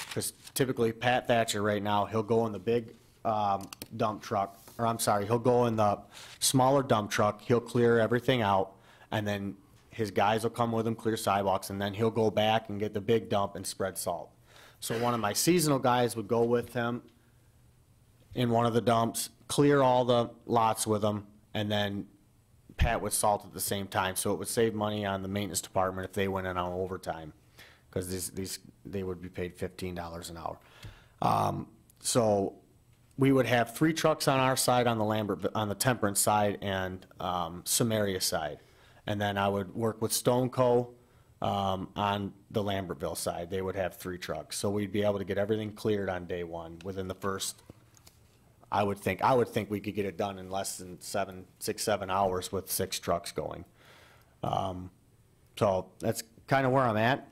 Because typically Pat Thatcher right now, he'll go in the big dump truck, or I'm sorry, he'll go in the smaller dump truck, he'll clear everything out, and then his guys will come with him, clear sidewalks, and then he'll go back and get the big dump and spread salt. So one of my seasonal guys would go with him in one of the dumps, clear all the lots with him, and then Pat would salt at the same time. So it would save money on the maintenance department if they went in on overtime, because they would be paid $15 an hour. So we would have 3 trucks on our side on the Temperance side and Samaria side. And then I would work with Stone Co. On the Lambertville side. They would have 3 trucks. So we'd be able to get everything cleared on day one within the first, I would think we could get it done in less than 6-7 hours with 6 trucks going. So that's kind of where I'm at.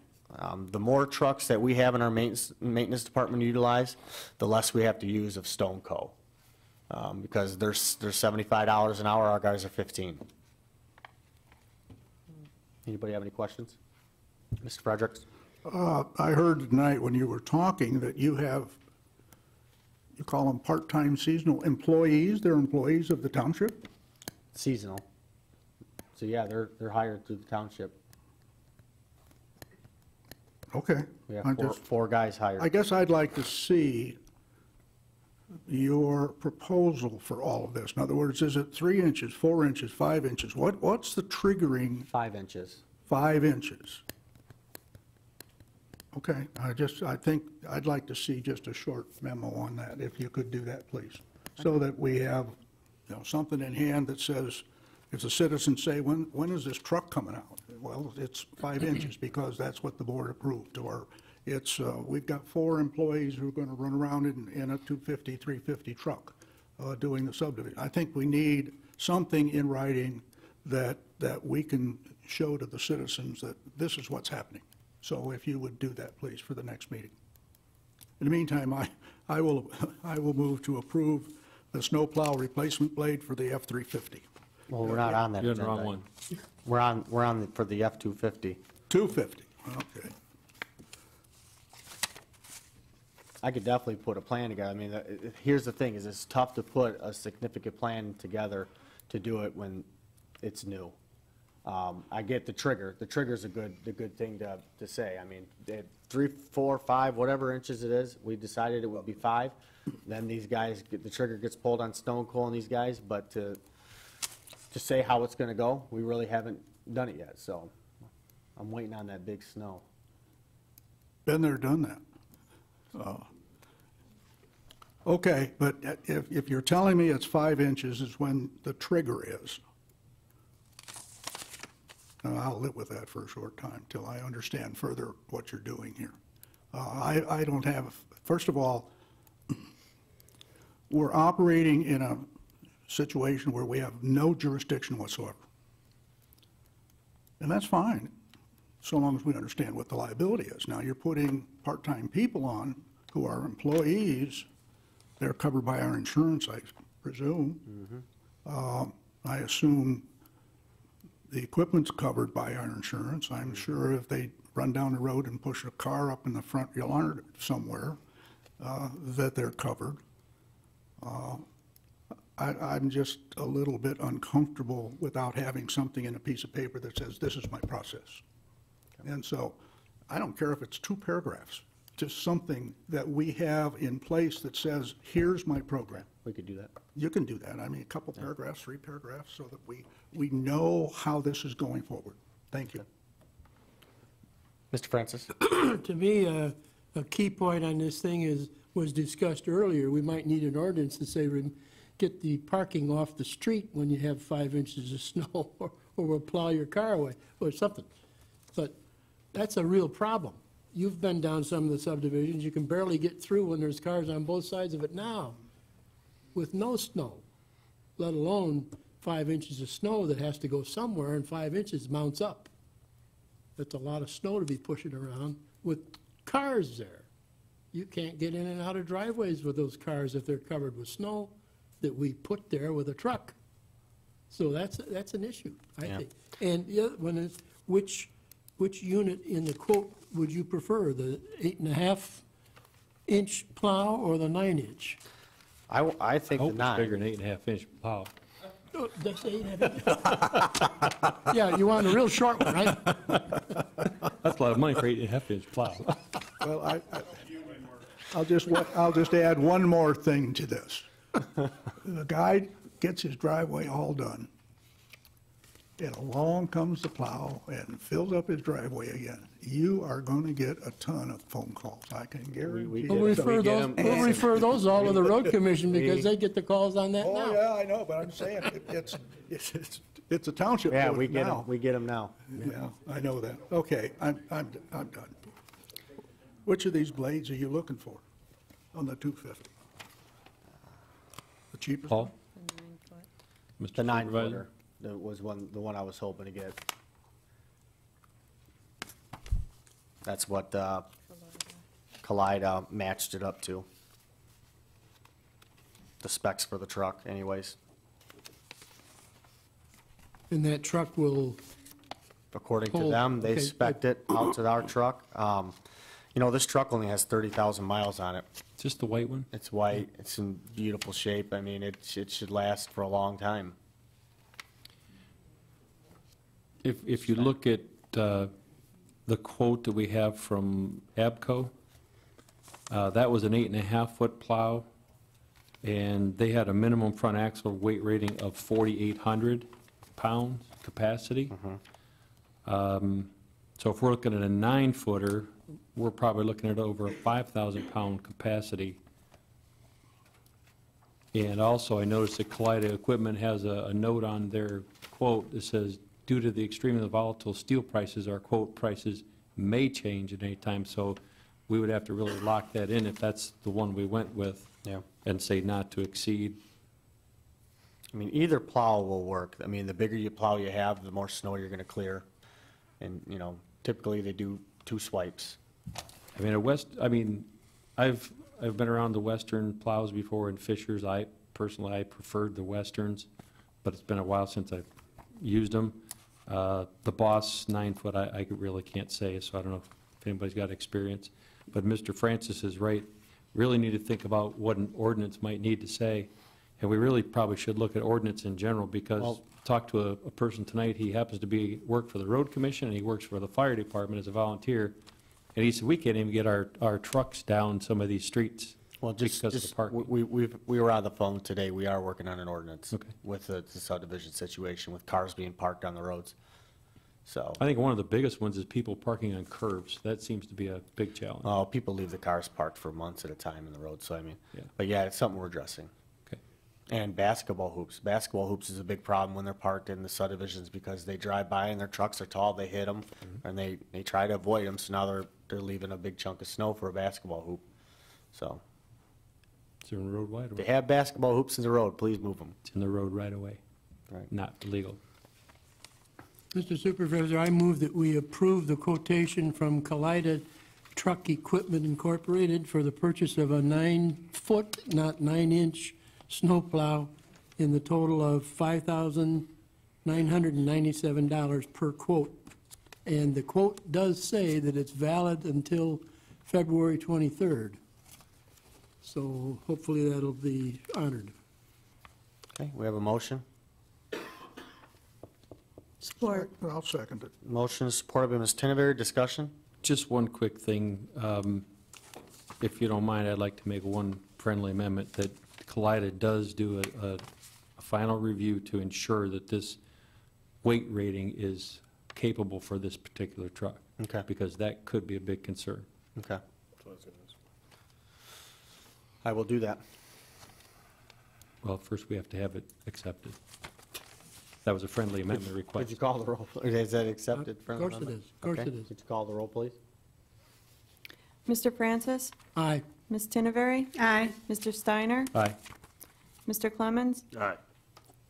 The more trucks that we have in our maintenance department utilize, the less we have to use of Stone Co. Because they're $75 an hour, our guys are 15. Anybody have any questions? Mr. Fredericks? I heard tonight when you were talking that you call them part-time seasonal employees, they're employees of the township? Seasonal. So yeah, they're hired through the township. Okay. We have 4 guys hired. I guess I'd like to see your proposal for all of this. In other words, is it 3 inches, 4 inches, 5 inches? What's the triggering? 5 inches. 5 inches. Okay, I think I'd like to see just a short memo on that, if you could do that, please. So that we have, something in hand that says, if the citizens say, when is this truck coming out? Well, it's 5 inches because that's what the board approved. Or it's, we've got 4 employees who are going to run around in a 250, 350 truck doing the subdivision. I think we need something in writing that we can show to the citizens that this is what's happening. So if you would do that, please, for the next meeting. In the meantime, I will move to approve the snowplow replacement blade for the F-350. Well, we're not on that. You're on the agenda. wrong one. We're on for the F-250. 250, okay. I could definitely put a plan together. I mean, here's the thing, is it's tough to put a significant plan together to do it when it's new. I get the trigger. The trigger's a good thing to say. I mean, 3, 4, 5, whatever inches it is, we decided it would be 5. Then these guys, the trigger gets pulled on Stone Coal and these guys, but to say how it's gonna go, we really haven't done it yet, so I'm waiting on that big snow. Been there, done that. Okay, but if you're telling me it's 5 inches is when the trigger is, I'll live with that for a short time till I understand further what you're doing here. I don't have, first of all, we're operating in a situation where we have no jurisdiction whatsoever. And that's fine, so long as we understand what the liability is. Now, you're putting part-time people on who are employees. They're covered by our insurance, I presume. I assume the equipment's covered by our insurance. I'm sure if they run down the road and push a car up in the front yard somewhere, that they're covered. I'm just a little bit uncomfortable without having something in a piece of paper that says, this is my process. And so I don't care if it's 2 paragraphs, just something that we have in place that says, here's my program. We could do that. You can do that. I mean, a couple paragraphs, 3 paragraphs, so that we know how this is going forward. Thank you. Mr. Francis? To me, a key point on this thing was discussed earlier. We might need an ordinance to say, get the parking off the street when you have 5 inches of snow, or we'll plow your car away, or something. But that's a real problem. You've been down some of the subdivisions. You can barely get through when there's cars on both sides of it now with no snow, let alone 5 inches of snow that has to go somewhere, and 5 inches mounts up. That's a lot of snow to be pushing around with cars there. You can't get in and out of driveways with those cars if they're covered with snow that we put there with a truck. So that's an issue, I Yeah. think. And the other one is, which unit in the quote would you prefer, the 8.5-inch plow or the 9-inch? I think I the hope it's bigger 9. than 8.5-inch plow. Oh, that's 8.5. Yeah, you want a real short one, right? That's a lot of money for 8.5-inch plow. Well, I'll just add one more thing to this. The guy gets his driveway all done, and along comes the plow and fills up his driveway again. You are going to get a ton of phone calls, I can guarantee We'll it. refer those all to the road commission because they get the calls on that Oh, now. yeah, I know, but I'm saying, it's a township Yeah, road we get now. them, we get them now. Yeah, I know that. Okay, I'm done. Which of these blades are you looking for on the 250? The cheapest? Paul? Mr. The 9-footer, Supervisor? that was the one I was hoping to get. That's what Collide matched it up to. The specs for the truck anyways. And that truck will, According to Cool. them, they Okay, spec'd it out to our truck. You know, this truck only has 30,000 miles on it. Just the white one? It's white, it's in beautiful shape. I mean, it should last for a long time. If you look at the quote that we have from Abco, that was an 8.5-foot plow, and they had a minimum front axle weight rating of 4,800 pounds capacity. So if we're looking at a 9-footer, we're probably looking at over a 5,000-pound capacity. And also, I noticed that Kaleida Equipment has a note on their quote that says, due to the extremely volatile steel prices, our quote prices may change at any time. So we would have to really lock that in if that's the one we went with. Yeah. And say not to exceed. I mean, either plow will work. I mean, the bigger plow you have, the more snow you're gonna clear. And, you know, typically they do 2 swipes. I mean, I've been around the Western plows before in Fishers. I preferred the Westerns, but it's been a while since I've used them. The Boss 9-foot, I really can't say, so I don't know if anybody's got experience. But Mr. Francis is right. Really need to think about what an ordinance might need to say. And we really probably should look at ordinance in general, because talked to a person tonight, he happens to work for the road commission, and he works for the fire department as a volunteer. And he said, we can't even get our trucks down some of these streets Well, because of the parking. we were on the phone today. We are working on an ordinance Okay. with the subdivision situation, with cars being parked on the roads. So, I think one of the biggest ones is people parking on curbs. That seems to be a big challenge. oh, people leave the cars parked for months at a time in the road, so I mean, Yeah. but yeah, it's something we're addressing. Okay. And basketball hoops. Basketball hoops is a big problem when they're parked in the subdivisions, because they drive by and their trucks are tall, they hit them, and they try to avoid them, so now they're leaving a big chunk of snow for a basketball hoop. So, It's in the road right if they away. have basketball hoops in the road, please move them. It's in the road right away, Right. not illegal. Mr. Supervisor, I move that we approve the quotation from Kaleida Truck Equipment Incorporated for the purchase of a 9-foot, not 9-inch, snowplow in the total of $5,997 per quote. And the quote does say that it's valid until February 23rd. So hopefully that'll be honored. Okay, we have a motion. Support. I'll second it. Motion is supported by Ms. Tinnevery. Discussion? Just one quick thing. If you don't mind, I'd like to make one friendly amendment that Kaleida does do a final review to ensure that this weight rating is capable for this particular truck. Okay. Because that could be a big concern. Okay. I will do that. Well, first we have to have it accepted. That was a friendly amendment request. Could you call the roll? Is that accepted? Of course it is. Of course Okay. it is. Could you call the roll, please? Mr. Francis? Aye. Ms. Tinnevery? Aye. Mr. Steiner? Aye. Mr. Clemens? Aye.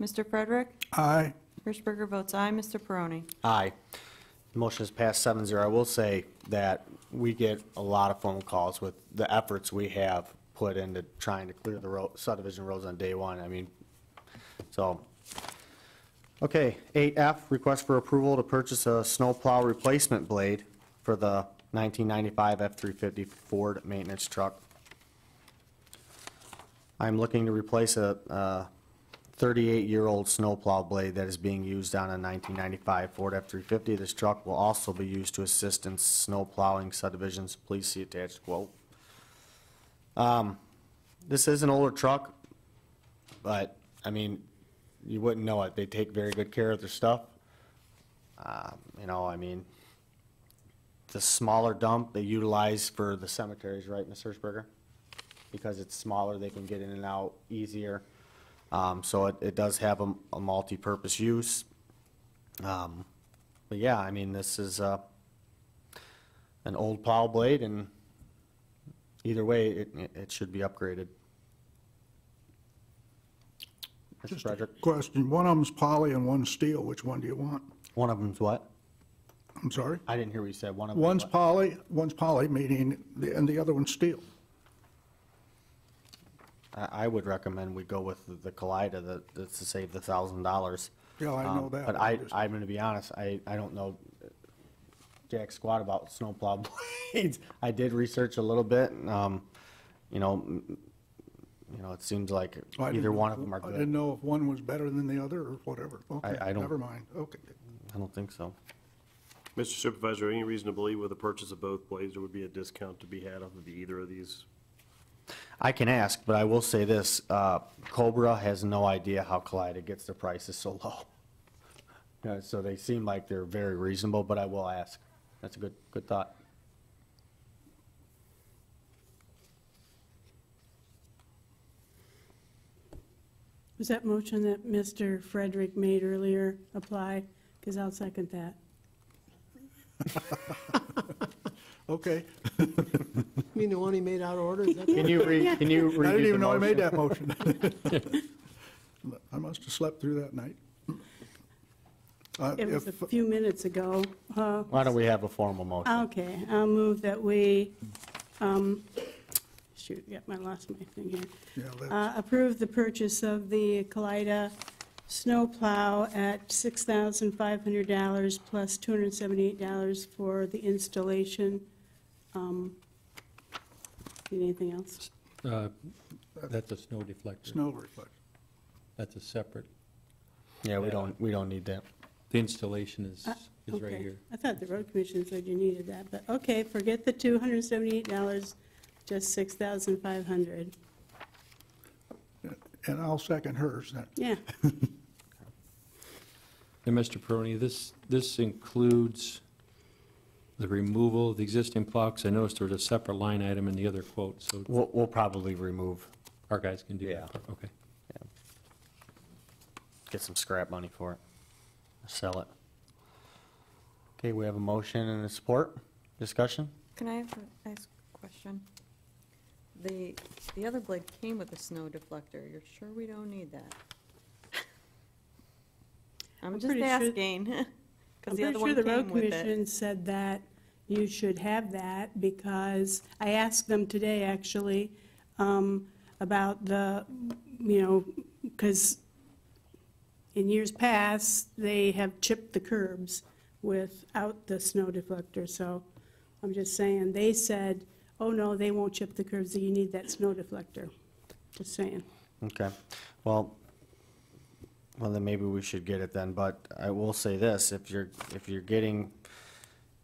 Mr. Frederick? Aye. Hirschberger votes aye. Mr. Peroni? Aye. Motion is passed 7-0. I will say that we get a lot of phone calls with the efforts we have put into trying to clear the subdivision roads on day one. I mean, so Okay, 8F, request for approval to purchase a snowplow replacement blade for the 1995 F-350 Ford maintenance truck. I'm looking to replace a 38-year-old snowplow blade that is being used on a 1995 Ford F-350. This truck will also be used to assist in snow plowing subdivisions. Please see attached quote. This is an older truck, but, I mean, you wouldn't know it. They take very good care of their stuff. You know, I mean, the smaller dump they utilize for the cemeteries, right, Ms. Hirschberger? Because it's smaller, they can get in and out easier. So it does have a multi-purpose use. But yeah, I mean, this is an old plow blade, and either way, it should be upgraded. Mr. Just a Frederick? question. One of them's poly and one's steel. Which one do you want? One of them's what? I'm sorry? I didn't hear what you said. One of them. One's poly, meaning, and the other one's steel. I would recommend we go with the Kaleida that's to save the $1,000. Yeah, I know that. But I'm going to be honest, I don't know jack squat about snowplow blades. I did research a little bit, and, you know, it seems like either one of them are I good. didn't know if one was better than the other or whatever. Okay, I don't- never mind. Okay. I don't think so. Mr. Supervisor, any reason to believe with the purchase of both blades, there would be a discount to be had off of either of these? I can ask, but I will say this, Cobra has no idea how Kaleida gets their prices so low. So they seem like they're very reasonable, but I will ask. That's a good thought. Was that motion that Mr. Frederick made earlier apply? Because I'll second that. Okay. You mean the one he made out of order? Is that- Can you read I the didn't even know I made motion? that motion. I must have slept through that night. It was a If- few minutes ago. Why don't we have a formal motion? Okay, I'll move that we, shoot, yep, I lost my thing here. Yeah, that's- Approve the purchase of the Kaleida snowplow at $6,500 plus $278 for the installation. Need anything else? That's a snow deflector. Snow reflection. That's a separate. Yeah, we don't need that. The installation is right Okay. here. I thought the road commission said you needed that, but okay, forget the $278, just $6,500. And I'll second hers then. Yeah, And Mr. Peroni, this includes the removal of the existing plow, 'cause I noticed there was a separate line item in the other quote, so We'll probably remove, our guys can do that. Yeah. Okay. get some scrap money for it, sell it. Okay, we have a motion and a support. Discussion? Can I ask a question? The other blade came with a snow deflector. You're sure we don't need that? I'm just pretty sure- asking, I'm because the pretty other sure one the road came with it. commission said that you should have that because I asked them today, actually, about the, because in years past, they have chipped the curbs without the snow deflector, so I'm just saying, they said, oh, no, they won't chip the curbs, you need that snow deflector. Just saying. Okay, well, then maybe we should get it then, but I will say this, if you're getting,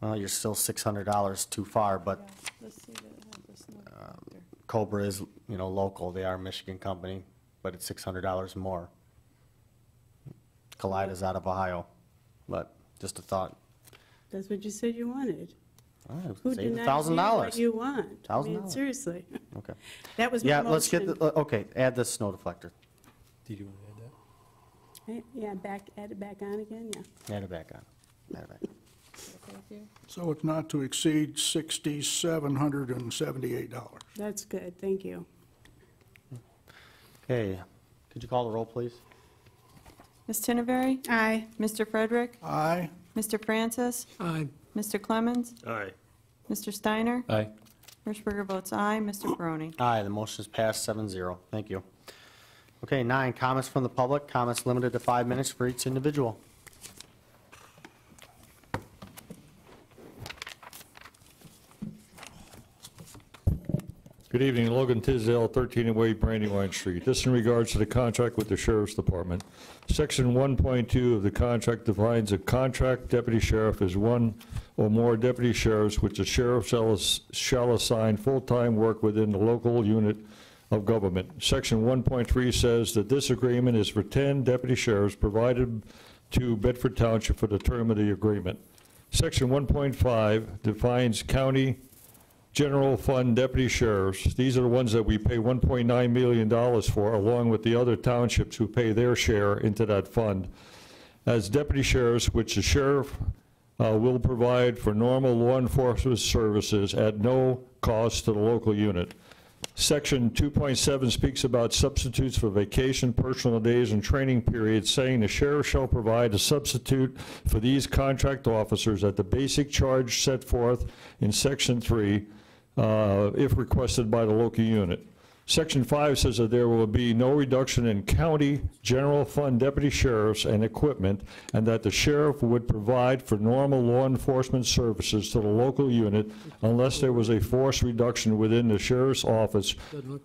well, you're still $600 too far, but Let's see that it has the snow deflector. Cobra is, local, they are a Michigan company, but it's $600 more. Kaleida's out of Ohio, but just a thought. That's what you said you wanted. All right, Who save denies you $1,000. what you want? I mean, $1,000. seriously. Okay. That was my Yeah, motion. let's get, okay, add the snow deflector. Did you want to add that? Yeah, add it back on again, yeah. Add it back on. Add it back. Okay with you? So it's not to exceed $6,778. That's good, thank you. Okay, could you call the roll, please? Ms. Tinneberry? Aye. Mr. Frederick? Aye. Mr. Francis? Aye. Mr. Clemens? Aye. Mr. Steiner? Aye. Hirschberger votes aye. Mr. Peroni? Aye, the motion is passed 7-0. Thank you. Okay, 9, comments from the public. Comments limited to 5 minutes for each individual. Good evening, Logan Tisdale, 13 Wade Brandywine Street. This in regards to the contract with the Sheriff's Department. Section 1.2 of the contract defines a contract deputy sheriff as one or more deputy sheriffs which the sheriff shall assign full-time work within the local unit of government. Section 1.3 says that this agreement is for 10 deputy sheriffs provided to Bedford Township for the term of the agreement. Section 1.5 defines county general fund deputy sheriffs. These are the ones that we pay $1.9 million for, along with the other townships who pay their share into that fund, as deputy sheriffs, which the sheriff will provide for normal law enforcement services at no cost to the local unit. Section 2.7 speaks about substitutes for vacation, personal days, and training periods, saying the sheriff shall provide a substitute for these contract officers at the basic charge set forth in Section 3, if requested by the local unit. Section 5 says that there will be no reduction in county general fund deputy sheriffs and equipment, and that the sheriff would provide for normal law enforcement services to the local unit unless there was a forced reduction within the sheriff's office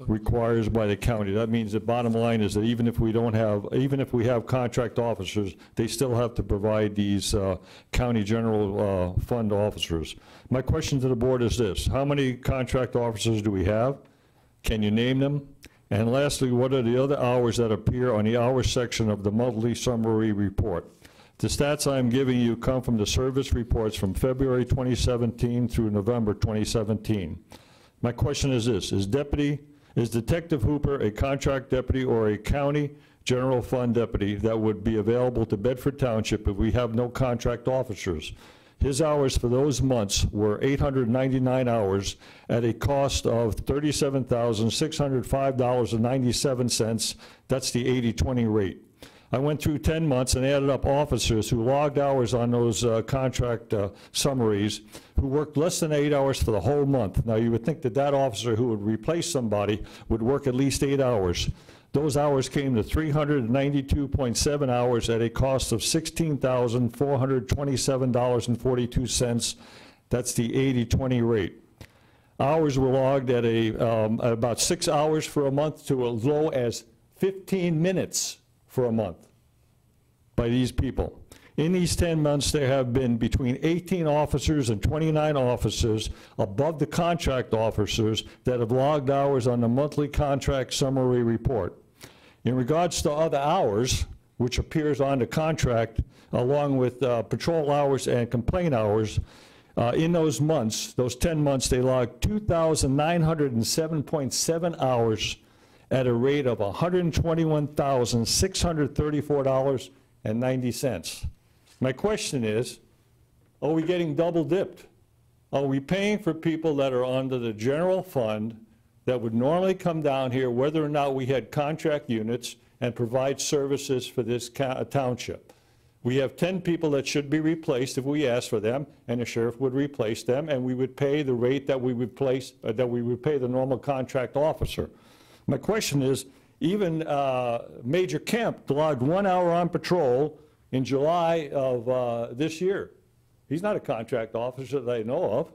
requires by the county. That means the bottom line is that even if we have contract officers, they still have to provide these county general fund officers. My question to the board is this: how many contract officers do we have? Can you name them? And lastly, what are the other hours that appear on the hours section of the monthly summary report? The stats I'm giving you come from the service reports from February 2017 through November 2017. My question is this: is Detective Hooper a contract deputy or a county general fund deputy that would be available to Bedford Township if we have no contract officers? His hours for those months were 899 hours at a cost of $37,605.97. That's the 80-20 rate. I went through 10 months and added up officers who logged hours on those contract summaries who worked less than 8 hours for the whole month. Now, you would think that that officer who would replace somebody would work at least 8 hours. Those hours came to 392.7 hours at a cost of $16,427.42. That's the 80-20 rate. Hours were logged at about 6 hours for a month to as low as 15 minutes for a month by these people. In these 10 months, there have been between 18 officers and 29 officers above the contract officers that have logged hours on the monthly contract summary report. In regards to other hours, which appears on the contract, along with patrol hours and complaint hours, in those months, those 10 months, they logged 2,907.7 hours at a rate of $121,634.90. My question is, are we getting double dipped? Are we paying for people that are under the general fund that would normally come down here whether or not we had contract units and provide services for this township? We have 10 people that should be replaced if we asked for them, and the sheriff would replace them, and we would pay the rate that we would pay the normal contract officer. My question is, even Major Kemp logged 1 hour on patrol in July of this year. He's not a contract officer that I know of.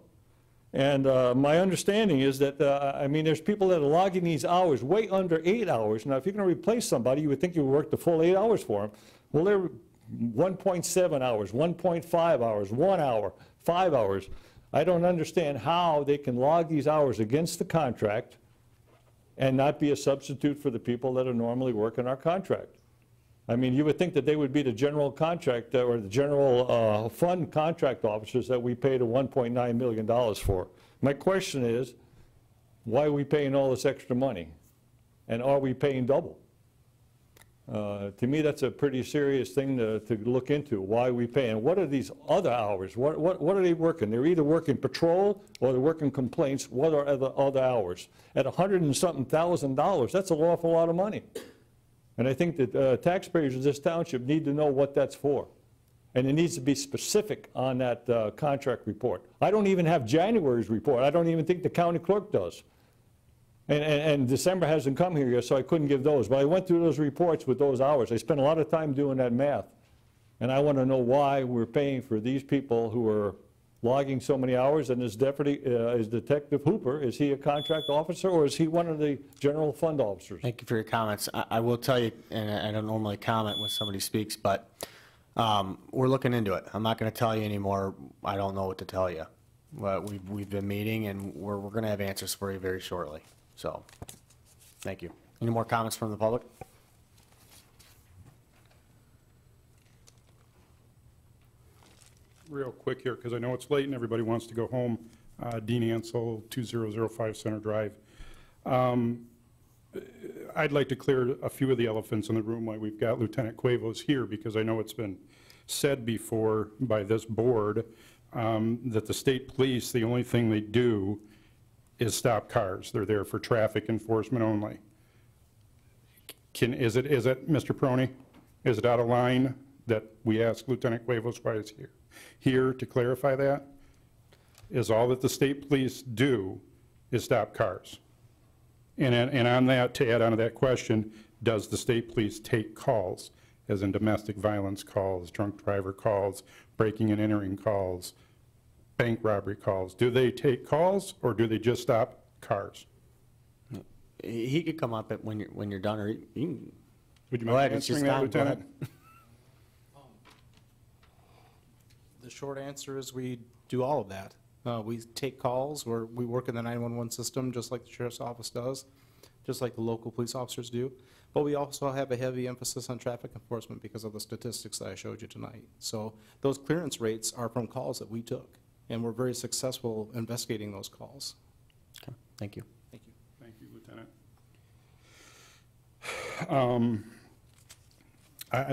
And my understanding is that, there's people that are logging these hours way under 8 hours. Now, if you're going to replace somebody, you would think you would work the full 8 hours for them. Well, they're 1.7 hours, 1.5 hours, 1 hour, 5 hours. I don't understand how they can log these hours against the contract and not be a substitute for the people that are normally working our contract. I mean, you would think that they would be the general contract or the general fund contract officers that we paid $1.9 million for. My question is, why are we paying all this extra money? And are we paying double? To me, that's a pretty serious thing to look into. Why are we paying? What are these other hours? What are they working? They're either working patrol or they're working complaints. What are the other hours? At $100 and something thousand, that's an awful lot of money. And I think that taxpayers of this township need to know what that's for. And it needs to be specific on that contract report. I don't even have January's report. I don't even think the county clerk does. And December hasn't come here yet, so I couldn't give those. But I went through those reports with those hours. I spent a lot of time doing that math. And I want to know why we're paying for these people who are logging so many hours. And is Detective Hooper, is he a contract officer or is he one of the general fund officers? Thank you for your comments. I will tell you, and I don't normally comment when somebody speaks, but we're looking into it. I'm not going to tell you anymore. I don't know what to tell you. But we've been meeting, and we're going to have answers for you very shortly. So, thank you. Any more comments from the public? Real quick here, because I know it's late and everybody wants to go home. Dean Ansel, 2005 Center Drive. I'd like to clear a few of the elephants in the room while we've got Lieutenant Cuevas here, because I know it's been said before by this board that the state police, the only thing they do is stop cars. They're there for traffic enforcement only. Is it, Mr. Peroni, is it out of line that we ask Lieutenant Cuevas why he's here to clarify that? Is all that the state police do is stop cars? And on that, to add on to that question, does the state police take calls, as in domestic violence calls, drunk driver calls, breaking and entering calls, bank robbery calls? Do they take calls, or do they just stop cars? He could come up when you're done, or you can. Would you Go mind ahead, it's just answering that, Don, go ahead. Lieutenant? The short answer is we do all of that. We take calls, we work in the 911 system just like the sheriff's office does, just like the local police officers do. But we also have a heavy emphasis on traffic enforcement because of the statistics that I showed you tonight. So those clearance rates are from calls that we took, and we're very successful investigating those calls. Okay, thank you. Thank you. Thank you, Lieutenant.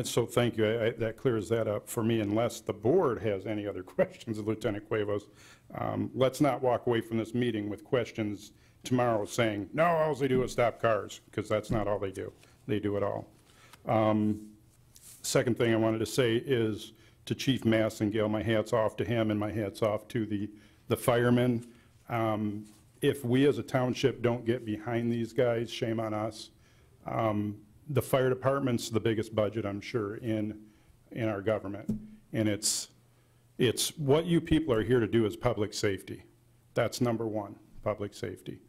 So thank you. That clears that up for me, unless the board has any other questions of Lieutenant Cuevas. Let's not walk away from this meeting with questions tomorrow saying, no, all they do is stop cars, because that's not all they do. They do it all. Second thing I wanted to say is to Chief Massengale, my hat's off to him and my hat's off to the firemen. If we as a township don't get behind these guys, shame on us. The fire department's the biggest budget, I'm sure, in our government. And it's what you people are here to do is public safety. That's number one, public safety.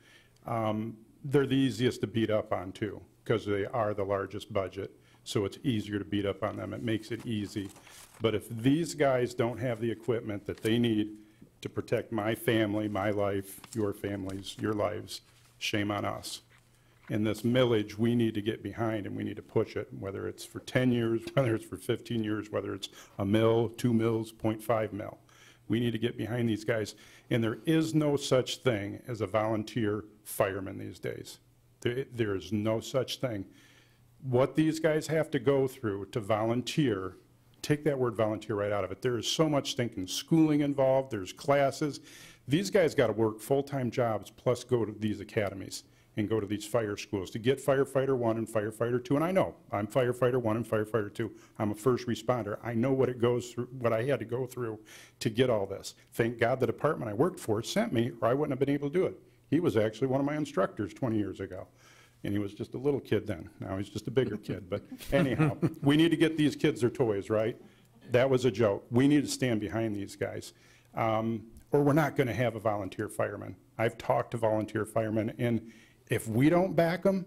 They're the easiest to beat up on, too, because they are the largest budget. So it's easier to beat up on them. It makes it easy. But if these guys don't have the equipment that they need to protect my family, my life, your families, your lives, shame on us. In this millage, we need to get behind and we need to push it, whether it's for 10 years, whether it's for 15 years, whether it's a mill, 2 mills, 0.5 mil. We need to get behind these guys. And there is no such thing as a volunteer fireman these days. There is no such thing. What these guys have to go through to volunteer, take that word volunteer right out of it. There is so much stinking schooling involved. There's classes. These guys got to work full-time jobs plus go to these academies and go to these fire schools to get firefighter 1 and firefighter 2. And I know, I'm firefighter 1 and firefighter 2. I'm a first responder. I know what it goes through, what I had to go through to get all this. Thank God the department I worked for sent me, or I wouldn't have been able to do it. He was actually one of my instructors 20 years ago. And he was just a little kid then. Now he's just a bigger kid. But anyhow, we need to get these kids their toys, right? That was a joke. We need to stand behind these guys. Or we're not going to have a volunteer fireman. I've talked to volunteer firemen, and if we don't back them,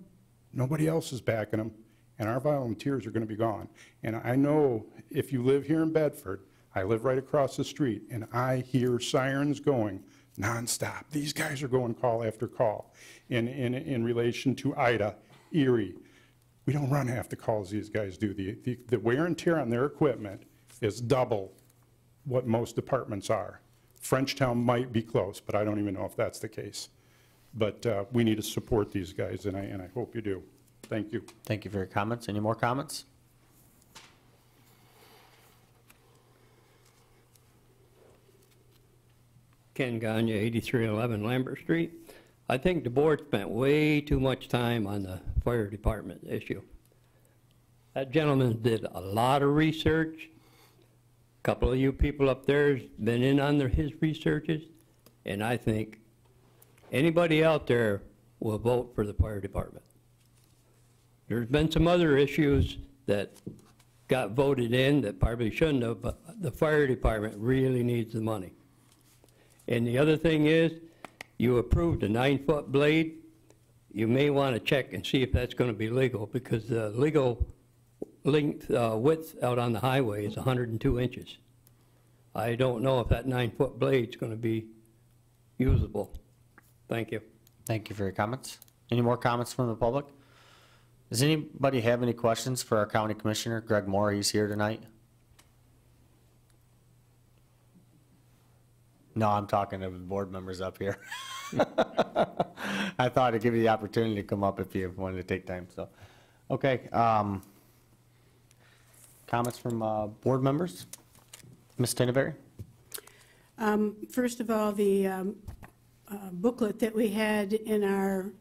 nobody else is backing them, and our volunteers are going to be gone. And I know if you live here in Bedford, I live right across the street, and I hear sirens going nonstop. These guys are going call after call. In relation to Ida, Erie, we don't run half the calls these guys do. The wear and tear on their equipment is double what most departments are. Frenchtown might be close, but I don't even know if that's the case. But we need to support these guys, and I hope you do. Thank you. Thank you for your comments. Any more comments? Ken Gagne, 8311 Lambert Street. I think the board spent way too much time on the fire department issue. That gentleman did a lot of research. A couple of you people up there has been in on his researches, and I think anybody out there will vote for the fire department. There's been some other issues that got voted in that probably shouldn't have, but the fire department really needs the money. And the other thing is, you approved a 9-foot blade. You may want to check and see if that's going to be legal, because the legal length, width out on the highway is 102 inches. I don't know if that 9-foot blade's going to be usable. Thank you. Thank you for your comments. Any more comments from the public? Does anybody have any questions for our county commissioner, Greg Moore? He's here tonight. No, I'm talking to the board members up here. I thought I'd give you the opportunity to come up if you wanted to take time, so. Okay, comments from board members? Ms. Tineberry? First of all, the booklet that we had in our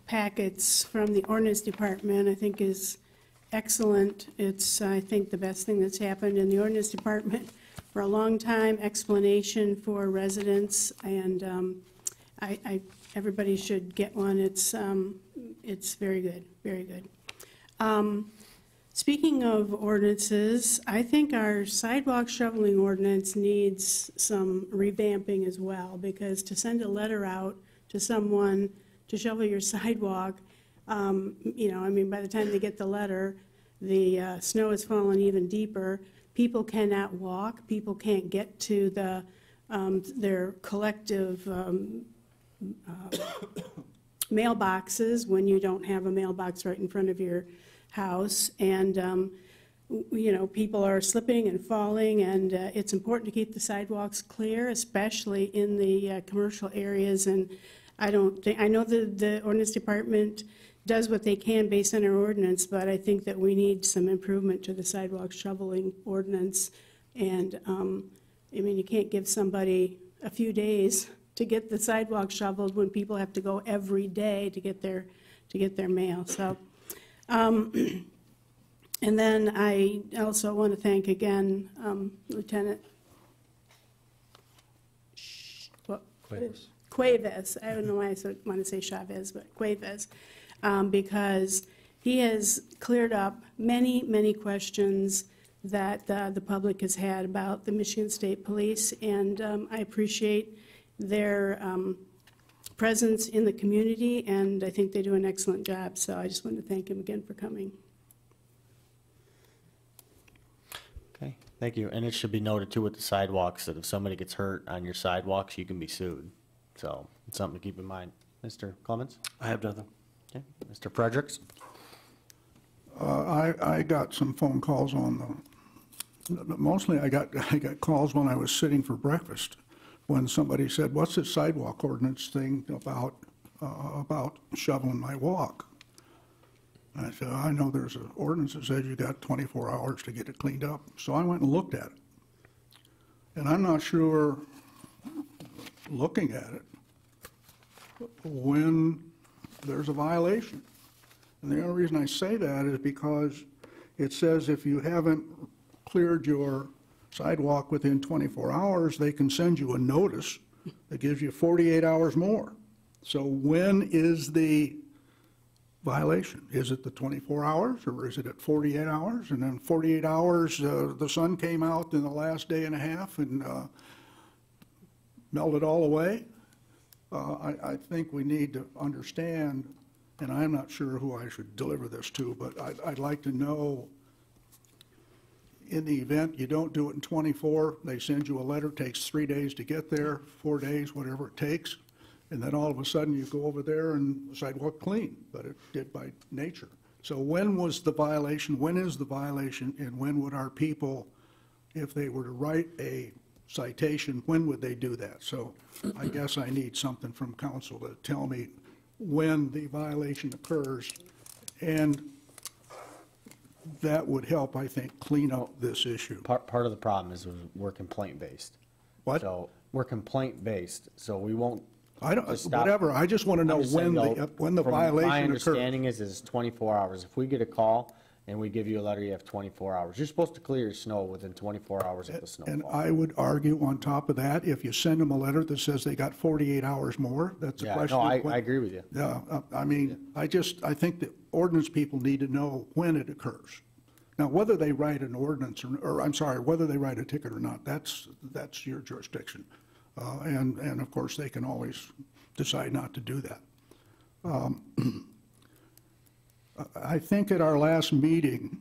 packets from the ordinance department, I think is excellent. It's, I think, the best thing that's happened in the ordinance department for a long time, explanation for residents, and everybody should get one. It's very good, very good. Speaking of ordinances, I think our sidewalk shoveling ordinance needs some revamping as well, because to send a letter out to someone to shovel your sidewalk, you know, I mean, by the time they get the letter, the snow has fallen even deeper. People cannot walk. People can't get to the their collective mailboxes when you don't have a mailbox right in front of your house. And, you know, people are slipping and falling, and it's important to keep the sidewalks clear, especially in the commercial areas. And I know the ordinance department does what they can based on our ordinance, but I think that we need some improvement to the sidewalk shoveling ordinance. And, I mean, you can't give somebody a few days to get the sidewalk shoveled when people have to go every day to get their mail. So, and then I also want to thank again Lieutenant Cuevas. I don't know why I want to say Chavez, but Cuevas, because he has cleared up many, many questions that the public has had about the Michigan State Police, and I appreciate their presence in the community, and I think they do an excellent job, so I just want to thank him again for coming. Okay, thank you. And it should be noted too with the sidewalks that if somebody gets hurt on your sidewalks, you can be sued. So it's something to keep in mind. Mr. Clements? I have nothing. Okay, Mr. Fredericks? I got some phone calls on mostly I got calls when I was sitting for breakfast, when somebody said, "What's this sidewalk ordinance thing about shoveling my walk?" And I said, "I know there's an ordinance that says you got 24 hours to get it cleaned up." So I went and looked at it. And I'm not sure, looking at it, when there's a violation. And the only reason I say that is because it says if you haven't cleared your sidewalk within 24 hours, they can send you a notice that gives you 48 hours more. So when is the violation? Is it the 24 hours, or is it at 48 hours? And then 48 hours, the sun came out in the last day and a half and melted all away? I think we need to understand, and I'm not sure who I should deliver this to, but I'd like to know, in the event you don't do it in 24, they send you a letter, takes 3 days to get there, 4 days, whatever it takes, and then all of a sudden you go over there and the sidewalk clean, but it did by nature. So when was the violation, when is the violation, and when would our people, if they were to write a citation, when would they do that? So I guess I need something from council to tell me when the violation occurs, and that would help, I think, clean up this issue. Part of the problem is we're complaint-based. What? So we're complaint-based, so we won't. I don't, just stop. whatever, I just want to know I'm just saying, when the My violation occurs. understanding is 24 hours. If we get a call and we give you a letter, you have 24 hours. You're supposed to clear your snow within 24 hours of the snowfall. And I would argue on top of that, if you send them a letter that says they got 48 hours more, that's a Yeah, question. no, of I when- agree with you. Yeah, I mean, I think the ordinance people need to know when it occurs. Now, whether they write an ordinance, or I'm sorry, whether they write a ticket or not, that's your jurisdiction. And of course, they can always decide not to do that. I think at our last meeting,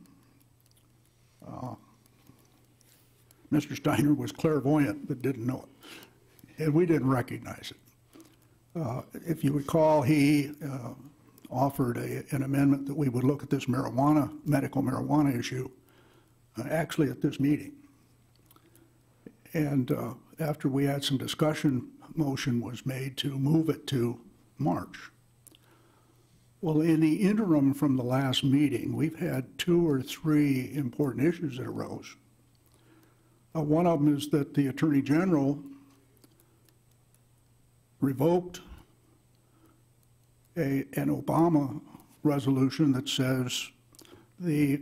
Mr. Steiner was clairvoyant but didn't know it, and we didn't recognize it. If you recall, he offered an amendment that we would look at this medical marijuana issue, actually at this meeting. And after we had some discussion, motion was made to move it to March. Well, in the interim from the last meeting, we've had 2 or 3 important issues that arose. One of them is that the Attorney General revoked an Obama resolution that says the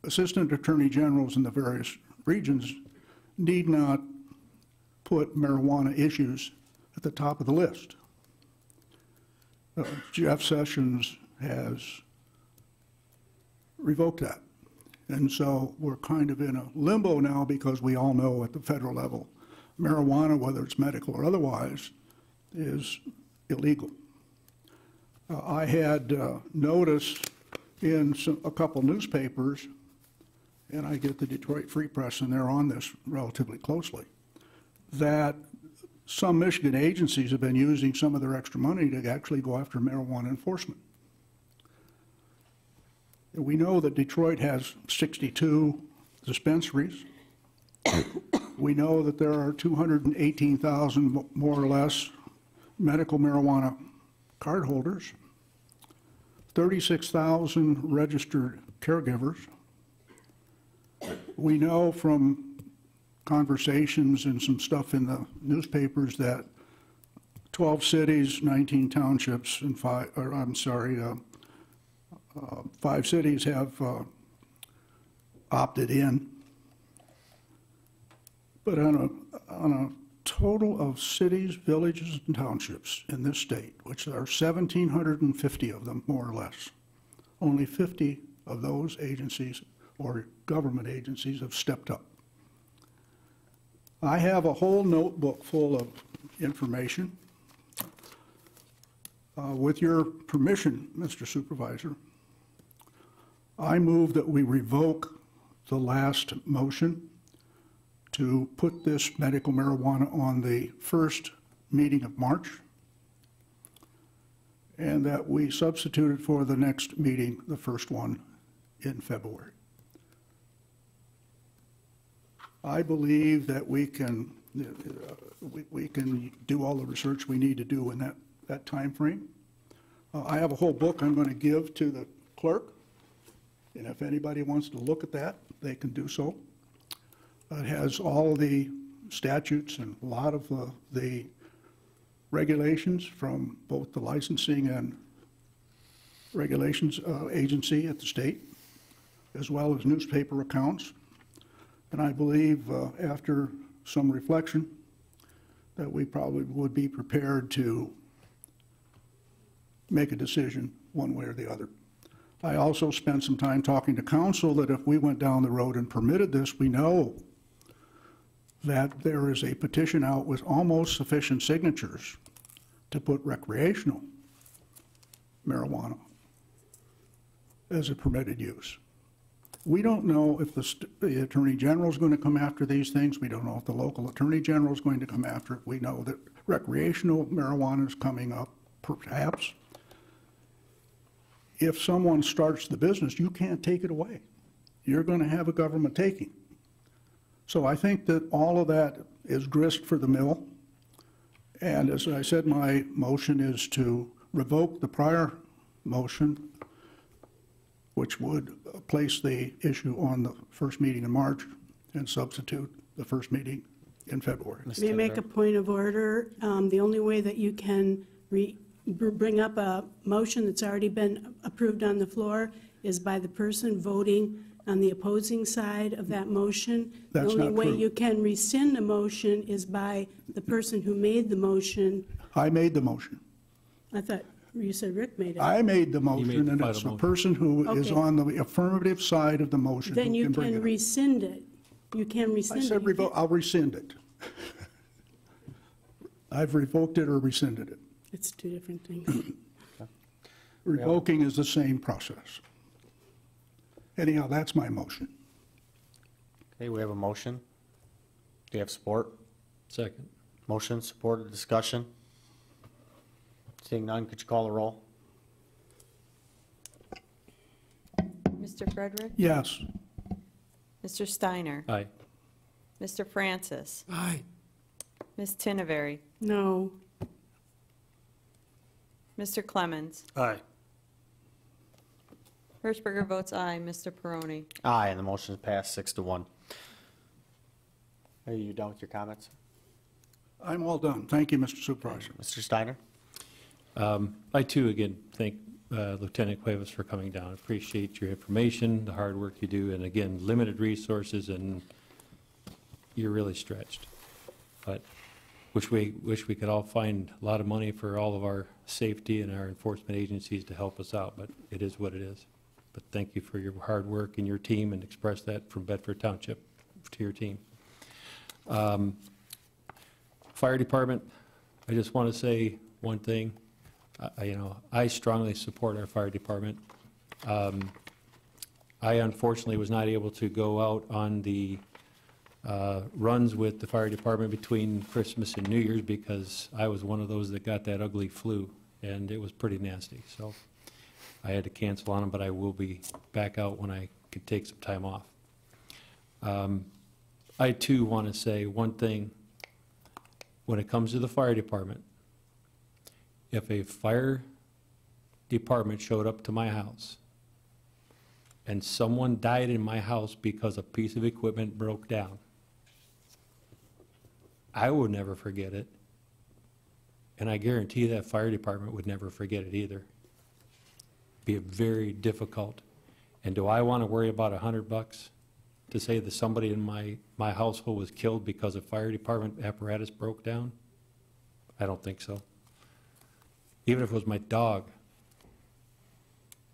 Assistant Attorney Generals in the various regions need not put marijuana issues at the top of the list. Jeff Sessions has revoked that. And so we're kind of in a limbo now because we all know at the federal level, marijuana, whether it's medical or otherwise, is illegal. I had noticed in a couple newspapers, and I get the Detroit Free Press, and they're on this relatively closely, that some Michigan agencies have been using some of their extra money to actually go after marijuana enforcement. We know that Detroit has 62 dispensaries. We know that there are 218,000 more or less medical marijuana cardholders, 36,000 registered caregivers. We know from conversations and some stuff in the newspapers that 12 cities, 19 townships, and 5 cities have opted in. But on a total of cities, villages, and townships in this state, which there are 1,750 of them, more or less, only 50 of those agencies or government agencies have stepped up. I have a whole notebook full of information. With your permission, Mr. Supervisor, I move that we revoke the last motion to put this medical marijuana on the first meeting of March, and that we substitute it for the next meeting, the first one in February. I believe that we can do all the research we need to do in that time frame. I have a whole book I'm going to give to the clerk, and if anybody wants to look at that, they can do so. It has all the statutes and a lot of the regulations from both the licensing and regulations agency at the state, as well as newspaper accounts. And I believe after some reflection that we probably would be prepared to make a decision one way or the other. I also spent some time talking to council that if we went down the road and permitted this, we know that there is a petition out with almost sufficient signatures to put recreational marijuana as a permitted use. We don't know if the Attorney General is going to come after these things. We don't know if the local Attorney General is going to come after it. We know that recreational marijuana is coming up, perhaps. If someone starts the business, you can't take it away. You're going to have a government taking. So I think that all of that is grist for the mill. And as I said, my motion is to revoke the prior motion, which would place the issue on the first meeting in March and substitute the first meeting in February. May I make a point of order? The only way that you can bring up a motion that's already been approved on the floor is by the person voting on the opposing side of that motion. That's The only not way true. you can rescind a motion is by the person who made the motion. I made the motion. I thought you said Rick made it. I made the motion, the and final it's the motion. person who is Okay. on the affirmative side of the motion Then who you can bring can it up. rescind it. You can I rescind it. said You can't- I'll rescind it. I've revoked it or rescinded it. It's two different things. Revoking is the same process. Anyhow, that's my motion. Okay, we have a motion. Do you have support? Second. Motion, support, discussion? Seeing none, could you call the roll? Mr. Frederick? Yes. Mr. Steiner? Aye. Mr. Francis? Aye. Ms. Tinnevery? No. Mr. Clemens? Aye. Hirschberger votes aye. Mr. Peroni? Aye, and the motion is passed 6-1. Are you done with your comments? I'm all done. Thank you, Mr. Supervisor. Mr. Steiner? I too, again, thank Lieutenant Cuevas for coming down. Appreciate your information, the hard work you do, and again, limited resources, and you're really stretched. But wish we could all find a lot of money for all of our safety and our enforcement agencies to help us out, but it is what it is. But thank you for your hard work and your team, and express that from Bedford Township to your team. Fire Department, I just want to say one thing. I strongly support our fire department. I unfortunately was not able to go out on the runs with the fire department between Christmas and New Year's because I was one of those that got that ugly flu, and it was pretty nasty. So I had to cancel on them, but I will be back out when I could take some time off. I too want to say one thing. When it comes to the fire department, if a fire department showed up to my house and someone died in my house because a piece of equipment broke down, I would never forget it. And I guarantee that fire department would never forget it either. Be very difficult. And do I want to worry about $100 to say that somebody in my household was killed because a fire department apparatus broke down? I don't think so. Even if it was my dog.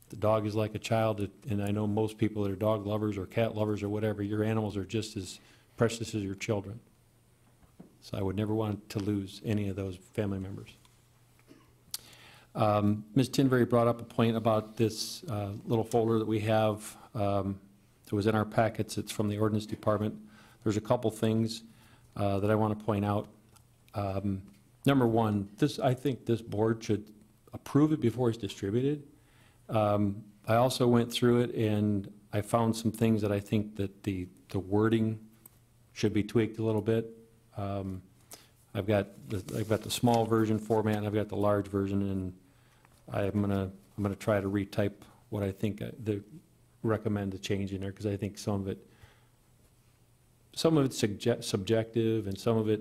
The dog is like a child, and I know most people that are dog lovers or cat lovers or whatever, your animals are just as precious as your children. So I would never want to lose any of those family members. Ms. Tinberry brought up a point about this little folder that we have. It was in our packets. It's from the ordinance department. There's a couple things that I want to point out. Number one, I think this board should approve it before it's distributed. I also went through it and I found some things that I think that the wording should be tweaked a little bit. I've got the small version format and I've got the large version, and I'm gonna try to retype what I think recommend the change in there, because I think some of it's subjective and some of it,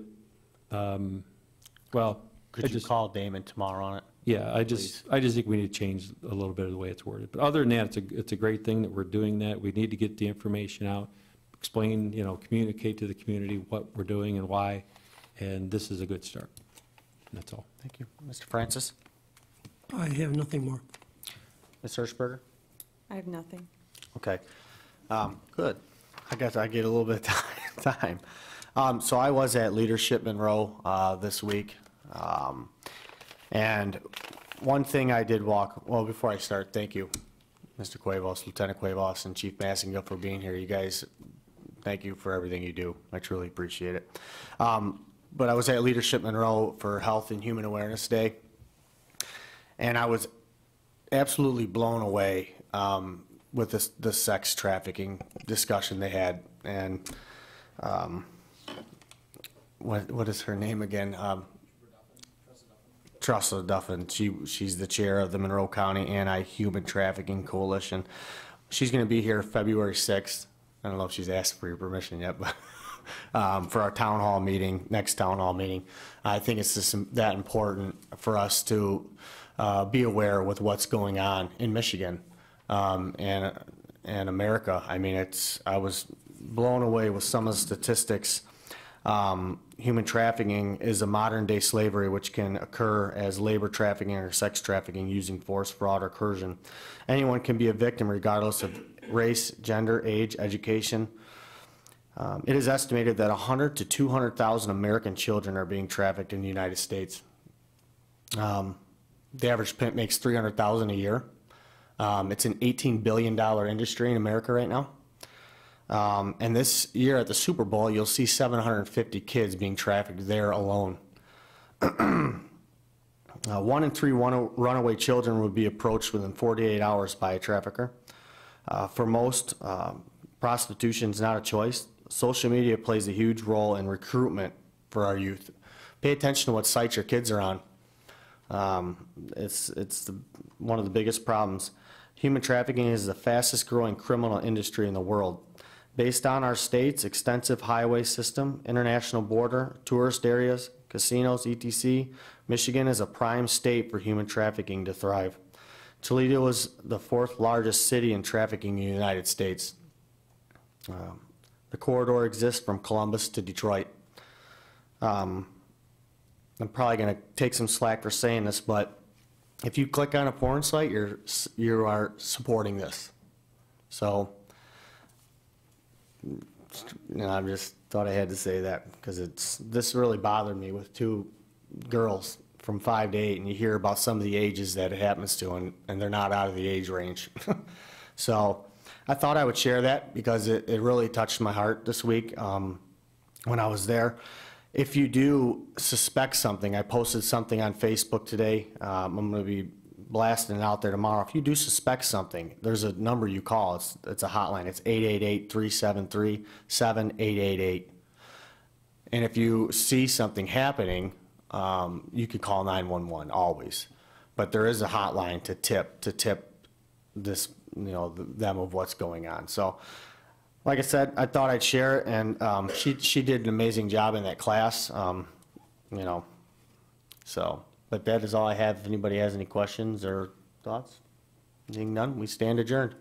well. Could you call Damon tomorrow on it? Yeah, I just think we need to change a little bit of the way it's worded. But other than that, it's a great thing that we're doing that. We need to get the information out, explain, communicate to the community what we're doing and why, and this is a good start. And that's all. Thank you. Mr. Francis? I have nothing more. Ms. Hirschberger? I have nothing. Okay. Good. I guess I get a little bit of time. So I was at Leadership Monroe this week. And one thing I did well, before I start, thank you, Mr. Cuevas, Lieutenant Cuevas, and Chief Massingill for being here. You guys, thank you for everything you do. I truly appreciate it. But I was at Leadership Monroe for Health and Human Awareness Day, and I was absolutely blown away with the sex trafficking discussion they had. And what is her name again? Tressa Duffin. She's the chair of the Monroe County Anti-Human Trafficking Coalition. She's going to be here February 6th. I don't know if she's asked for your permission yet, for our town hall meeting, next town hall meeting. I think it's just that important for us to be aware with what's going on in Michigan and America. I mean, I was blown away with some of the statistics. Human trafficking is a modern-day slavery which can occur as labor trafficking or sex trafficking using force, fraud, or coercion. Anyone can be a victim regardless of race, gender, age, education. It is estimated that 100 to 200,000 American children are being trafficked in the United States. The average pimp makes $300,000 a year. It's an $18 billion industry in America right now. And this year at the Super Bowl, you'll see 750 kids being trafficked there alone. 1 in 3 runaway children would be approached within 48 hours by a trafficker. For most, prostitution is not a choice. Social media plays a huge role in recruitment for our youth. Pay attention to what sites your kids are on. It's one of the biggest problems. Human trafficking is the fastest growing criminal industry in the world. Based on our state's extensive highway system, international border, tourist areas, casinos, etc., Michigan is a prime state for human trafficking to thrive. Toledo is the 4th largest city in trafficking in the United States. The corridor exists from Columbus to Detroit. I'm probably going to take some slack for saying this, but if you click on a porn site, you are supporting this. So, I just thought I had to say that because this really bothered me with 2 girls from 5 to 8, and you hear about some of the ages that it happens to, and they're not out of the age range. So I thought I would share that because it really touched my heart this week when I was there. If you do suspect something, I posted something on Facebook today. I'm going to be blasting it out there tomorrow. If you do suspect something, there's a number you call. It's a hotline. It's 888-373-7888. And if you see something happening, you can call 911 always. But there is a hotline to tip this, them of what's going on. So, like I said, I thought I'd share it, and she did an amazing job in that class. But that is all I have. If anybody has any questions or thoughts, seeing none, we stand adjourned.